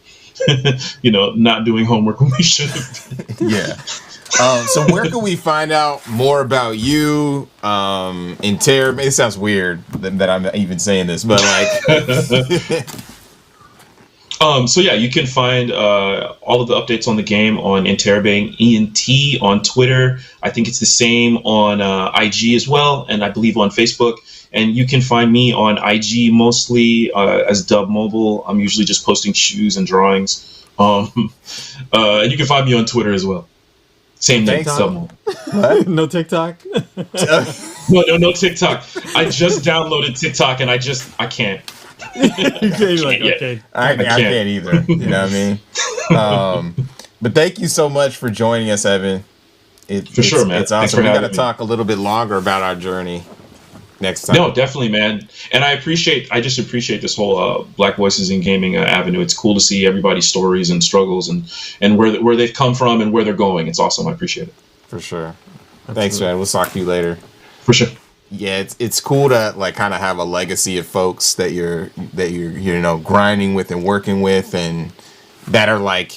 not doing homework when we should have. Yeah. So where can we find out more about you in Terror? It sounds weird that I'm even saying this, but like... So yeah, you can find all of the updates on the game on Interrobang ENT on Twitter. I think it's the same on IG as well, and I believe on Facebook. And you can find me on IG mostly as Dub Mobile. I'm usually just posting shoes and drawings. And you can find me on Twitter as well. Same name, Dub Mobile. What? No TikTok? No TikTok. I just downloaded TikTok and I can't. Okay. I can't either. You know what I mean? But thank you so much for joining us, Evan. For sure, man. It's awesome. We got to talk a little bit longer about our journey next time. No, definitely, man. And I just appreciate this whole Black Voices in Gaming avenue. It's cool to see everybody's stories and struggles and where they've come from and where they're going. It's awesome. I appreciate it. For sure. Absolutely. Thanks, man. We'll talk to you later. For sure. Yeah, it's cool to like kind of have a legacy of folks that you're grinding with and working with, and that are like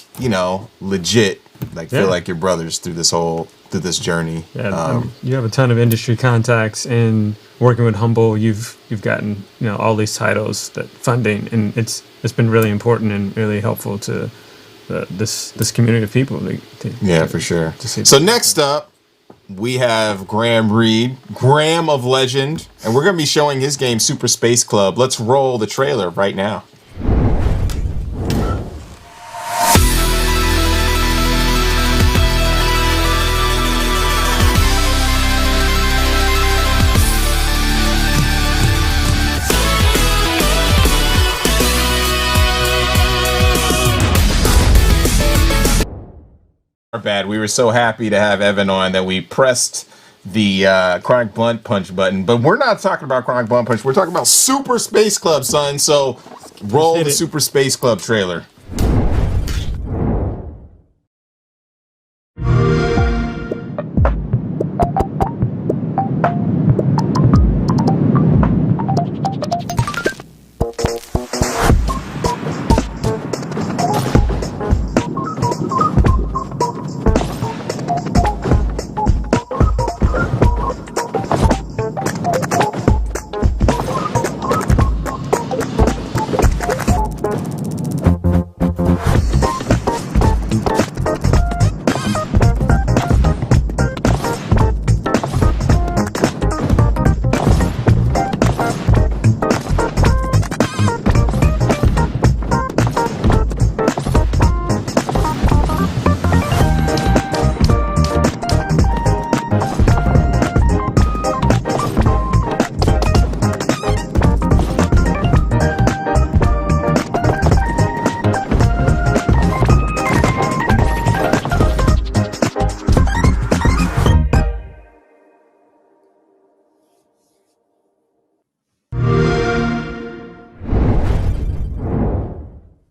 legit, like feel like your brothers through this journey. Yeah, you have a ton of industry contacts, and working with Humble, you've gotten all these titles, that funding, and it's been really important and really helpful to this community of people. For sure. So next up, we have Graham Reed, Graham of Legend, and we're going to be showing his game Super Space Club. Let's roll the trailer right now. Bad. We were so happy to have Evan on that we pressed the Chronic Blunt Punch button, but we're not talking about Chronic Blunt Punch. We're talking about Super Space Club, son. So roll the Super Space Club trailer.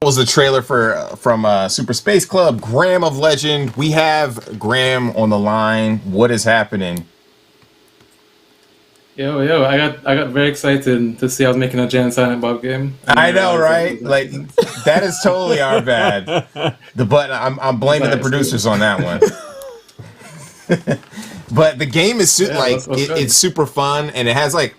Was the trailer from Super Space Club, Graham of Legend. We have Graham on the line. What is happening? Yo, I got very excited to see I was making a Jay and Silent Bob game. I know, right? Like that is totally our bad. I'm blaming the producers on that one. But the game is it's super fun, and it has like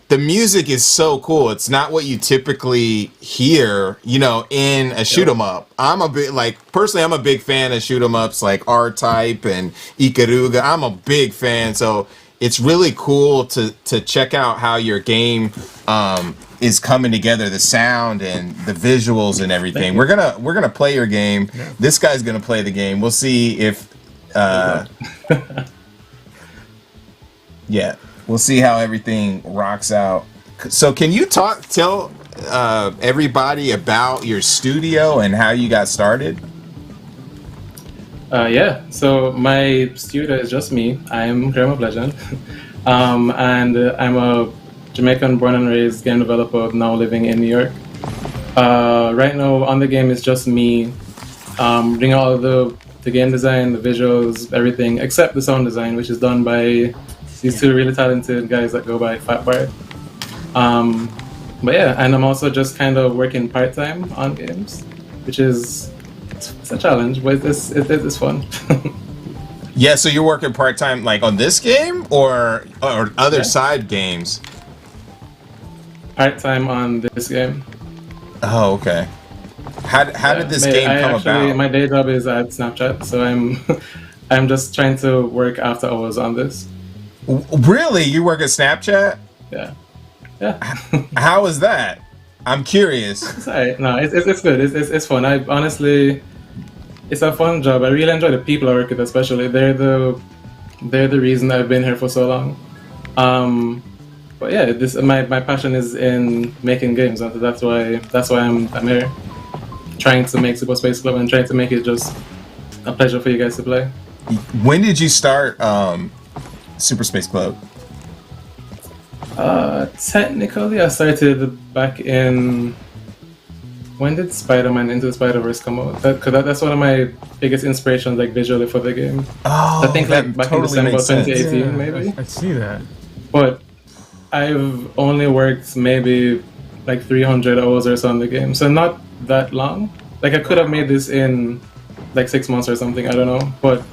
the music is so cool. It's not what you typically hear, in a shoot 'em up. I'm a big fan of shoot 'em ups like R-Type and Ikaruga. I'm a big fan, so it's really cool to check out how your game is coming together, the sound and the visuals and everything. We're gonna play your game. Yeah. This guy's gonna play the game. We'll see if we'll see how everything rocks out. So can you tell everybody about your studio and how you got started? So my studio is just me. I'm Graham of Legend. And I'm a Jamaican born and raised game developer now living in New York. Right now on the game is just me, doing all of the game design, the visuals, everything, except the sound design, which is done by these two really talented guys that go by Fat Bart. And I'm also just kind of working part-time on games, which is it's a challenge, but it's fun. Yeah, so you're working part-time like on this game or other side games? Part-time on this game. Oh, okay. How did this game come about? My day job is at Snapchat, so I'm I'm just trying to work after hours on this. Really? You work at Snapchat? Yeah. Yeah. How is that? I'm curious. It's alright. No, it's good. It's fun. I honestly, it's a fun job. I really enjoy the people I work with, especially. They're the reason I've been here for so long. But yeah, my passion is in making games, and that's why I'm here, trying to make Super Space Club and trying to make it just a pleasure for you guys to play. When did you start Super Space Club? Technically, I started back in. When did Spider-Man Into the Spider-Verse come out? That's one of my biggest inspirations, like visually for the game. Oh, I think like back in December 2018, Yeah, maybe. I see that. But I've only worked maybe like 300 hours or so on the game, so not that long. Like I could have made this in like 6 months or something. I don't know, but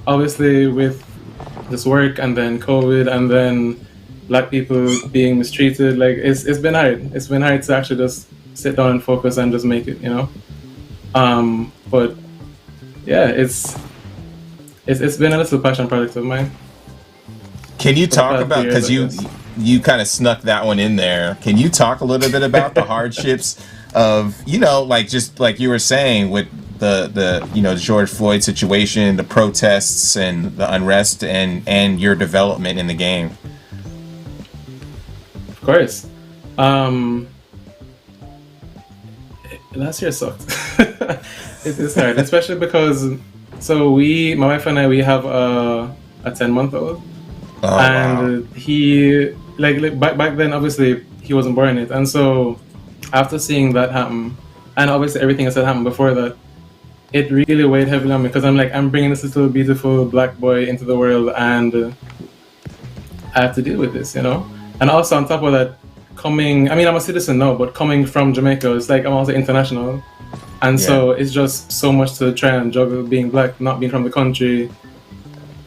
obviously with this work and then COVID and then Black people being mistreated, like it's been hard. It's been hard to actually just sit down and focus and just make it, you know. But yeah, it's been a little passion project of mine. Can you talk about, because you kind of snuck that one in there? Can you talk a little bit about the hardships of, you know, like just like you were saying with the you know, George Floyd situation, the protests and the unrest and your development in the game? Of course. Last year sucked. It's hard, especially because my wife and I, we have a 10-month-old. Oh, And wow. he like back then obviously he wasn't born yet, and so after seeing that happen, and obviously everything else that happened before that, it really weighed heavily on me because I'm bringing this little beautiful Black boy into the world, and I have to deal with this, you know. And also on top of that, I'm a citizen now, but coming from Jamaica, it's like I'm also international, and so it's just so much to try and juggle, being Black, not being from the country.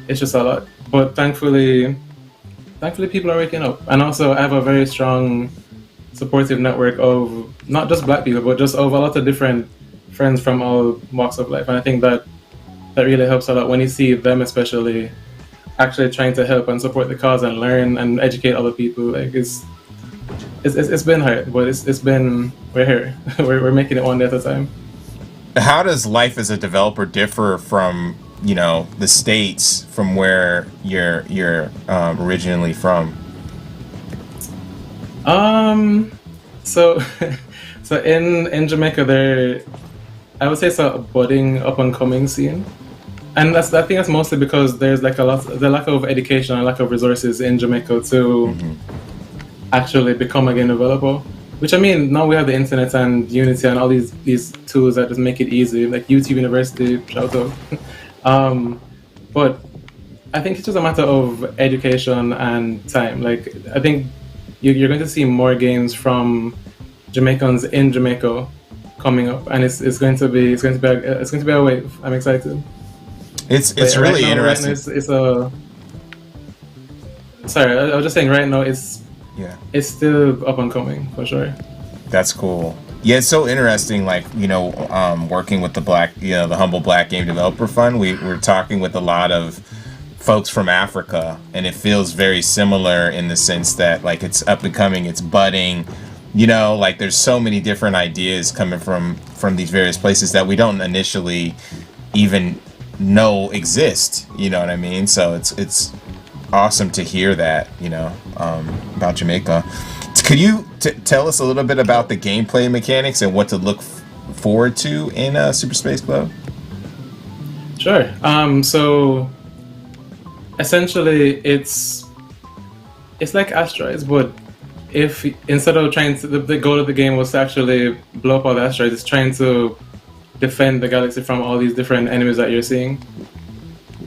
It's just a lot. But thankfully people are waking up. And also I have a very strong supportive network of not just Black people, but just of a lot of different friends from all walks of life. And I think that really helps a lot when you see them especially actually trying to help and support the cause and learn and educate other people. Like it's been hard, but we're here. we're making it one day at a time. How does life as a developer differ from, you know, the States, from where you're originally from? So in Jamaica I would say it's a budding up and coming scene, and I think that's mostly because there's like the lack of education and lack of resources in Jamaica to actually become a game developer. Which, I mean, now we have the internet and Unity and all these tools that just make it easy, like YouTube University, shout out. But I think it's just a matter of education and time. Like, I think you're going to see more games from Jamaicans in Jamaica coming up, and it's going to be a wave. I'm excited. It's really interesting. Right now sorry, I was just saying. Right now, it's still up and coming for sure. That's cool. Yeah, it's so interesting. Like, you know, working with the Humble Black Game Developer Fund, we're talking with a lot of folks from Africa, and it feels very similar in the sense that like it's up and coming, it's budding. You know, like there's so many different ideas coming from these various places that we don't initially even know exist. You know what I mean? So it's awesome to hear that, you know, about Jamaica. Could you tell us a little bit about the gameplay mechanics and what to look forward to in Super Space Club? Sure. So essentially, it's like asteroids, but if instead of trying to, the goal of the game was to actually blow up all the asteroids, it's trying to defend the galaxy from all these different enemies that you're seeing.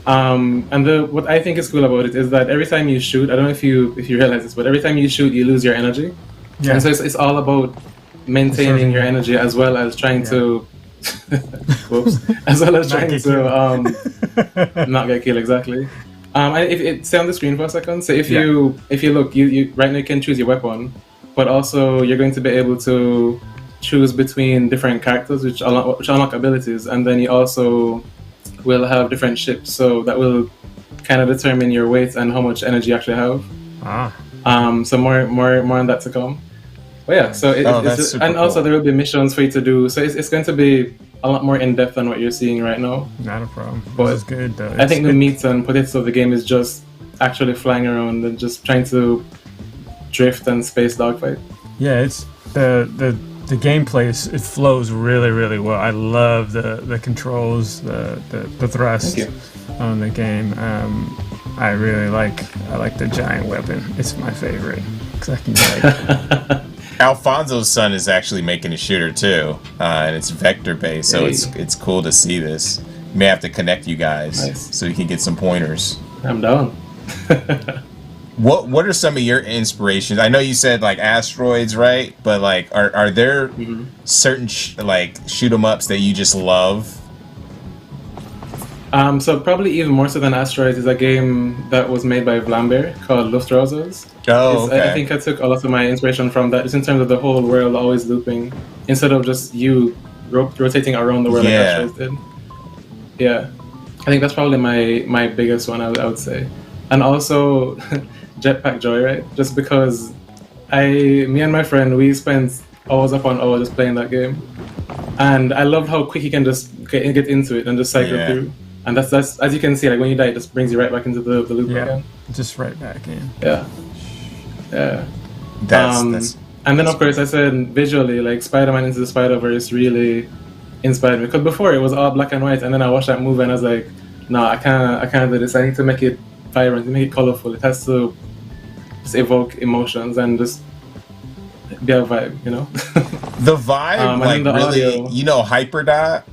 And what I think is cool about it is that every time you shoot, I don't know if you realize this, but every time you shoot, you lose your energy. Yeah. And so it's all about maintaining your energy as well as trying to, as well as trying to not get killed, exactly. If stay on the screen for a second. So if you look, you right now you can choose your weapon, but also you're going to be able to choose between different characters, which unlock abilities, and then you also will have different ships, so that will kind of determine your weight and how much energy you actually have. So more on that to come. But yeah, so it's and also cool. there will be missions for you to do. So it's going to be a lot more in depth than what you're seeing right now. Not a problem. But This is good though. I think the meat and potatoes of the game is just actually flying around and just trying to drift and space dogfight. Yeah, it's the gameplay it flows really, really well. I love the controls, the thrust on the game. I really like the giant weapon. It's my favorite because I can like. Alfonso's son is actually making a shooter too, and it's vector based, so it's cool to see this. You may have to connect you guys so you can get some pointers. I'm down. What are some of your inspirations? I know you said like asteroids, right? But like, are there certain like shoot 'em ups that you just love? So probably even more so than Asteroids is a game that was made by Vlambeer called Luftrausers. Oh, okay. I think I took a lot of my inspiration from that, just in terms of the whole world always looping, instead of just you rotating around the world like Asteroids did. Yeah, I think that's probably my biggest one, I would say. And also Jetpack Joyride, just because me and my friend, we spent hours upon hours just playing that game. And I love how quick you can just get into it and just cycle through. And that's as you can see, like when you die, it just brings you right back into the loop again. Just right back in. Yeah. And then of course I said visually, like Spider-Man Into the Spider-Verse really inspired me, because before it was all black and white, and then I watched that movie and I was like, no, I can't do this. I need to make it vibrant, make it colorful. It has to just evoke emotions and just be a vibe, you know. The vibe, like the really, audio, you know, Hyperdot.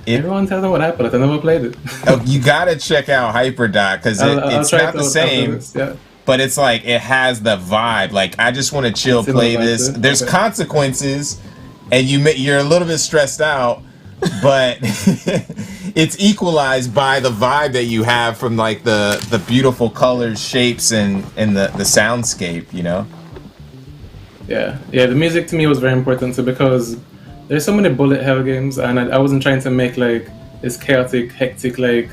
Everyone tells me what happened. I never played it. Oh, you gotta check out Hyperdot because it's not the same, but it's like it has the vibe. Like I just want to chill, play this. There's consequences, and you're a little bit stressed out, but it's equalized by the vibe that you have from like the beautiful colors, shapes, and the soundscape. You know. Yeah. The music to me was very important too, because there's so many bullet hell games, and I wasn't trying to make like this chaotic, hectic, like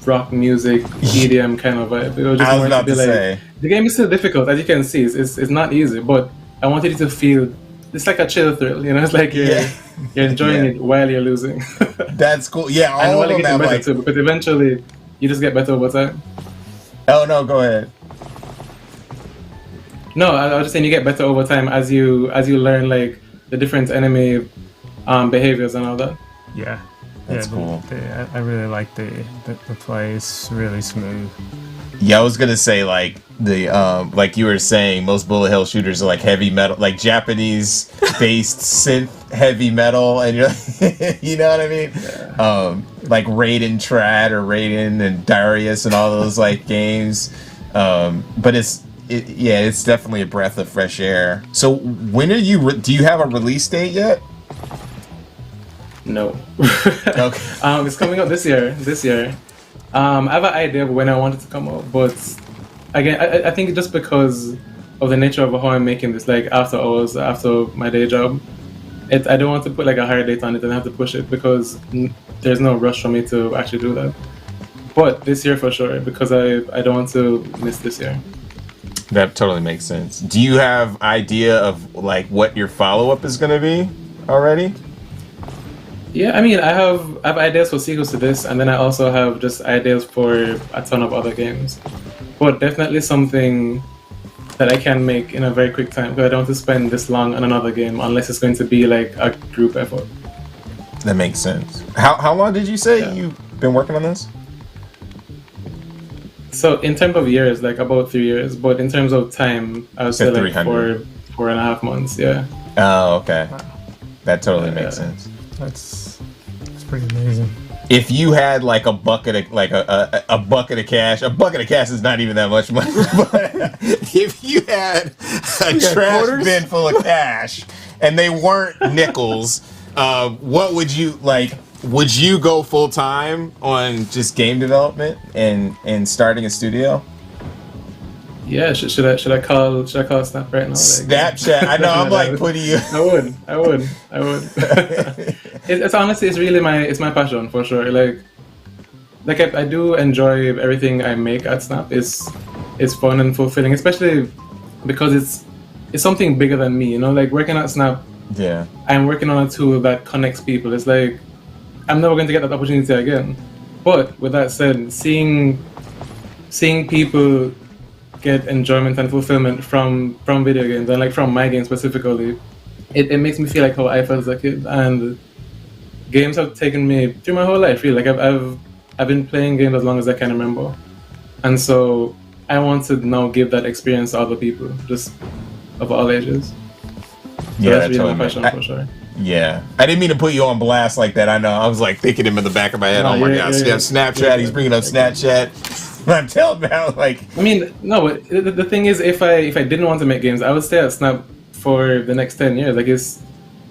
rock music, EDM kind of vibe. It was just more to be like, the game is still difficult, as you can see. It's not easy, but I wanted it to feel, it's like a chill thrill, you know. It's like you're enjoying it while you're losing. That's cool. Yeah, and while you're getting better too, because eventually you just get better over time. Oh no, go ahead. No, I was just saying you get better over time as you learn like the different enemy behaviors and all that. Yeah, that's cool. I really like the play. It's really smooth. Yeah, I was gonna say like the like you were saying, most bullet hell shooters are like heavy metal, like Japanese based synth heavy metal, and you're like, you know what I mean? Yeah. Like Raiden Trad or Raiden and Darius and all those like games. But it's definitely a breath of fresh air. So when are you? Do you have a release date yet? No. Okay. It's coming out this year. I have an idea of when I want it to come out, but again, I think just because of the nature of how I'm making this, like after hours, after my day job, I don't want to put like a hard date on it and have to push it, because there's no rush for me to actually do that. But this year for sure, because I don't want to miss this year. That totally makes sense. Do you have idea of like what your follow-up is going to be already? Yeah, I mean, I have ideas for sequels to this, and then I also have just ideas for a ton of other games. But definitely something that I can make in a very quick time, because I don't want to spend this long on another game unless it's going to be like a group effort. That makes sense. How long did you say you've been working on this? So in terms of years, like about 3 years, but in terms of time, I would say like 4.5 months. Yeah. Oh, okay. That totally makes sense. That's pretty amazing. If you had like a bucket of a bucket of cash is not even that much money. But if you had a trash bin full of cash and they weren't nickels, what would you like? Would you go full time on just game development and starting a studio? Yeah, should I call Snap right now? Like, Snapchat. I know. I'm like putting you. I would. It's honestly, it's my passion for sure. Like I do enjoy everything I make at Snap. It's fun and fulfilling, especially because it's something bigger than me. You know, like working at Snap. Yeah. I'm working on a tool that connects people. It's like I'm never going to get that opportunity again. But with that said, seeing people get enjoyment and fulfillment from video games, and like from my game specifically, it makes me feel like how I felt as a kid. And games have taken me through my whole life. Really, like I've been playing games as long as I can remember, and so I want to now give that experience to other people, just of all ages. So Yeah, that's really totally. my passion for sure. Yeah, I didn't mean to put you on blast like that. I know. I was like thinking him in the back of my head. No, Oh my yeah, god, yeah, Snapchat. yeah. He's bringing up Snapchat. I'm telling you, like, I mean, no, but the thing is, if I didn't want to make games, I would stay at Snap for the next 10 years. Like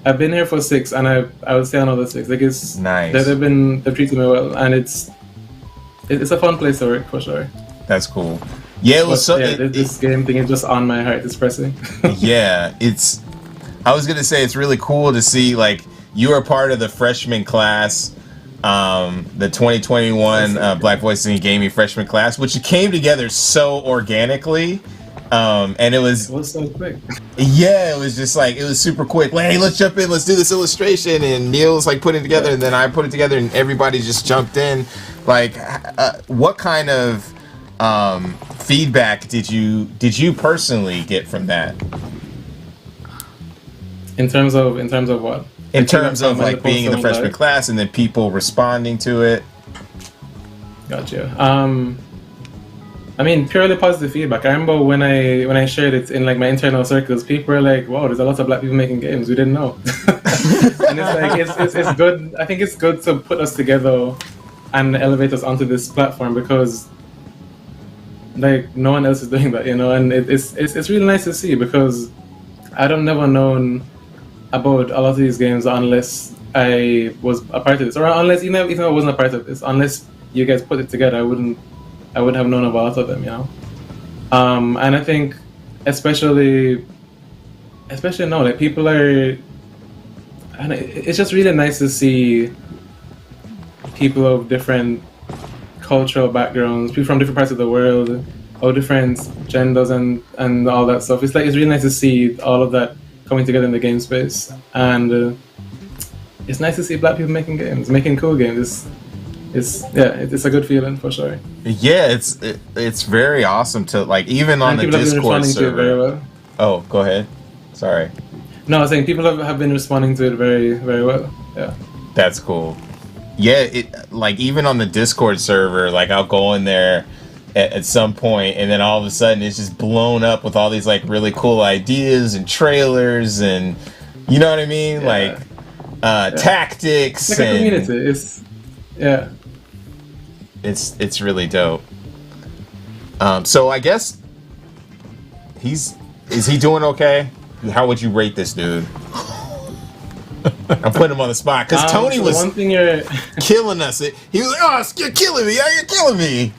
I've been here for 6, and I would stay another 6. Like it's nice. They've treated me well, and it's a fun place to work for sure. That's cool. Yeah, it was so. This game thing is just on my heart. It's pressing. Yeah, I was gonna say it's really cool to see like you are part of the freshman class, the 2021 Black Voices in Gaming freshman class, which came together so organically, and it was so quick. Yeah, it was just like it was super quick. Like, hey, let's jump in, let's do this illustration, and Neil's like putting it together, and then I put it together, and everybody just jumped in. Like, what kind of feedback did you personally get from that? In terms of what? In terms of like being in the freshman class and then people responding to it. Gotcha. I mean, purely positive feedback. I remember when I shared it in like my internal circles, people were like, "Wow, there's a lot of Black people making games. We didn't know." And it's like it's good. I think it's good to put us together and elevate us onto this platform because like no one else is doing that, you know. And it's really nice to see because I'd have never known about a lot of these games unless I was a part of this, or unless even if I wasn't a part of this, unless you guys put it together, I would have known about a lot of them, you know. And I think especially now, like people are, and it's just really nice to see people of different cultural backgrounds, people from different parts of the world, or different genders and all that stuff. It's really nice to see all of that coming together in the game space, and it's nice to see Black people making games, making cool games. It's a good feeling for sure. Yeah, it's very awesome to like even on the Discord server. Very well. Oh, go ahead. Sorry. No, I was saying people have been responding to it very, very well. Yeah. That's cool. Yeah, it like even on the Discord server, like I'll go in there at some point, and then all of a sudden it's just blown up with all these like really cool ideas and trailers, and you know what I mean, like tactics. It's like a community. It's really dope. So I guess is he doing okay? How would you rate this dude? I'm putting him on the spot because Tony was one thing you're killing us. He was like, "Oh, you're killing me! You're killing me!"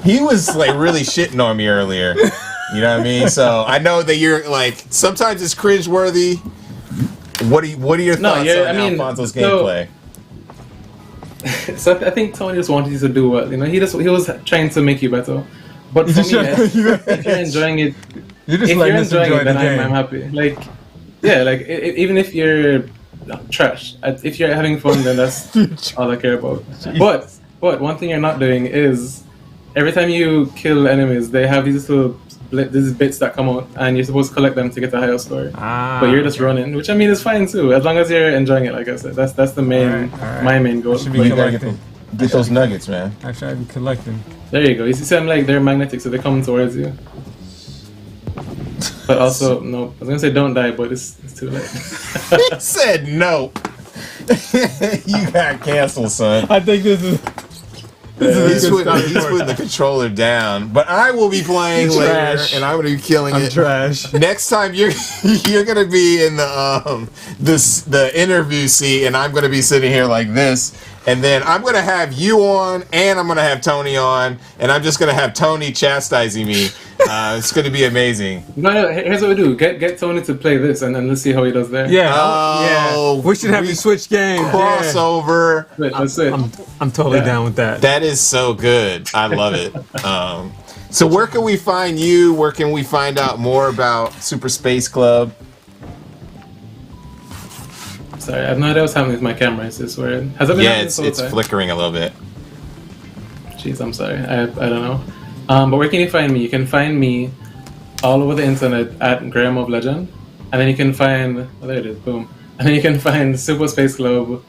He was like really shitting on me earlier. You know what I mean? So I know that you're like sometimes it's cringeworthy. What are your thoughts on Alfonso's gameplay? So I think Tony just wanted you to do well. You know, he was trying to make you better. But for me, if you're enjoying it, then I'm happy. Like, yeah, like even if you're trash, if you're having fun, then that's all I care about. But one thing you're not doing is every time you kill enemies, they have these bits that come out, and you're supposed to collect them to get a higher score. But you're just running, which I mean is fine too, as long as you're enjoying it. Like I said, that's the main my main goal. You gotta get those nuggets, man. I should be collecting. There you go. You see, I'm like they're magnetic, so they come towards you. But also, no, I was gonna say don't die, but it's too late. He said no. You got canceled, son. I think this is. He's putting the controller down, but I will be playing later, and I'm going to be killing it. Trash. Next time you're going to be in the interview seat, and I'm going to be sitting here like this, and then I'm going to have you on, and I'm going to have Tony on, and I'm just going to have Tony chastising me It's going to be amazing. No, here's what we do. Get Tony to play this, and then let's see how he does there. Yeah. Oh, We should have you switch games. Crossover. That's it. I'm totally down with that. That is so good. I love it. So where can we find you? Where can we find out more about Super Space Club? Sorry, I have no idea what's happening with my camera. It's just weird. Has it been happening this whole it's time? flickering a little bit. Jeez, I'm sorry. I don't know. But where can you find me? You can find me all over the internet at Graham of Legend. And then you can find... Oh, there it is. Boom. And then you can find Super Space Club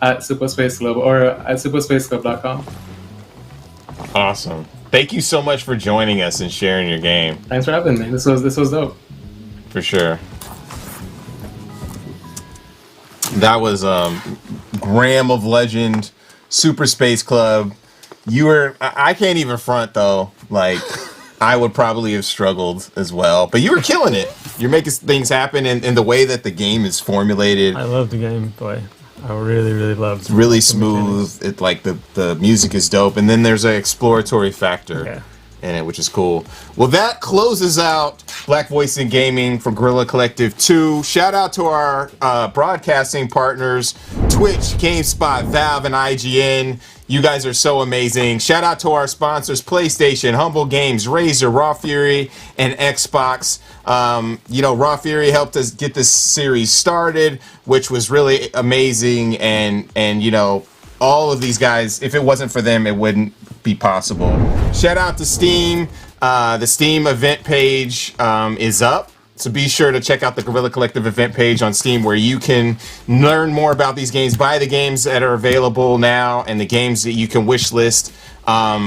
at Super Space Club or at superspaceclub.com. Awesome. Thank you so much for joining us and sharing your game. Thanks for having me. This was dope. For sure. That was Graham of Legend, Super Space Club. You were... I can't even front, though. Like, I would probably have struggled as well. But you were killing it. You're making things happen, and the way that the game is formulated... I love the gameplay. I really, really love it. It's really smooth. It like the music is dope, and then there's an exploratory factor in it, which is cool. Well, that closes out Black Voice in Gaming for Guerrilla Collective 2. Shout out to our broadcasting partners, Twitch, GameSpot, Valve, and IGN. You guys are so amazing. Shout out to our sponsors, PlayStation, Humble Games, Razer, Raw Fury, and Xbox. Raw Fury helped us get this series started, which was really amazing. And all of these guys, if it wasn't for them, it wouldn't be possible. Shout out to Steam. The Steam event page is up. So be sure to check out the Guerrilla Collective event page on Steam, where you can learn more about these games, buy the games that are available now, and the games that you can wish list.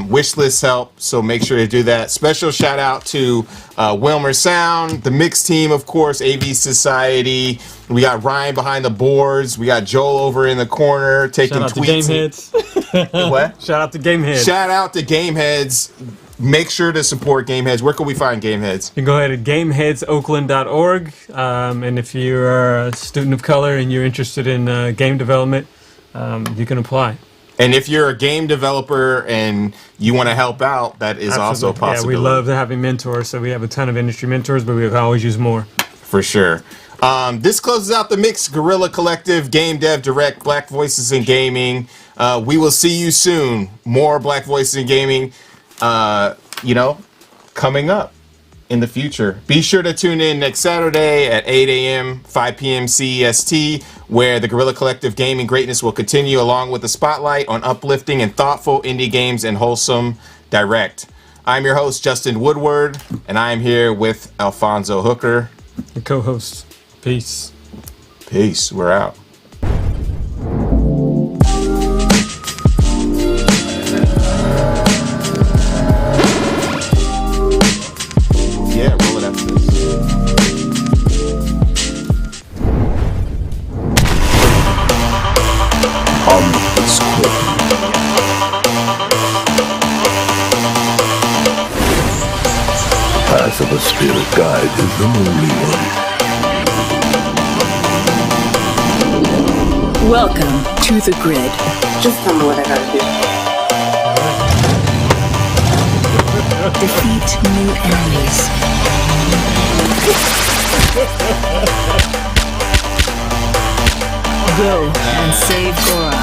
Wish lists help, so make sure to do that. Special shout out to Wilmer Sound, the mix team, of course, AV Society. We got Ryan behind the boards. We got Joel over in the corner taking Shout out tweets. to Gameheads. What? Shout out to Gameheads. Shout out to Gameheads. Make sure to support Gameheads. Where can we find Gameheads? You can go ahead to gameheadsoakland.org. And if you're a student of color and you're interested in game development, you can apply. And if you're a game developer and you want to help out, that is also a possibility. Yeah, we love having mentors, so we have a ton of industry mentors, but we can always use more. For sure. This closes out the mix. Guerrilla Collective, Game Dev Direct, Black Voices in Gaming. We will see you soon. More Black Voices in Gaming, coming up in the future. Be sure to tune in next Saturday at 8 a.m., 5 p.m. CEST, where the Guerrilla Collective Gaming greatness will continue, along with the spotlight on uplifting and thoughtful indie games and wholesome direct. I'm your host, Justin Woodward, and I am here with Alfonso Hooker. The co-host. Peace. Peace. We're out. Yeah, roll it after this. On the script. Path of a spirit guide is the only one. Welcome to the grid. Just tell me what I gotta do. Defeat new enemies. Go and save Gora.